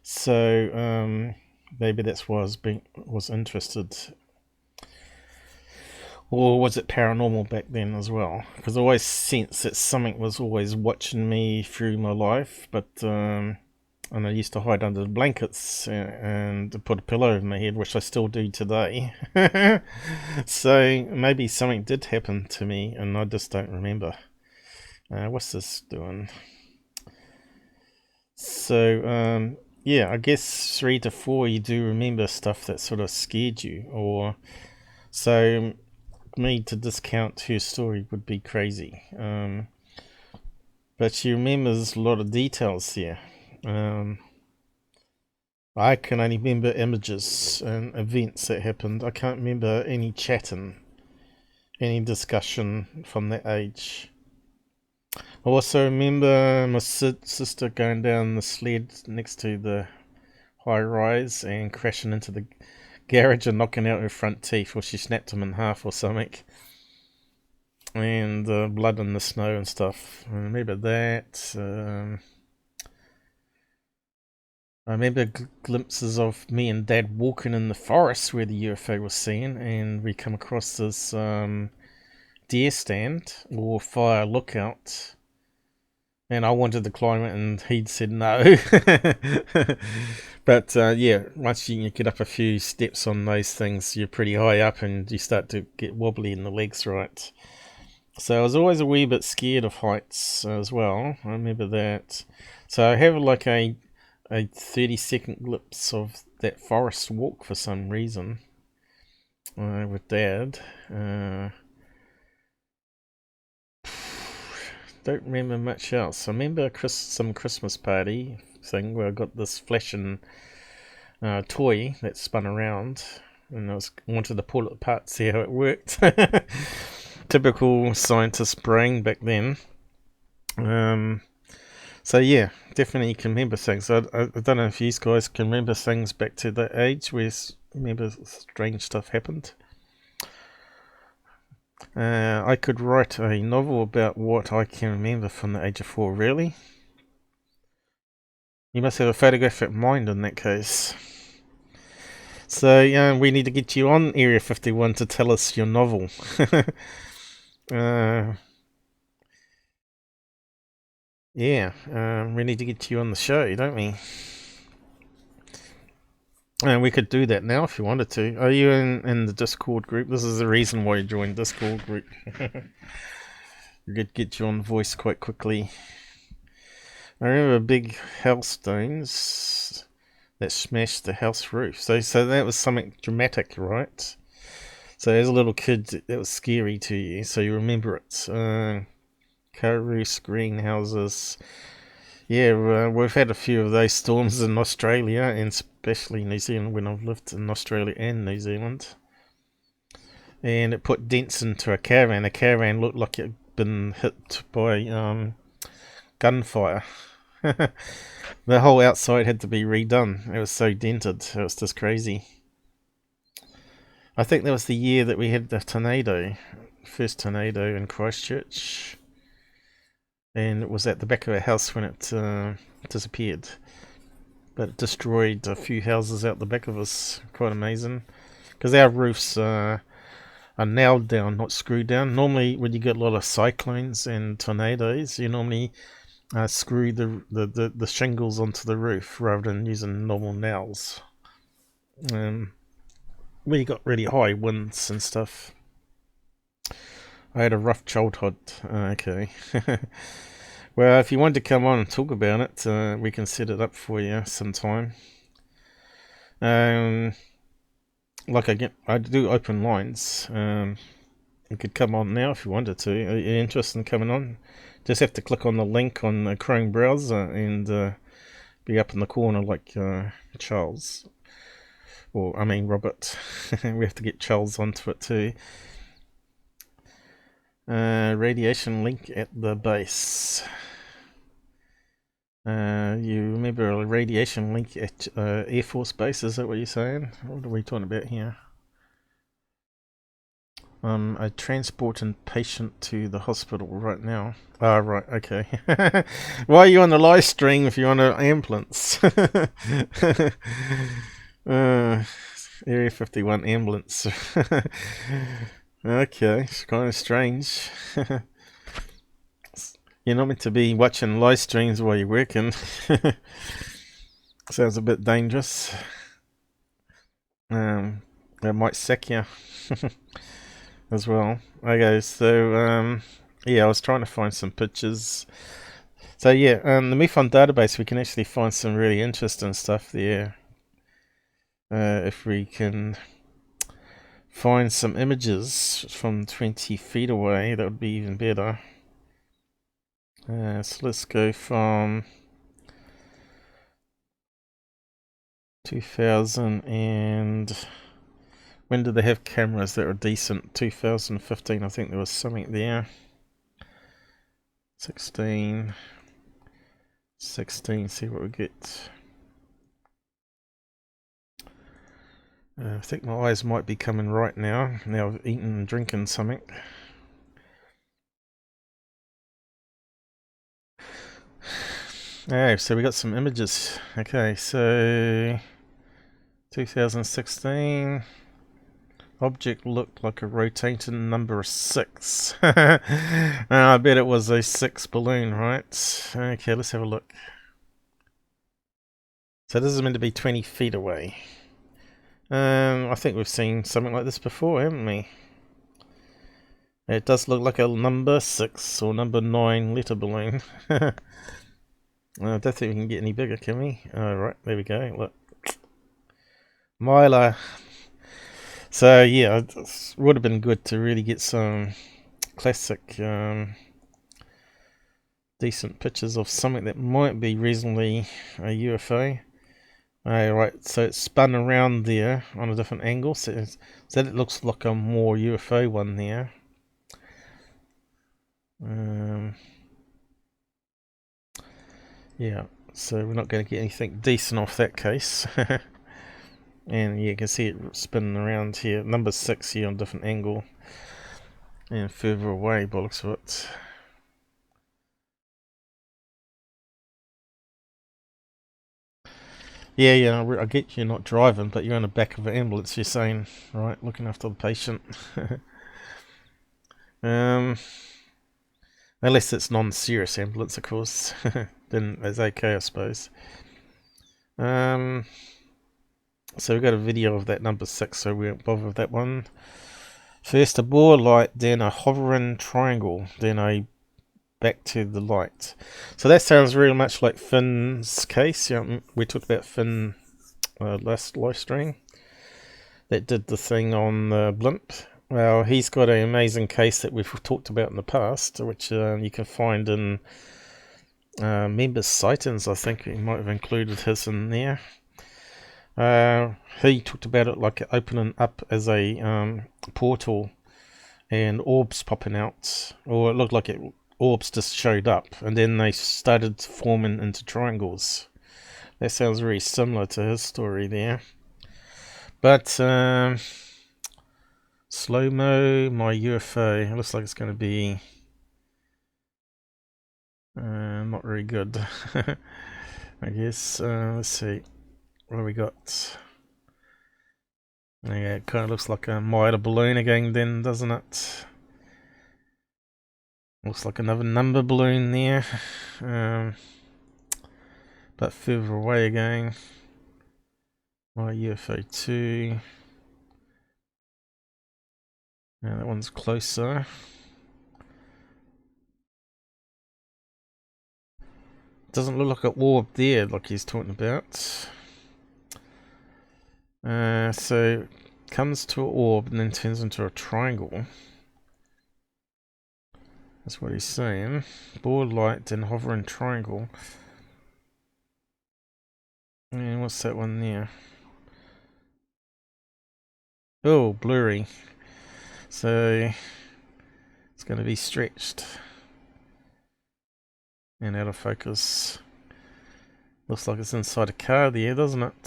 So maybe that's why I was interested. Or was it paranormal back then as well? Because I always sensed that something was always watching me through my life, but and I used to hide under the blankets and put a pillow over my head, which I still do today. So maybe something did happen to me and I just don't remember. What's this doing? So yeah, I guess 3 to 4 you do remember stuff that sort of scared you, or so me to discount her story would be crazy. But she remembers a lot of details here. I can only remember images and events that happened. I can't remember any chatting, any discussion from that age. I also remember my sister going down the sled next to the high rise and crashing into the garage and knocking out her front teeth, or she snapped them in half or something. And blood in the snow and stuff. I remember that. I remember glimpses of me and Dad walking in the forest where the UFO was seen, and we come across this deer stand or fire lookout, and I wanted to climb it and he'd said no. But yeah, once you get up a few steps on those things, you're pretty high up and you start to get wobbly in the legs, right? So I was always a wee bit scared of heights as well. I remember that. So I have like a 30-second glimpse of that forest walk for some reason with Dad. Don't remember much else. I remember some Christmas party thing where I got this flashing toy that spun around, and I wanted to pull it apart, see how it worked. Typical scientist brain back then. So yeah, definitely can remember things. I don't know if you guys can remember things back to that age where remember strange stuff happened. I could write a novel about what I can remember from the age of 4, really. You must have a photographic mind in that case. So, yeah, we need to get you on Area 51 to tell us your novel. Yeah, we need to get you on the show, don't we? And we could do that now if you wanted to. Are you in the Discord group? This is the reason why you joined Discord group. We could get you on voice quite quickly. I remember big hailstones that smashed the house roof. So that was something dramatic, right? So as a little kid, it was scary to you, so you remember it. Car roofs, greenhouses. Yeah, we've had a few of those storms in Australia, and especially New Zealand when I've lived in Australia and New Zealand. And it put dents into a caravan. A caravan looked like it had been hit by gunfire. The whole outside had to be redone. It was so dented. It was just crazy. I think that was the year that we had the tornado. First tornado in Christchurch. And it was at the back of our house when it disappeared. But it destroyed a few houses out the back of us. Quite amazing. Because our roofs are nailed down, not screwed down. Normally when you get a lot of cyclones and tornadoes, you normally screw the shingles onto the roof rather than using normal nails. We got really high winds and stuff. I had a rough childhood. Okay. Well, if you want to come on and talk about it, we can set it up for you sometime. Like I do open lines. You could come on now if you wanted to. Are you interested in coming on? Just have to click on the link on the Chrome browser and be up in the corner like Charles. Or, I mean, Robert. We have to get Charles onto it too. Radiation link at the base. You remember a radiation link at Air Force Base? Is that what you're saying? What are we talking about here? I transporting patient to the hospital right now. Ah, right, okay. Why are you on the live stream if you're on an ambulance? Area 51 ambulance. Okay, it's kind of strange. You're not meant to be watching live streams while you're working. Sounds a bit dangerous. It might sack you as well. Okay, so yeah, I was trying to find some pictures. So yeah, the MUFON database, we can actually find some really interesting stuff there. If we can find some images from 20 feet away, that would be even better. So let's go from 2000 and when did they have cameras that were decent? 2015, I think there was something there. 16, see what we get. I think my eyes might be coming right now. Now I've eaten and drinking something. Oh, so we got some images. Okay, so 2016. Object looked like a rotating number 6. I bet it was a 6 balloon, right? Okay, let's have a look. So this is meant to be 20 feet away. I think we've seen something like this before, haven't we? It does look like a number 6 or number 9 letter balloon. I don't think we can get any bigger, can we? Alright, there we go. Look. Mylar. So yeah, it would have been good to really get some classic decent pictures of something that might be reasonably a UFO. Alright, so it's spun around there on a different angle, so it looks like a more UFO one there. Yeah, so we're not going to get anything decent off that case. And you can see it spinning around here. Number 6 here on a different angle. And further away by the looks of it. Yeah, I get you're not driving, but you're on the back of an ambulance, you're saying, right, looking after the patient. Unless it's non-serious ambulance, of course. Then it's okay, I suppose. So we've got a video of that number 6, so we won't bother with that one. First a ball light, then a hovering triangle, then a back to the light. So that sounds really much like Finn's case. Yeah, we talked about Finn last live stream. That did the thing on BLIMP. Well, he's got an amazing case that we've talked about in the past, which you can find in Members Sightings. I think he might have included his in there. He talked about it like opening up as a portal and orbs popping out, or it looked like orbs just showed up and then they started forming into triangles. That sounds very similar to his story there. But slow-mo, my UFO, it looks like it's going to be not very good. I guess. Let's see what have we got. Yeah, it kind of looks like a Mida balloon again then, doesn't it? Looks like another number balloon there, but further away again. My UFO 2. Now that one's closer. Doesn't look like an orb there, like he's talking about. So comes to an orb and then turns into a triangle. That's what he's saying. Ball light, then hovering triangle. And what's that one there? Oh, blurry. So it's going to be stretched and out of focus. Looks like it's inside a car there, doesn't it?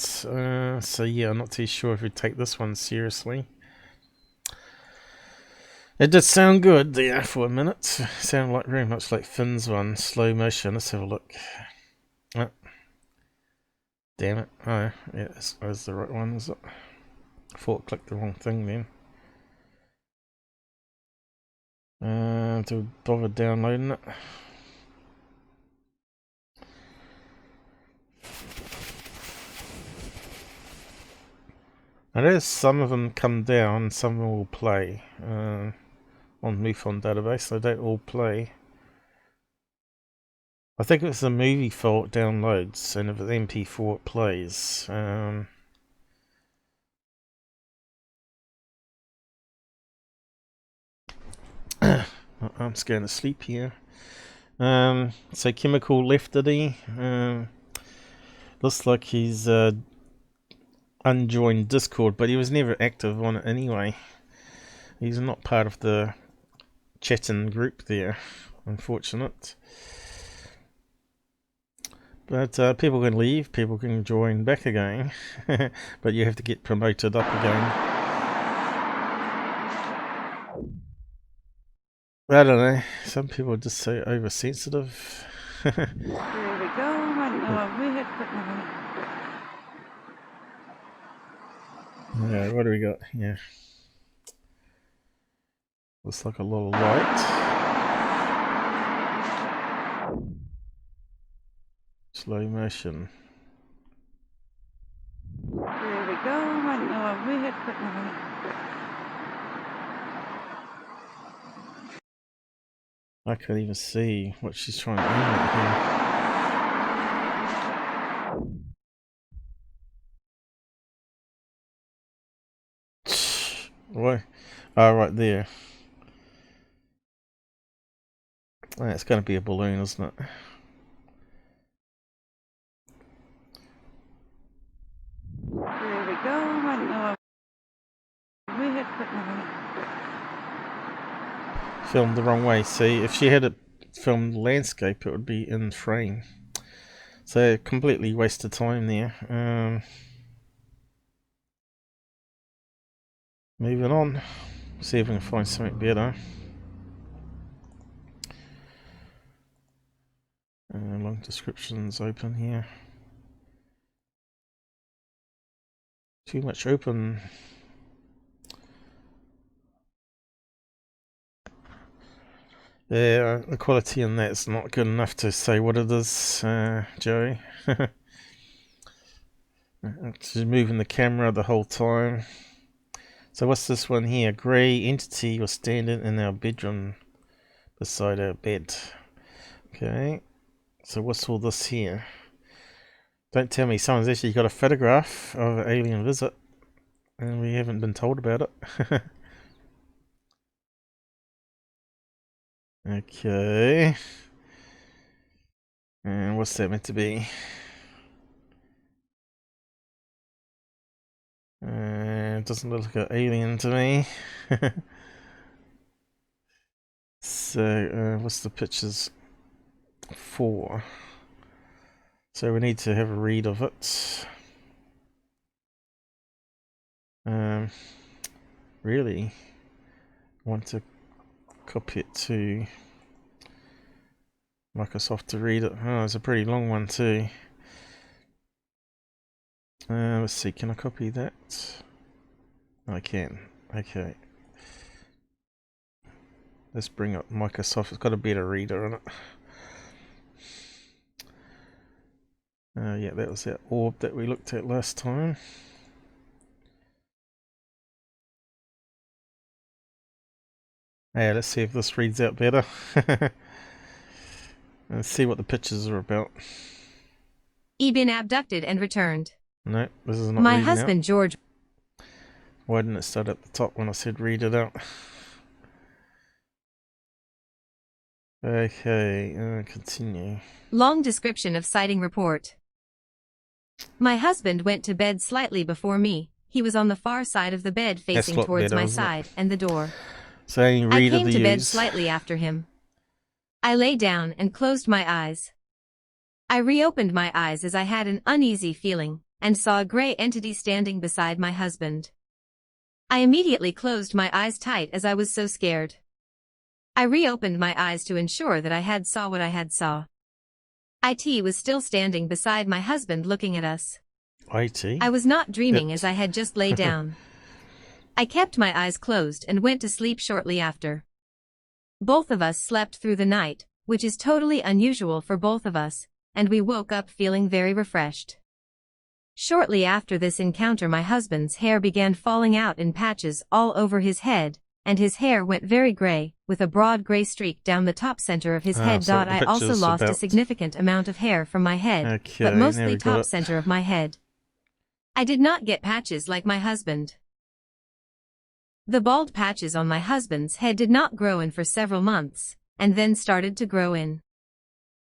So yeah, I'm not too sure if we take this one seriously. It did sound good there for a minute. Sounded like very much like Finn's one, slow motion. Let's have a look. Oh, damn it! Oh, yeah, that's the right one, is it? I thought I clicked the wrong thing then. To bother downloading it. Now there's some of them come down, some of them will play. On MUFON database, they don't all play. I think if it's a movie file it downloads, and if it's MP4 it plays. I'm just going to sleep here. So Chemical left, did he? Looks like he's unjoined Discord, but he was never active on it anyway. He's not part of the chatting group there, unfortunate. But people can leave, people can join back again, but you have to get promoted up again. I don't know, some people just say oversensitive. There we go, yeah, what do we got here? Looks like a lot of light. Slow motion. There we go, I can't even see what she's trying to aim at here. What? Oh, right there. Oh, it's going to be a balloon, isn't it? There we go, Filmed the wrong way. See, if she had it filmed landscape, it would be in frame. So completely wasted time there. Moving on. See if we can find something better. Long descriptions open here. Too much open. Yeah, the quality in that's not good enough to say what it is, Joey. Just moving the camera the whole time. So what's this one here? Grey entity was standing in our bedroom beside our bed. Okay. So what's all this here? Don't tell me someone's actually got a photograph of an alien visit and we haven't been told about it. Okay. And what's that meant to be? It doesn't look like an alien to me. So, what's the pictures for? So we need to have a read of it. Really want to copy it to Microsoft to read it. Oh, it's a pretty long one too. Let's see, can I copy that? I can. Okay. Let's bring up Microsoft. It's got a better reader on it. Yeah, that was that orb that we looked at last time. Yeah, let's see if this reads out better. Let's see what the pictures are about. Been abducted and returned. No, this is not My reading husband out. George. Why didn't it start at the top when I said read it out? Okay, continue. Long description of sighting report. My husband went to bed slightly before me. He was on the far side of the bed facing towards my side and the door. Saying I read came of to the bed use. slightly after him. I lay down and closed my eyes. I reopened my eyes as I had an uneasy feeling and saw a gray entity standing beside my husband. I immediately closed my eyes tight as I was so scared. I reopened my eyes to ensure that I had saw what I had saw. IT was still standing beside my husband looking at us. IT? I was not dreaming as I had just lay down. I kept my eyes closed and went to sleep shortly after. Both of us slept through the night, which is totally unusual for both of us, and we woke up feeling very refreshed. Shortly after this encounter, my husband's hair began falling out in patches all over his head, and his hair went very gray, with a broad gray streak down the top center of his head. So I also lost a significant amount of hair from my head, but mostly top center of my head. I did not get patches like my husband. The bald patches on my husband's head did not grow in for several months, and then started to grow in.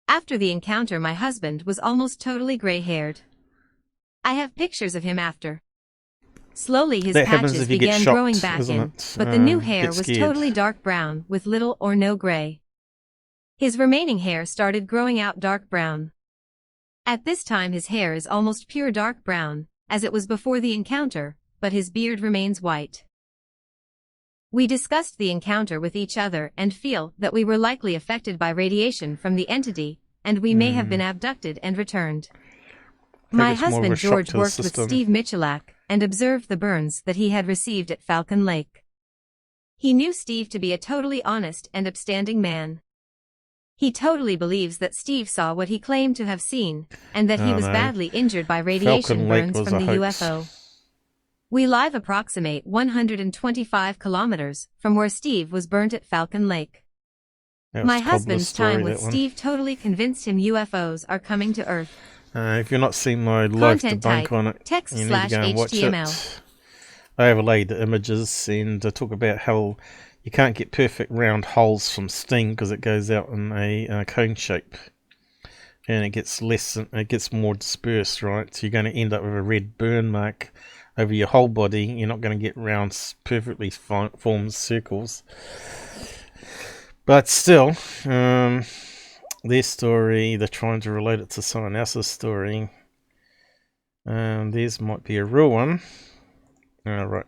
After the encounter, my husband was almost totally gray-haired. I have pictures of him after. Slowly his patches began growing back in, but the new hair was totally dark brown with little or no gray. His remaining hair started growing out dark brown. At this time his hair is almost pure dark brown, as it was before the encounter, but his beard remains white. We discussed the encounter with each other and feel that we were likely affected by radiation from the entity, and we may have been abducted and returned. My husband George worked with Steve Michalak and observed the burns that he had received at Falcon Lake. He knew Steve to be a totally honest and upstanding man. He totally believes that Steve saw what he claimed to have seen, and that he was badly injured by radiation burns from the UFO. We live approximate 125 kilometers from where Steve was burnt at Falcon Lake. My husband's time with Steve totally convinced him UFOs are coming to Earth. If you're not seeing my live debunk on it, you need to go and watch it. I overlaid the images and talk about how you can't get perfect round holes from steam because it goes out in a cone shape. And it gets it gets more dispersed, right? So you're going to end up with a red burn mark over your whole body. You're not going to get round, perfectly formed circles. But still, their story, they're trying to relate it to someone else's story. Theirs might be a real one. Right.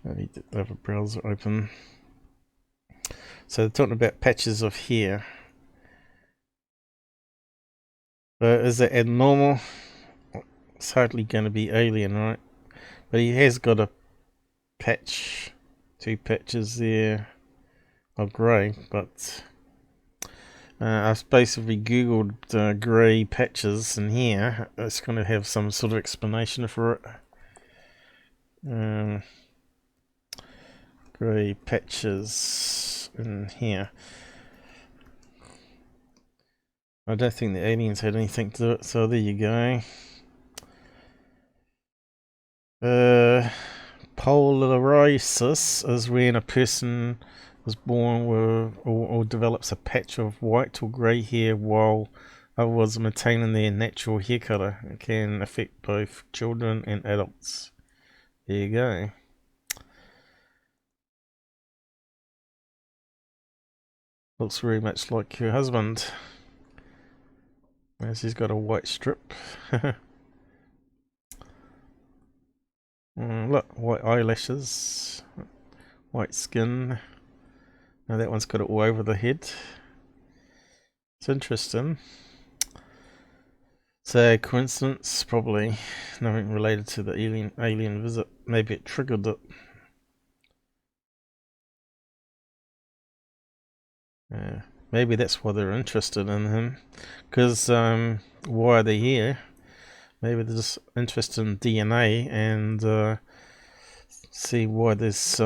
I need to have a browser open. So they're talking about patches of hair. Is it abnormal? It's hardly going to be alien, right? But he has got a patch, 2 patches there of grey, but I've basically googled grey patches in here. It's going to have some sort of explanation for it. Grey patches in here. I don't think the aliens had anything to do it, so there you go. Polarisis is when a person was born with or develops a patch of white or grey hair while others maintaining their natural hair colour. It can affect both children and adults. There you go. Looks very much like her husband. As he's got a white strip. Look, white eyelashes, white skin. Now that one's got it all over the head. It's interesting. So coincidence, probably nothing related to the alien visit. Maybe it triggered it. Maybe that's why they're interested in him. Because why are they here? Maybe they're just interested in DNA and see why there's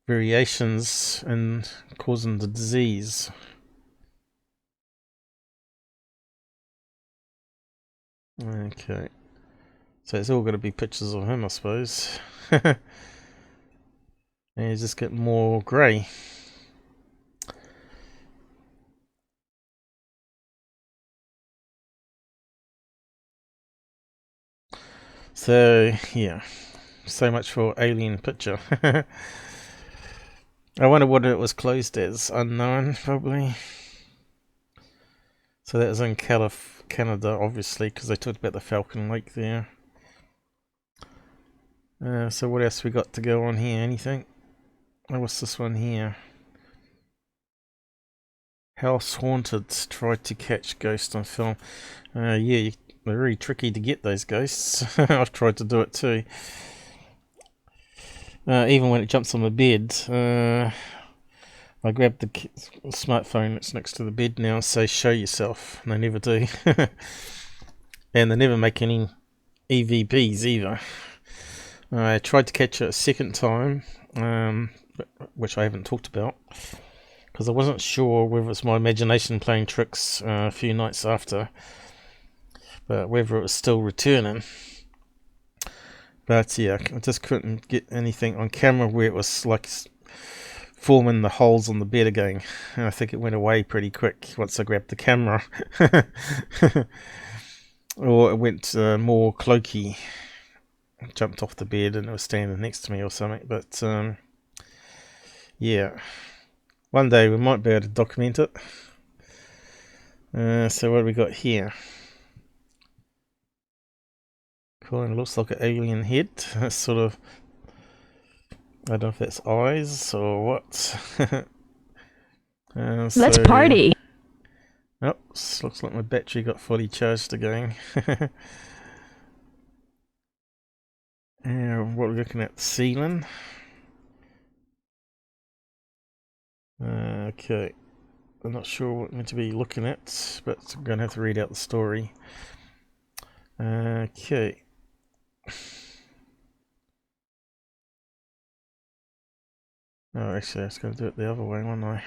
variations in causing the disease. Okay. So it's all going to be pictures of him, I suppose. And he's just getting more grey. So, yeah. So much for alien picture. I wonder what it was closed as. Unknown, probably. So that was in Canada, obviously, because they talked about the Falcon Lake there. So what else we got to go on here? Anything? Oh, what's this one here? House haunted. Tried to catch ghost on film. Yeah, they're really tricky to get those ghosts. I've tried to do it too. Even when it jumps on the bed, I grab the smartphone that's next to the bed now and say show yourself, and they never do. And they never make any EVPs either. I tried to catch it a second time, which I haven't talked about, because I wasn't sure whether it's my imagination playing tricks a few nights after, but whether it was still returning. But yeah, I just couldn't get anything on camera where it was like forming the holes on the bed again. And I think it went away pretty quick once I grabbed the camera. Or it went more cloaky. Jumped off the bed and it was standing next to me or something. But yeah, one day we might be able to document it. So what do we got here? Kind of looks like an alien head. That's sort of, I don't know if that's eyes or what. Let's party. Oh, looks like my battery got fully charged again. And what we're looking at, the ceiling. Okay, I'm not sure what I'm meant to be looking at, but I'm going to have to read out the story. Okay. Oh, actually, I was going to do it the other way, wasn't I?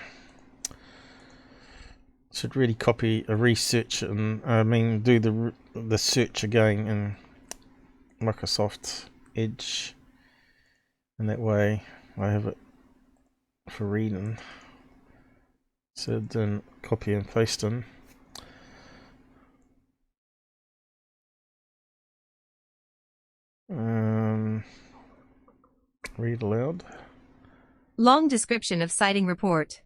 Should really copy a research and do the search again in Microsoft Edge, and that way I have it for reading. So then copy and paste in. Read aloud. Long description of sighting report.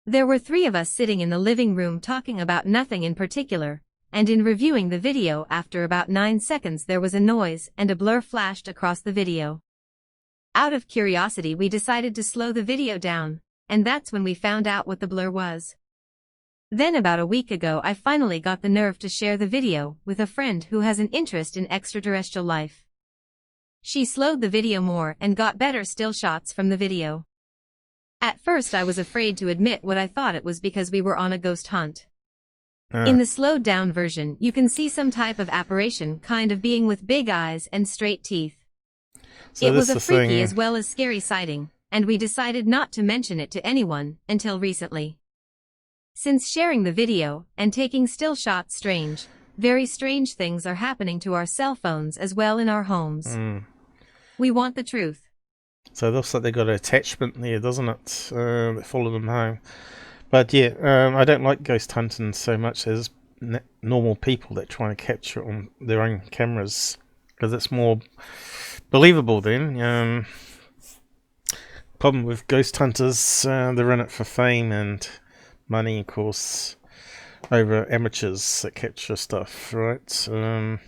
There were 3 of us sitting in the living room talking about nothing in particular, and in reviewing the video after about 9 seconds there was a noise and a blur flashed across the video. Out of curiosity we decided to slow the video down, and that's when we found out what the blur was. Then about a week ago I finally got the nerve to share the video with a friend who has an interest in extraterrestrial life. She slowed the video more and got better still shots from the video. At first I was afraid to admit what I thought it was because we were on a ghost hunt. In the slowed down version you can see some type of apparition kind of being with big eyes and straight teeth. So it was a freaky as well as scary sighting, and we decided not to mention it to anyone until recently. Since sharing the video and taking still shots very strange things are happening to our cell phones as well in our homes. We want the truth. So it looks like they got an attachment there, doesn't it? That follow them home. But yeah, I don't like ghost hunting so much as normal people that try to capture it on their own cameras, because it's more believable then. Problem with ghost hunters, they're in it for fame and money, of course, over amateurs that capture stuff, right? Of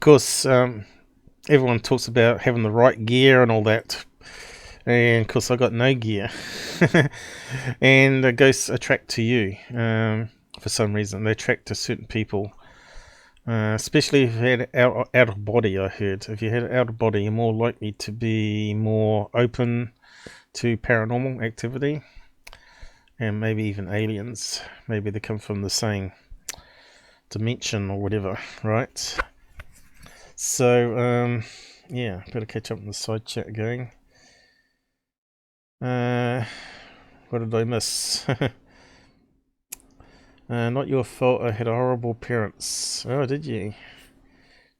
course, everyone talks about having the right gear and all that, and of course I got no gear. And the ghosts attract to you for some reason. They attract to certain people, especially if you had out of body. I heard if you had out of body, you're more likely to be more open to paranormal activity. And maybe even aliens. Maybe they come from the same dimension or whatever, right? So, yeah, better catch up in the side chat again. What did I miss? Not your fault, I had a horrible parents. Oh, did you?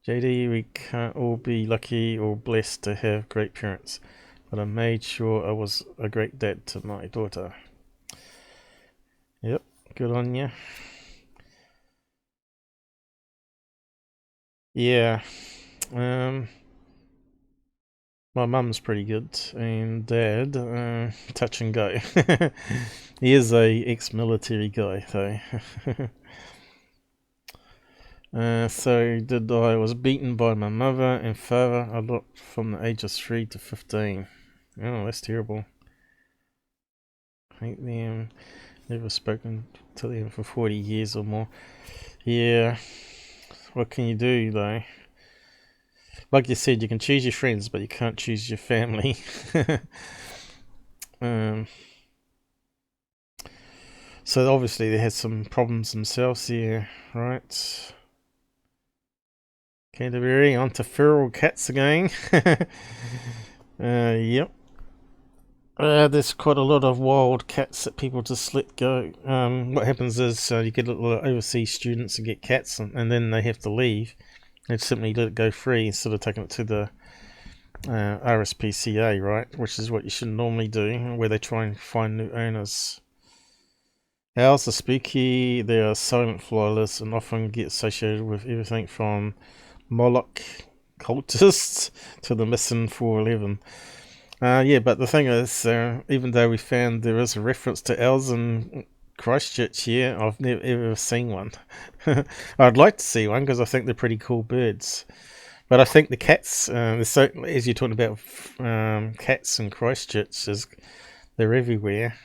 JD, we can't all be lucky or blessed to have great parents. But I made sure I was a great dad to my daughter. Yep, good on you. Yeah, my mum's pretty good, and dad, touch and go. He is a ex-military guy, though. So I was beaten by my mother and father a lot from the age of 3 to 15. Oh, that's terrible. Hate them. Never spoken to them for 40 years or more. Yeah, what can you do though? Like you said, you can choose your friends, but you can't choose your family. So obviously they had some problems themselves here, right? Canterbury, on to feral cats again. Yep. There's quite a lot of wild cats that people just let go. What happens is you get a lot of overseas students and get cats, and then they have to leave. They simply let it go free instead of taking it to the RSPCA, right? Which is what you should normally do, where they try and find new owners. Owls are spooky. They are silent flyers and often get associated with everything from Moloch cultists to the missing 411. Yeah, but the thing is, even though we found there is a reference to owls in Christchurch here, I've never ever seen one. I'd like to see one because I think they're pretty cool birds. But I think the cats, as you're talking about cats in Christchurch, they're everywhere.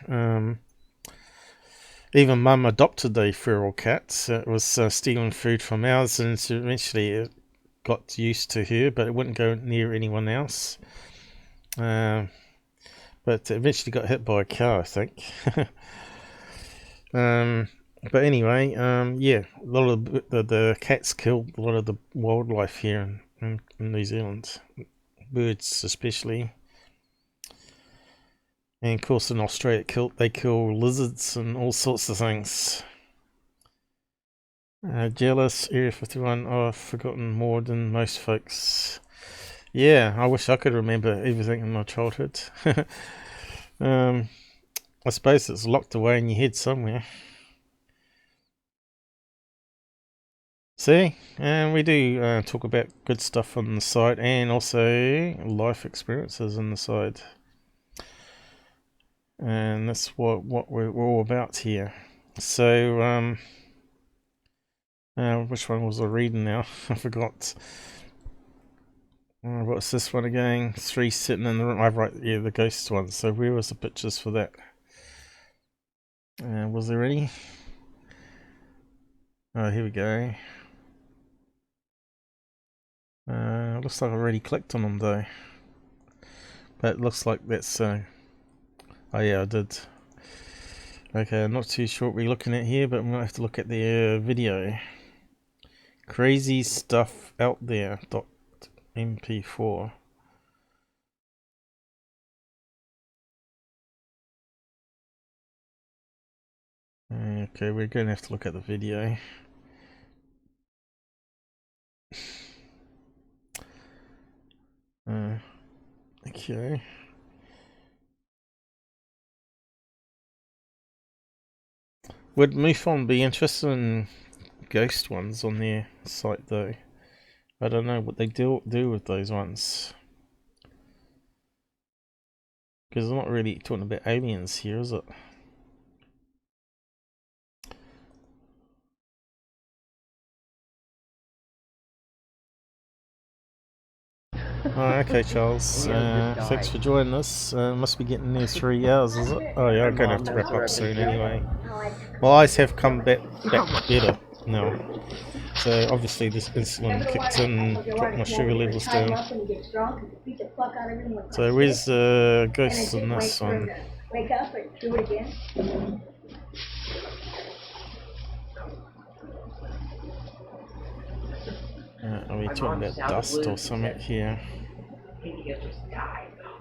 Even Mum adopted a feral cat. It was stealing food from ours, and eventually it got used to her, but it wouldn't go near anyone else. But eventually got hit by a car, I think. But anyway, yeah, a lot of the cats killed a lot of the wildlife here in New Zealand, birds especially. And of course in Australia they kill lizards and all sorts of things. Jealous, Area 51, I've forgotten more than most folks. Yeah, I wish I could remember everything in my childhood. I suppose it's locked away in your head somewhere. See, and we do talk about good stuff on the side, and also life experiences on the side. and that's what we're all about here. So which one was I reading now? I forgot. What's this one again? 3 sitting in the room. I've right, yeah, the ghost one. So where was the pictures for that? Was there any? Oh, here we go. Looks like I already clicked on them though. But it looks like that's oh yeah, I did. Okay, I'm not too sure what we're looking at here, but I'm gonna have to look at the video. Crazy stuff out there. .mp4. Okay, we're going to have to look at the video. Okay. Would MUFON be interested in ghost ones on their site though? I don't know what they do with those ones. Because I'm not really talking about aliens here, is it? Oh, okay, Charles. Thanks for joining us. Must be getting near 3 hours, is it? Oh yeah, I'm going to have to wrap up soon anyway. My eyes have come back better now. So obviously this insulin kicked in and dropped my sugar levels down. So where's the ghosts in this one? Wake up and do it again. Are we talking about dust or something here?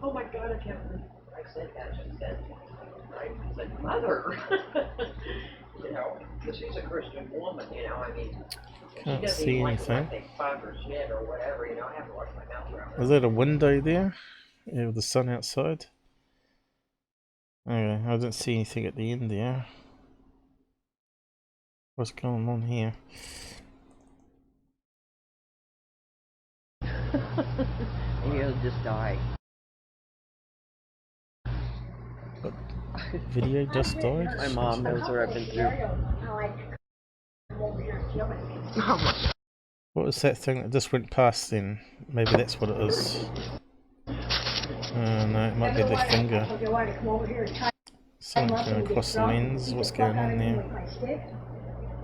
Oh my god, I can't believe I said that. She said, right? It's like, mother. You know, because she's a Christian woman, you know, I mean. Can't see anything. Or shit or whatever, you know, I have to wash my mouth around. Is that a window there? Yeah, with the sun outside? Okay, I don't see anything at the end there. What's going on here? Maybe he'll just die. What? Video just died? My mom knows what I've been through. What was that thing that just went past then? Maybe that's what it is. No, it might be the finger. Something going across the lens. What's going on there?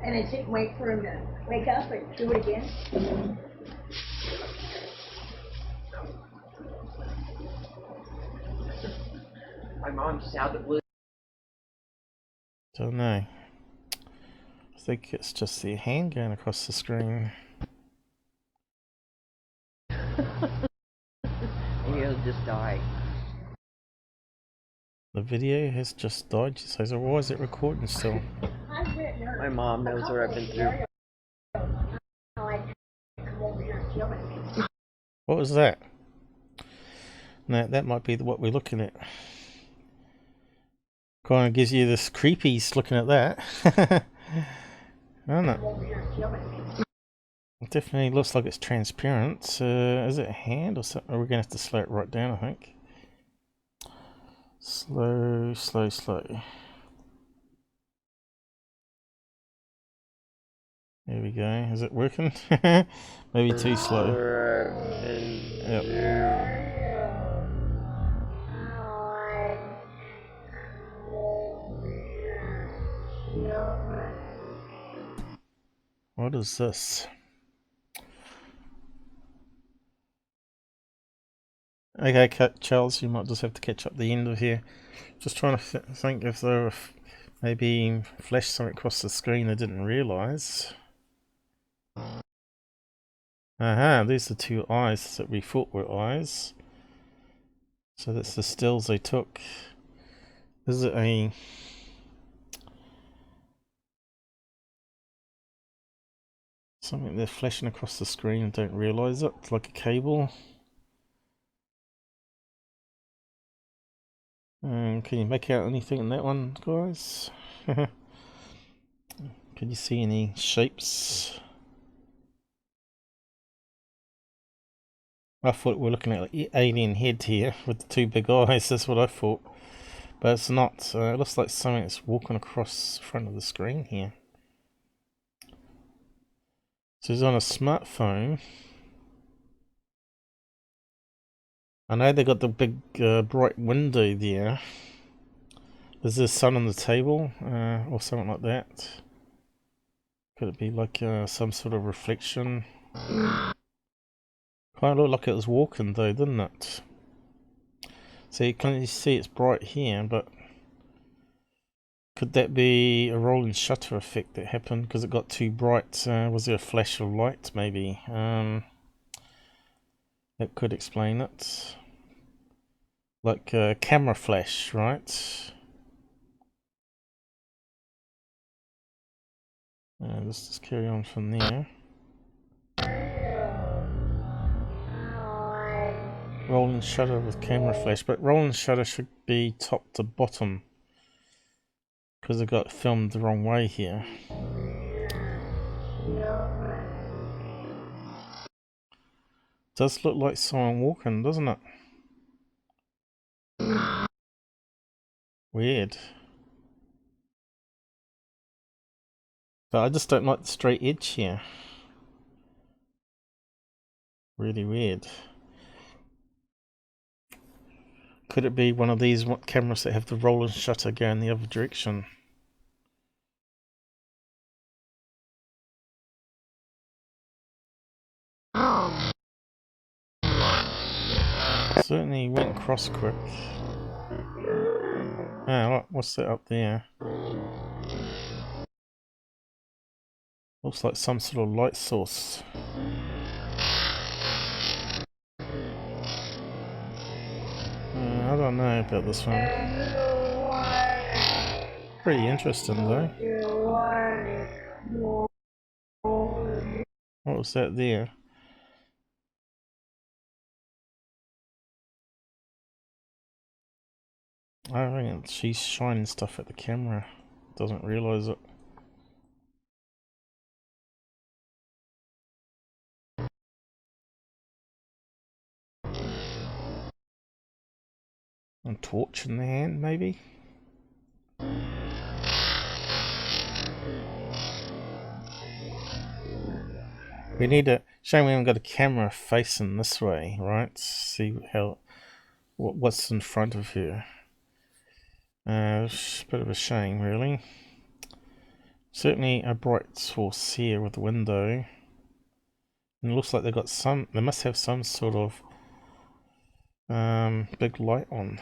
And then sit and wait for him to wake up and do it again. My mom's out the blue. Don't know. I think it's just the hand going across the screen. Maybe he'll just die. The video has just died, she says. Or why is it recording still? My mom knows what I've been through. What was that? No, that might be what we're looking at. Kind of gives you this creepies looking at that. I don't know. It definitely looks like it's transparent. Is it a hand or something? We're going to have to slow it right down, I think. Slow, slow, slow. There we go. Is it working? Maybe too slow. Yep. What is this? Okay, Charles, you might just have to catch up the end of here. Just trying to think if there were maybe flashed something across the screen I didn't realise. Aha, these are 2 eyes that we thought were eyes. So that's the stills they took. Is it a... something they're flashing across the screen and don't realise it? It's like a cable. Can you make out anything in that one, guys? Can you see any shapes? I thought we were looking at like alien head here with the 2 big eyes. That's what I thought. But it's not. It looks like something that's walking across the front of the screen here. So he's on a smartphone. I know they got the big bright window there. Is there sun on the table or something like that? Could it be like some sort of reflection? Kind of looked like it was walking though, didn't it? So you can see it's bright here, but could that be a rolling shutter effect that happened because it got too bright? Was there a flash of light maybe? That could explain it. Like a camera flash, right? Let's just carry on from there. Rolling shutter with camera flash, but rolling shutter should be top to bottom because it got filmed the wrong way here. Does look like someone walking, doesn't it? Weird. But I just don't like the straight edge here. Really weird. Could it be one of these cameras that have the rolling shutter going the other direction? Certainly went across quick. Ah, what's that up there? Looks like some sort of light source. I don't know about this one. Pretty interesting though. What was that there? I think she's shining stuff at the camera. Doesn't realise it. A torch in the hand, maybe? We need a shame we haven't got a camera facing this way, right? See how what's in front of her. It's a bit of a shame, really. Certainly a bright source here with the window. And it looks like they've got they must have some sort of big light on.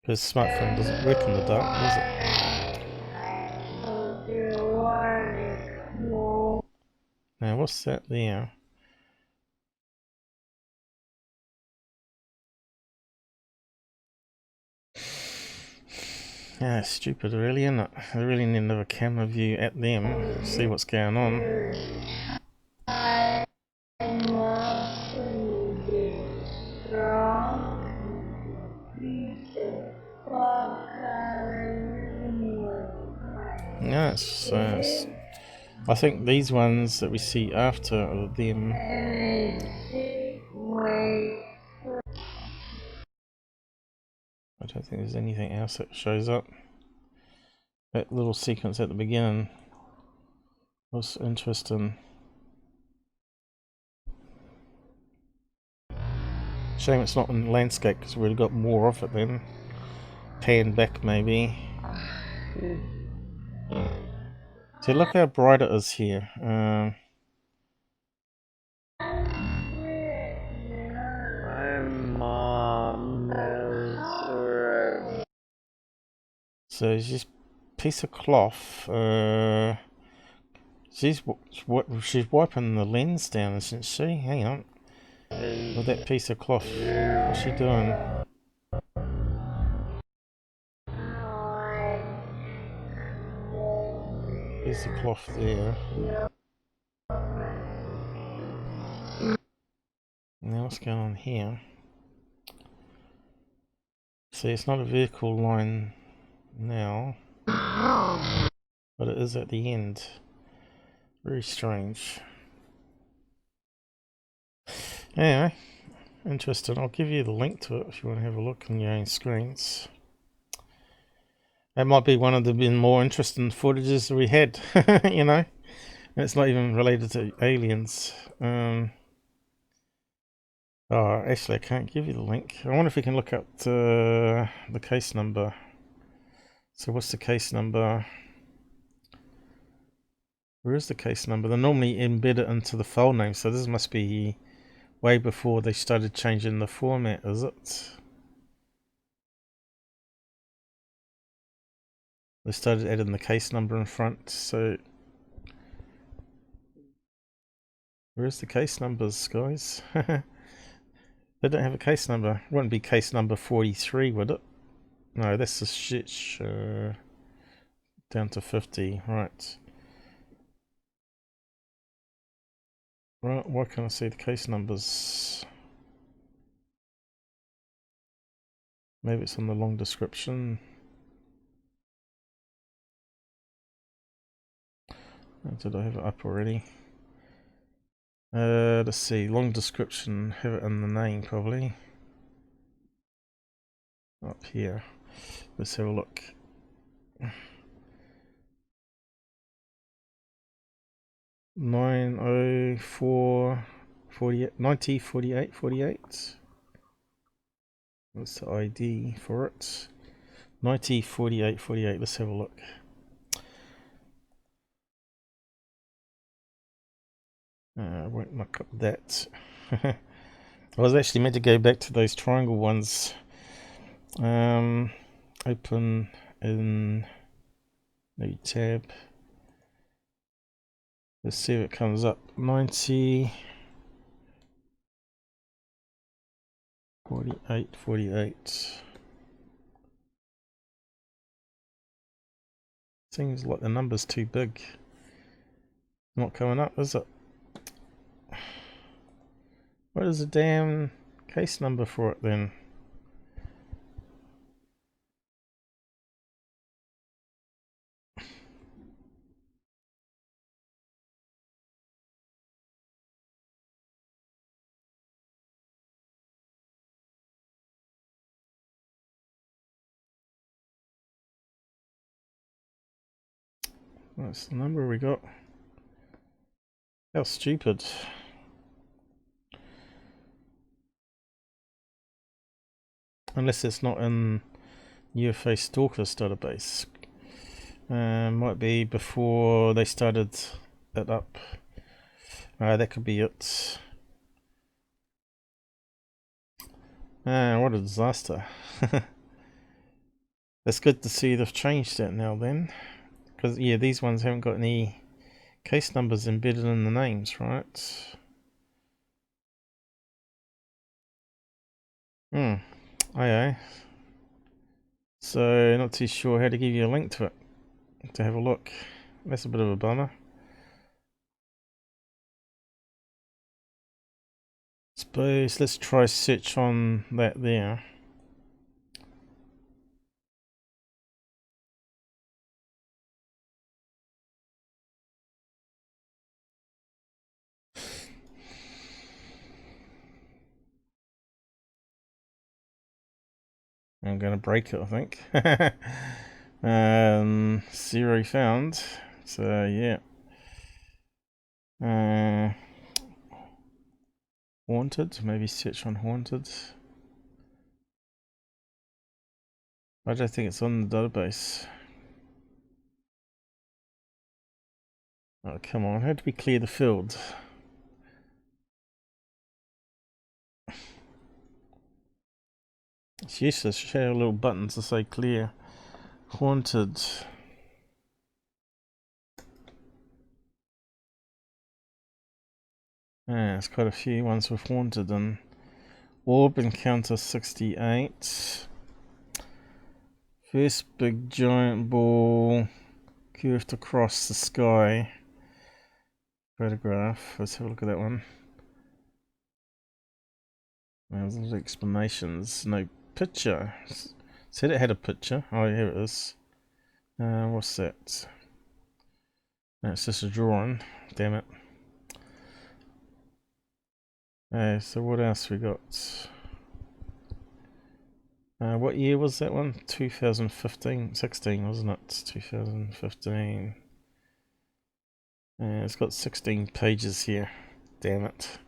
His smartphone doesn't work in the dark, does it? Now what's that there? Yeah, it's stupid really, isn't it? I really need another camera view at them, see what's going on. Yeah, I think these ones that we see after are them. I don't think there's anything else that shows up. That little sequence at the beginning was interesting. Shame it's not in landscape because we'd have got more of it then. Pan back maybe. See, look how bright it is here. So it's this piece of cloth. She's wiping the lens down, isn't she? Hang on. With that piece of cloth, what's she doing? There's the cloth there. Now what's going on here? See, it's not a vertical line now, but it is at the end. Very strange. Anyway, interesting. I'll give you the link to it if you want to have a look on your own screens. That might be one of the more interesting footages that we had, you know. And it's not even related to aliens. Oh, actually, I can't give you the link. I wonder if we can look up the case number. So what's the case number? Where is the case number? They normally embed it into the file name, so this must be way before they started changing the format, is it? They started adding the case number in front, so where's the case numbers, guys? They don't have a case number. It wouldn't be case number 43, would it? No, that's the shit. Down to 50, right. Right, why can't I see the case numbers? Maybe it's on the long description. Did I have it up already? Let's see, long description, have it in the name probably. Up here. Let's have a look. Nine 904848. That's the ID for it. 904848. Let's have a look. I won't look up that. I was actually meant to go back to those triangle ones. Open in new tab. Let's see if it comes up. 90 48 48. Seems like the number's too big. Not coming up, is it? What is the damn case number for it then? That's the number we got. How stupid. Unless it's not in UFO Stalkers database. Might be before they started it up. That could be it. What a disaster. It's good to see they've changed that now then. Because, yeah, these ones haven't got any case numbers embedded in the names, right? Okay. So, not too sure how to give you a link to it, to have a look. That's a bit of a bummer. Suppose let's try search on that there. I'm gonna break it, I think. 0 found. So yeah. Haunted, maybe search on haunted. I don't think it's on the database. Oh, come on, how do we clear the field? It's useless, share a little button to say clear. Haunted. There's quite a few ones with haunted and orb encounter 68. First big giant ball curved across the sky. Photograph. Let's have a look at that one. There's little explanations. No picture. Said it had a picture. Oh, here it is. What's that? No, it's just a drawing. Damn it. So what else we got? What year was that one? 2015, 16, wasn't it? 2015. It's got 16 pages here. Damn it.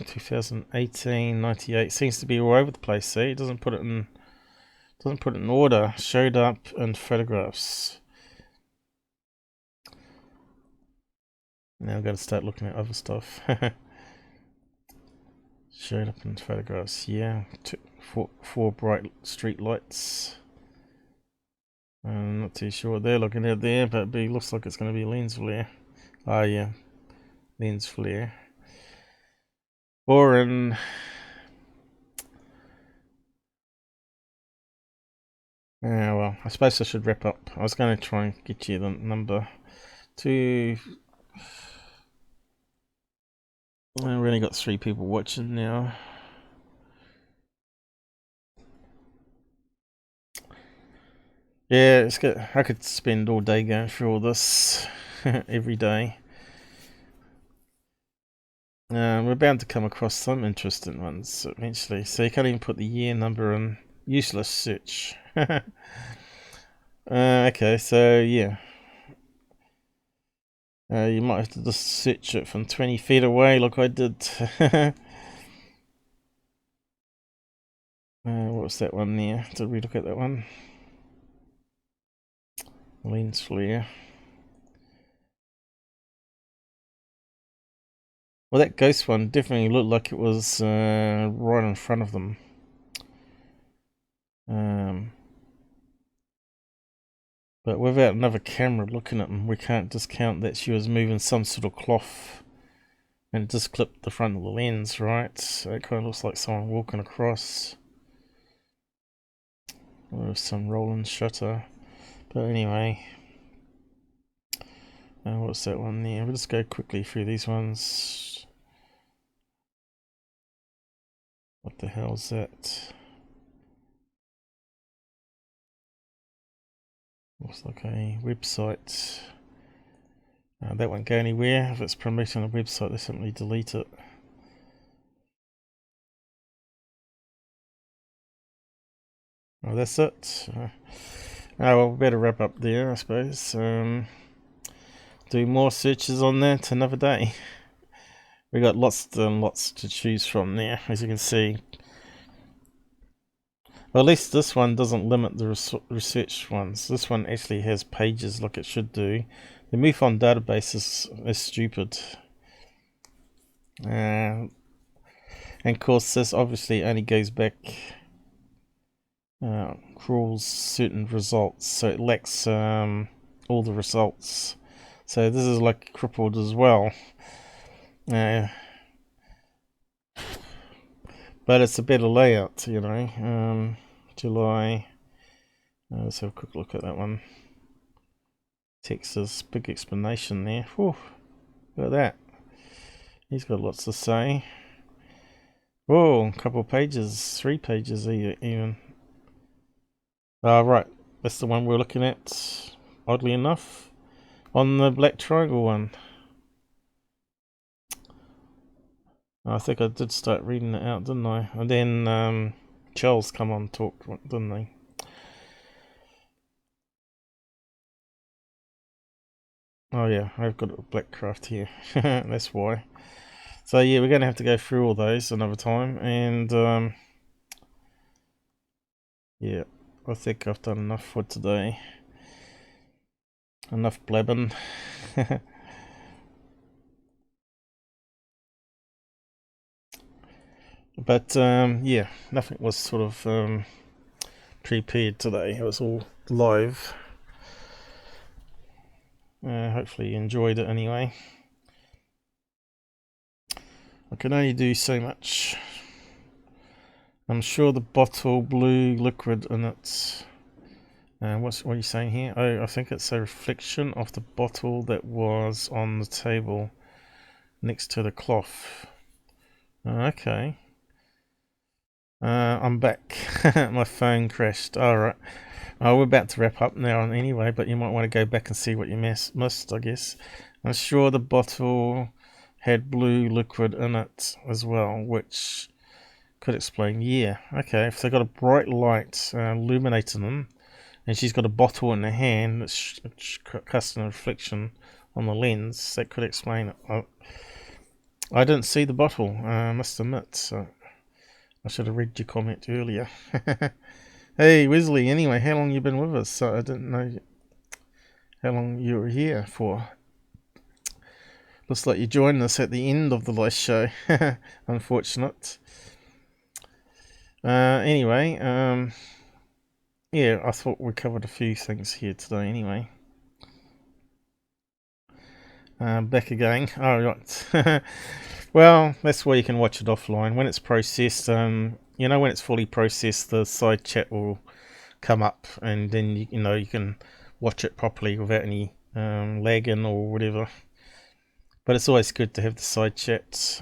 2018, 98 seems to be all over the place. See, it doesn't put it in order. Showed up in photographs. Now I've got to start looking at other stuff. Showed up in photographs. Yeah, four bright street lights. I'm not too sure what they're looking at there, but it looks like it's going to be lens flare. Oh yeah, lens flare. Or in well, I suppose I should wrap up. I was going to try and get you the number to. I've only got 3 people watching now. Yeah, it's good. I could spend all day going through all this every day. We're bound to come across some interesting ones eventually. So you can't even put the year number in. Useless search. Okay, so yeah. You might have to just search it from 20 feet away like I did. What was that one there? Did we look at that one? Lens flare. Well, that ghost one definitely looked like it was right in front of them. But without another camera looking at them, we can't discount that she was moving some sort of cloth and it just clipped the front of the lens, right? So it kind of looks like someone walking across. Or some rolling shutter. But anyway. What's that one there? We'll just go quickly through these ones. What the hell's that? Looks like a website. That won't go anywhere. If it's promoting a website, they simply delete it. Oh, that's it. Well, we better wrap up there, I suppose. Do more searches on that another day. We got lots and lots to choose from there, as you can see. Well, at least this one doesn't limit the research ones. This one actually has pages like it should do. The MUFON database is stupid. And of course this obviously only goes back, crawls certain results, so it lacks all the results. So this is like crippled as well. But it's a better layout, you know. July. Let's have a quick look at that one. Texas, big explanation there. Whew, look at that. He's got lots to say. Whoa, a couple of pages, 3 pages even. Right, that's the one we're looking at, oddly enough, on the black triangle one. I think I did start reading it out, didn't I? And then Charles come on and talk, didn't they? Oh yeah, I've got a black craft here. That's why. So yeah, we're going to have to go through all those another time. And yeah, I think I've done enough for today. Enough blabbing. But yeah, nothing was sort of prepared today. It was all live. Hopefully you enjoyed it anyway. I can only do so much. I'm sure the bottle blue liquid in it. What are you saying here? Oh, I think it's a reflection of the bottle that was on the table next to the cloth. Okay. I'm back. My phone crashed. Alright. We're about to wrap up now anyway, but you might want to go back and see what you missed, I guess. I'm sure the bottle had blue liquid in it as well, which could explain. Yeah, okay, if they got a bright light illuminating them, and she's got a bottle in her hand that's casting a reflection on the lens, that could explain it. I didn't see the bottle, I must admit, so I should have read your comment earlier. Hey Wesley, anyway, how long you been with us? So I didn't know how long you were here for. Looks like you joined us at the end of the last show. Unfortunate. Anyway, yeah, I thought we covered a few things here today anyway. Back again. Oh, right. Well, that's why you can watch it offline. When it's processed, you know, when it's fully processed, the side chat will come up, and then, you know, you can watch it properly without any lagging or whatever. But it's always good to have the side chat.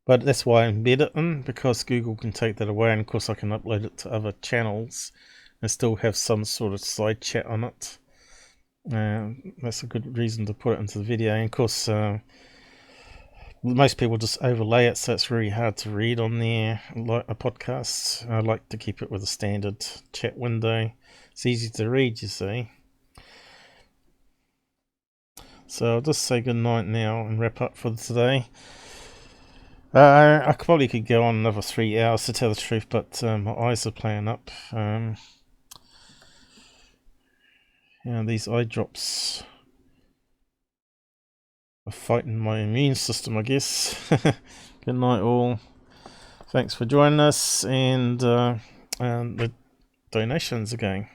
But that's why I embed it in, because Google can take that away, and of course I can upload it to other channels and still have some sort of side chat on it. That's a good reason to put it into the video. And of course, most people just overlay it, so it's really hard to read on there, like a podcast. I like to keep it with a standard chat window. It's easy to read, you see. So I'll just say good night now and wrap up for today. I probably could go on another 3 hours to tell the truth, but my eyes are playing up. Yeah, these eye drops are fighting my immune system, I guess. Good night all. Thanks for joining us, and the donations again.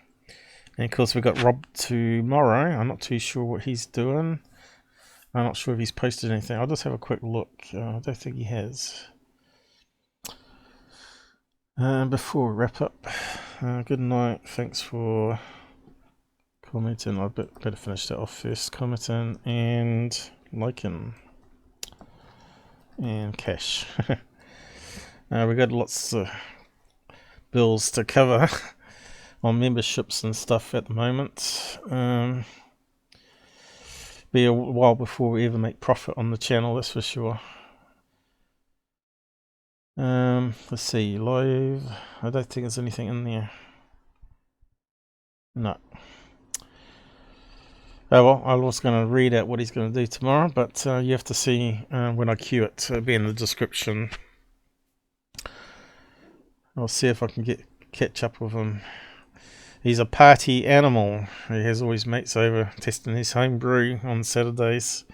And of course we've got Rob tomorrow. I'm not too sure what he's doing. I'm not sure if he's posted anything. I'll just have a quick look. I don't think he has. Before we wrap up, good night. Thanks for commenting. I better finish that off first. Commenting and liking and cash. We got lots of bills to cover on memberships and stuff at the moment. Be a while before we ever make profit on the channel, that's for sure. Let's see, live. I don't think there's anything in there. No. Oh well, I was going to read out what he's going to do tomorrow, but you have to see when I cue it. It'll be in the description. I'll see if I can catch up with him. He's a party animal. He has always mates over testing his home brew on Saturdays.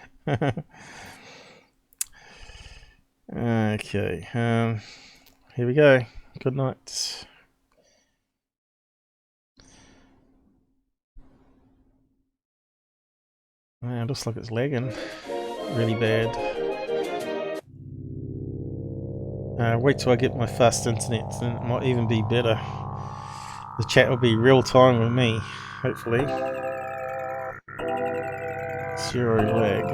Okay, here we go. Good night. It looks like it's lagging really bad. Wait till I get my fast internet, then it might even be better. The chat will be real time with me, hopefully. Zero lag.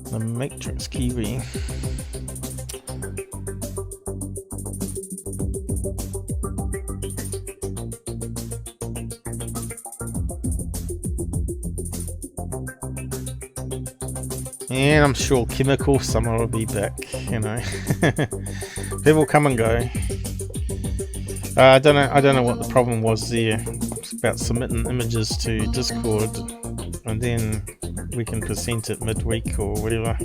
The Matrix Kiwi. And I'm sure Chemical Summer will be back, you know. People come and go. I don't know what the problem was there. It's about submitting images to Discord, and then we can present it midweek or whatever,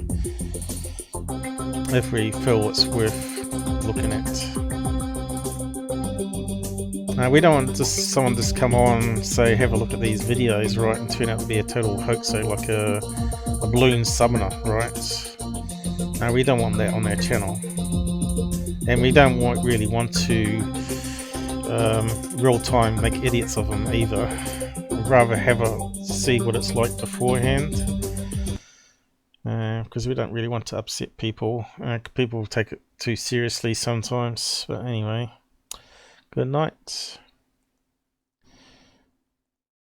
if we feel it's worth looking at. We don't want someone just come on, say, have a look at these videos, right, and turn out to be a total hoaxer, like a balloon summoner, right? We don't want that on our channel, and we don't really want to real time make idiots of them either. We'd rather see what it's like beforehand, because we don't really want to upset people. People take it too seriously sometimes. But anyway, good night.